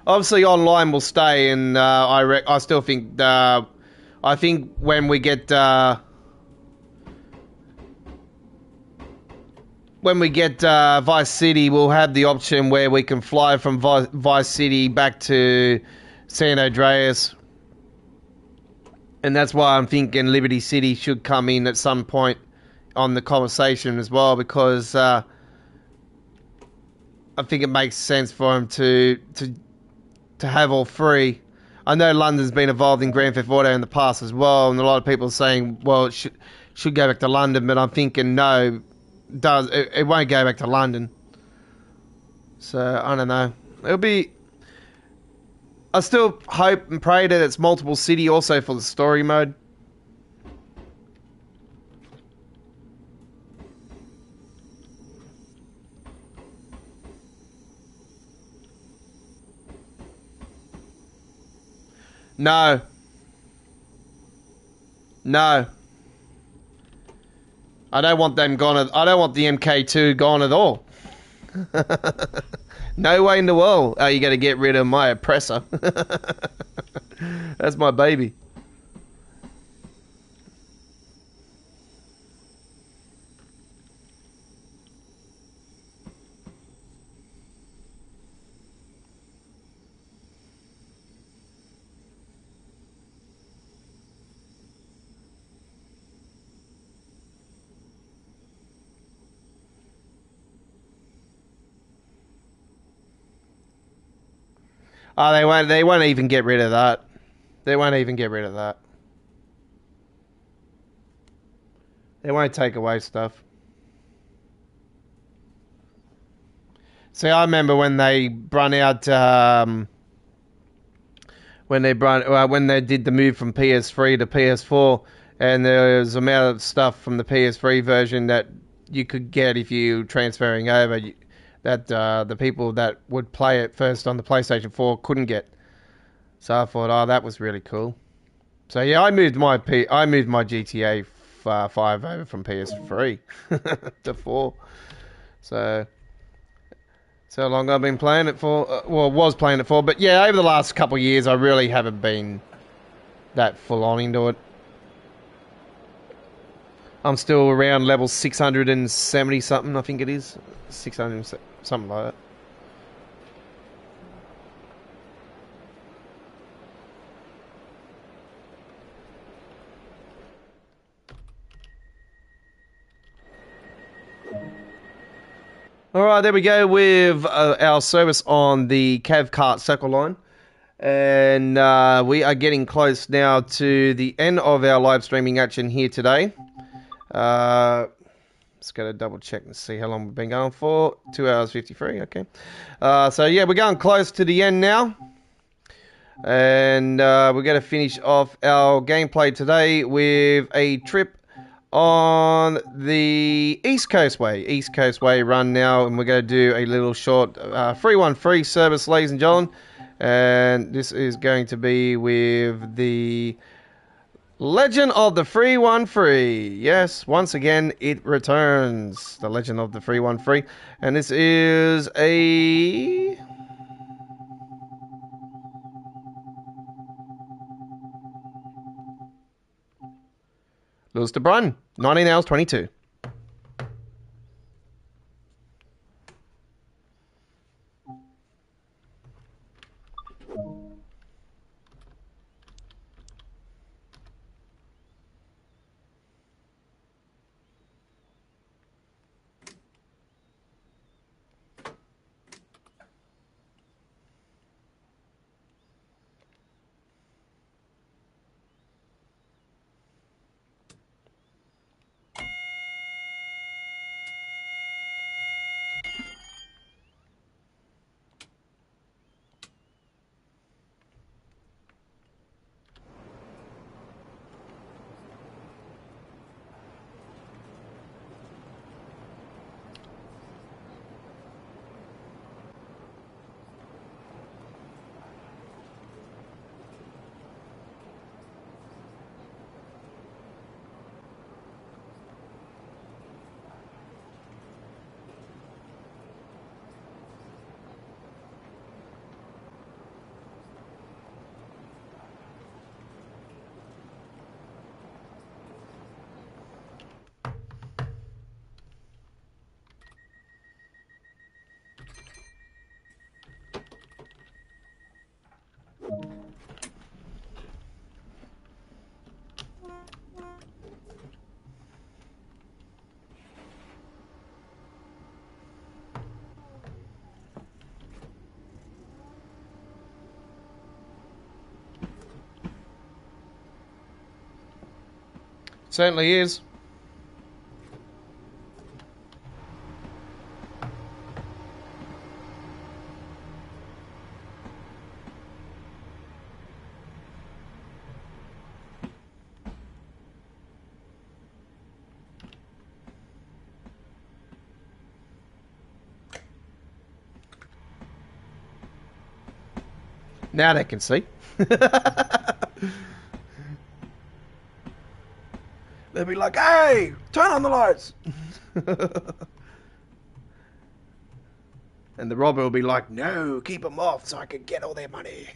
Obviously, online will stay, and I still think... I think when we get... when we get Vice City, we'll have the option where we can fly from Vice City back to San Andreas. And that's why I'm thinking Liberty City should come in at some point on the conversation as well, because I think it makes sense for him to to have all three. I know London's been involved in Grand Theft Auto in the past as well, and a lot of people are saying, well, it should go back to London, but I'm thinking, no, it won't go back to London. So, I don't know. It'll be... I still hope and pray that it's multiple city also for the story mode. No. No. I don't want them gone. I don't want the MK2 gone at all. No way in the world are you going to get rid of my oppressor. That's my baby. Oh, they won't even get rid of that. They won't even get rid of that. They won't take away stuff. See, I remember when they brung out when they did the move from PS3 to PS4, and there was amount of stuff from the PS3 version that you could get if you transferring over that the people that would play it first on the PlayStation 4 couldn't get. So I thought, oh, that was really cool. So yeah, I moved my GTA 5 over from PS3 to 4. So long I've been playing it for. Was playing it for, but yeah, over the last couple of years, I really haven't been that full on into it. I'm still around level 670 something, I think it is. 600 something like that. Alright, there we go with our service on the Cavcart Circle Line. And we are getting close now to the end of our live streaming action here today. Just got to double check and see how long we've been going for. 2 hours 53, okay. So yeah, we're going close to the end now. And we're going to finish off our gameplay today with a trip on the East Coast Way run now, and we're going to do a little short 313 service, ladies and gentlemen, and this is going to be with the Legend of the 313. Yes, once again it returns, the Legend of the 313, and this is a Lewis de Brun, 19 hours 22. Certainly is. Now they can see. They'll be like, hey, turn on the lights. And the robber will be like, no, keep them off so I can get all their money.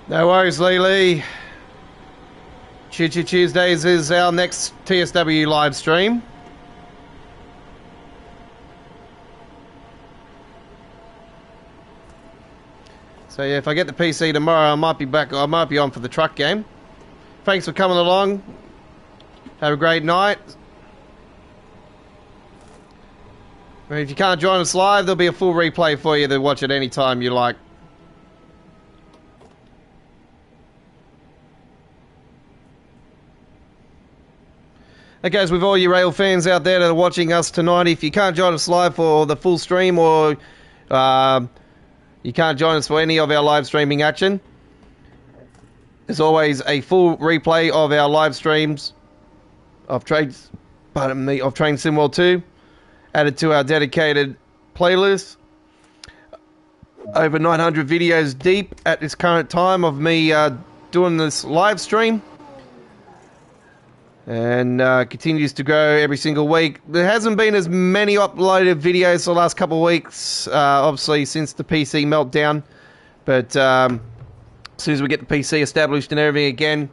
No worries, Lee. Tuesdays is our next TSW live stream. So yeah, if I get the PC tomorrow, I might be back. I might be on for the truck game. Thanks for coming along. Have a great night. If you can't join us live, there'll be a full replay for you to watch at any time you like. That goes with all you rail fans out there that are watching us tonight. If you can't join us live for the full stream, or you can't join us for any of our live streaming action, there's always a full replay of our live streams of Train Sim World 2 added to our dedicated playlist. Over 900 videos deep at this current time of me doing this live stream. And continues to grow every single week. There hasn't been as many uploaded videos the last couple of weeks, obviously since the PC meltdown. But as soon as we get the PC established and everything again,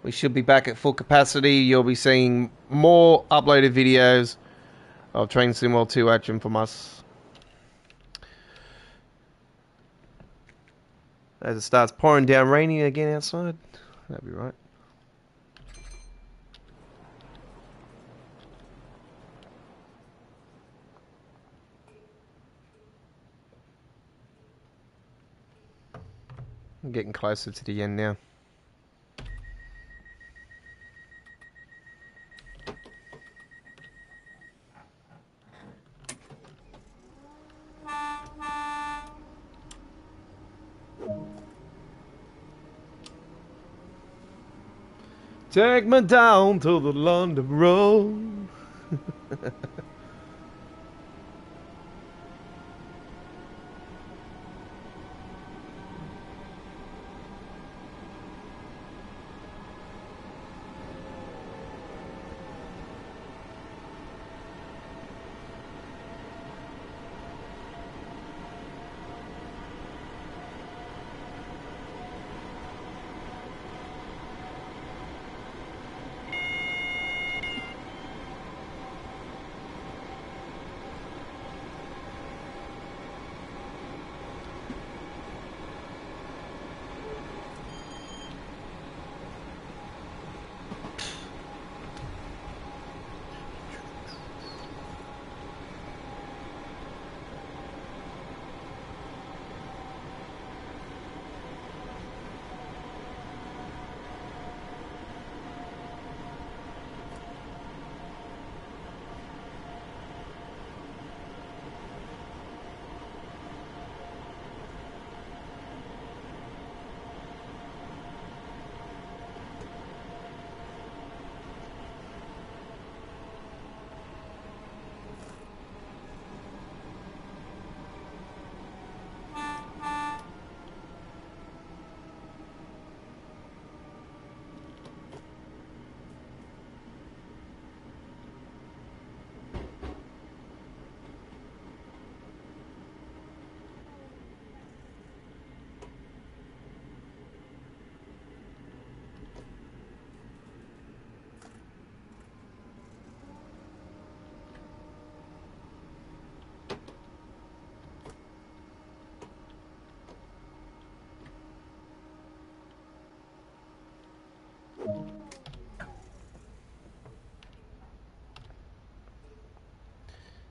we should be back at full capacity. You'll be seeing more uploaded videos of Train Sim World 2 action from us. As it starts pouring down raining again outside. That'll be right. I'm getting closer to the end now. Take me down to the London Road.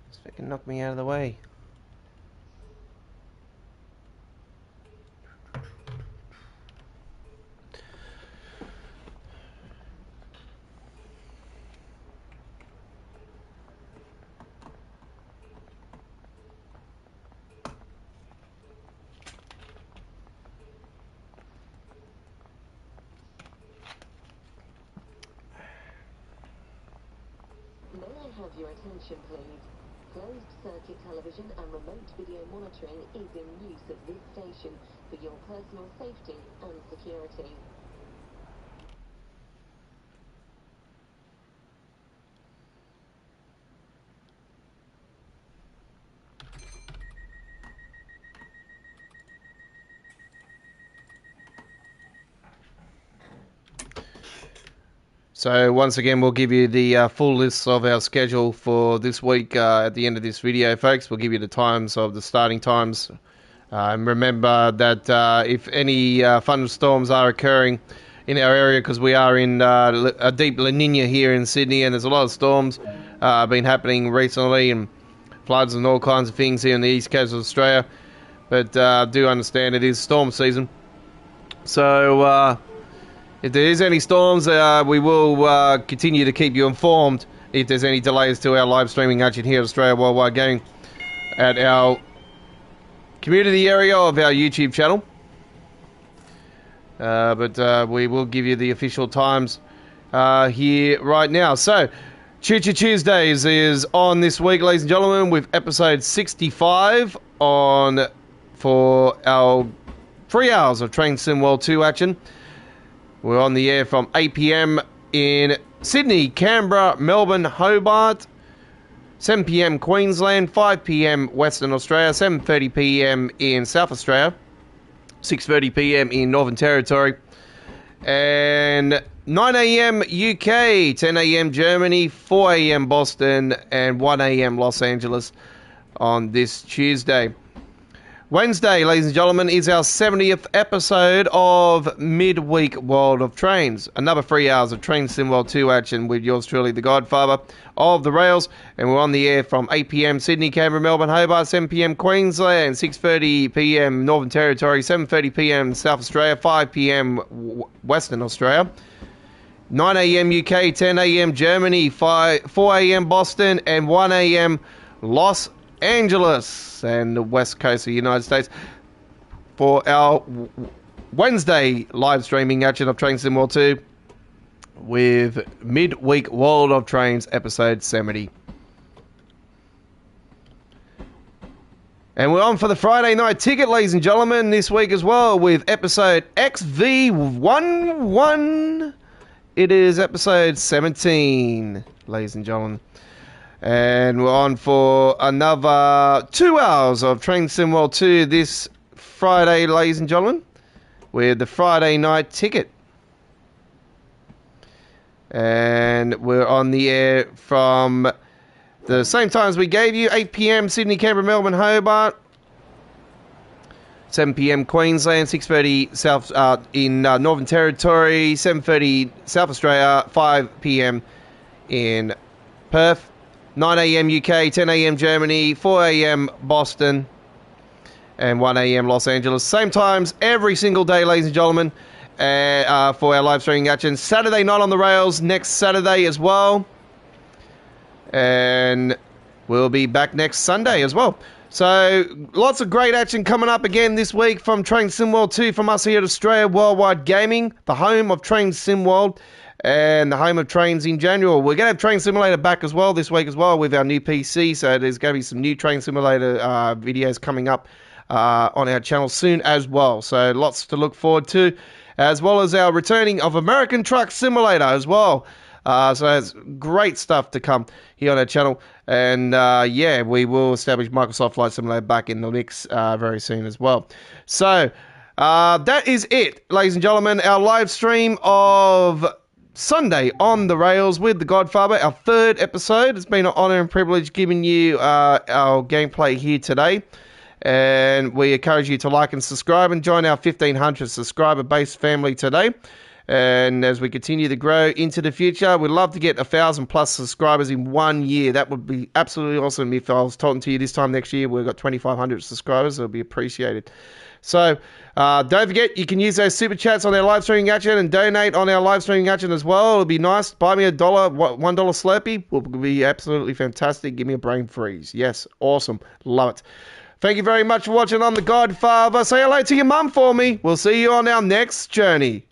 This fucking knocked me out of the way. May I have your attention, please? Closed circuit television and remote video monitoring is in use at this station for your personal safety and security. So once again, we'll give you the full list of our schedule for this week at the end of this video, folks. We'll give you the times of the starting times. And remember that if any thunderstorms are occurring in our area, because we are in a deep La Nina here in Sydney, and there's a lot of storms been happening recently, and floods and all kinds of things here on the east coast of Australia. But do understand it is storm season. So if there is any storms, we will continue to keep you informed if there's any delays to our live streaming action here at Australia Worldwide Gaming at our community area of our YouTube channel. But we will give you the official times here right now. So, Choo Choo Tuesdays is on this week, ladies and gentlemen, with episode 65 on for our 3 hours of Train Sim World 2 action. We're on the air from 8 p.m. in Sydney, Canberra, Melbourne, Hobart, 7 p.m. Queensland, 5 p.m. Western Australia, 7:30 p.m. in South Australia, 6:30 p.m. in Northern Territory, and 9 a.m. UK, 10 a.m. Germany, 4 a.m. Boston, and 1 a.m. Los Angeles on this Tuesday. Wednesday, ladies and gentlemen, is our 70th episode of Midweek World of Trains. Another 3 hours of Train Sim World 2 action with yours truly, the Godfather of the Rails. And we're on the air from 8 p.m. Sydney, Canberra, Melbourne, Hobart, 7 p.m. Queensland, 6:30 p.m. Northern Territory, 7:30 p.m. South Australia, 5 p.m. Western Australia, 9 a.m. UK, 10 a.m. Germany, 4 a.m. Boston, and 1 a.m. Los Angeles and the west coast of the United States for our Wednesday live streaming action of Train Sim World 2 with Midweek World of Trains episode 70. And we're on for the Friday night ticket, ladies and gentlemen, this week as well with episode XV11. It is episode 17, ladies and gentlemen. And we're on for another 2 hours of Train Sim World 2 this Friday, ladies and gentlemen, with the Friday night ticket. And we're on the air from the same times we gave you, 8 p.m. Sydney, Canberra, Melbourne, Hobart, 7 p.m. Queensland, 6:30 South in Northern Territory, 7:30 South Australia, 5 p.m. in Perth, 9 a.m. UK, 10 a.m. Germany, 4 a.m. Boston, and 1 a.m. Los Angeles. Same times every single day, ladies and gentlemen, for our live streaming action. Saturday night on the rails, next Saturday as well. And we'll be back next Sunday as well. So, lots of great action coming up again this week from Train Sim World 2 from us here at Australia Worldwide Gaming, the home of Train Sim World and the home of trains in general. We're going to have Train Simulator back as well this week as well with our new PC, so there's going to be some new Train Simulator videos coming up on our channel soon as well. So lots to look forward to, as well as our returning of American Truck Simulator as well. So there's great stuff to come here on our channel. And yeah, we will establish Microsoft Flight Simulator back in the mix very soon as well. So that is it, ladies and gentlemen. Our live stream of Sunday on the Rails with the Godfather, our third episode. It's been an honor and privilege giving you our gameplay here today. And we encourage you to like and subscribe and join our 1,500 subscriber base family today. And as we continue to grow into the future, we'd love to get 1,000 plus subscribers in 1 year. That would be absolutely awesome. If I was talking to you this time next year, we've got 2,500 subscribers. It would be appreciated. So don't forget, you can use those super chats on our live streaming action and donate on our live streaming action as well. It'll be nice. Buy me $1 Slurpee will be absolutely fantastic. Give me a brain freeze. Yes, awesome. Love it. Thank you very much for watching on The Godfather. Say hello to your mum for me. We'll see you on our next journey.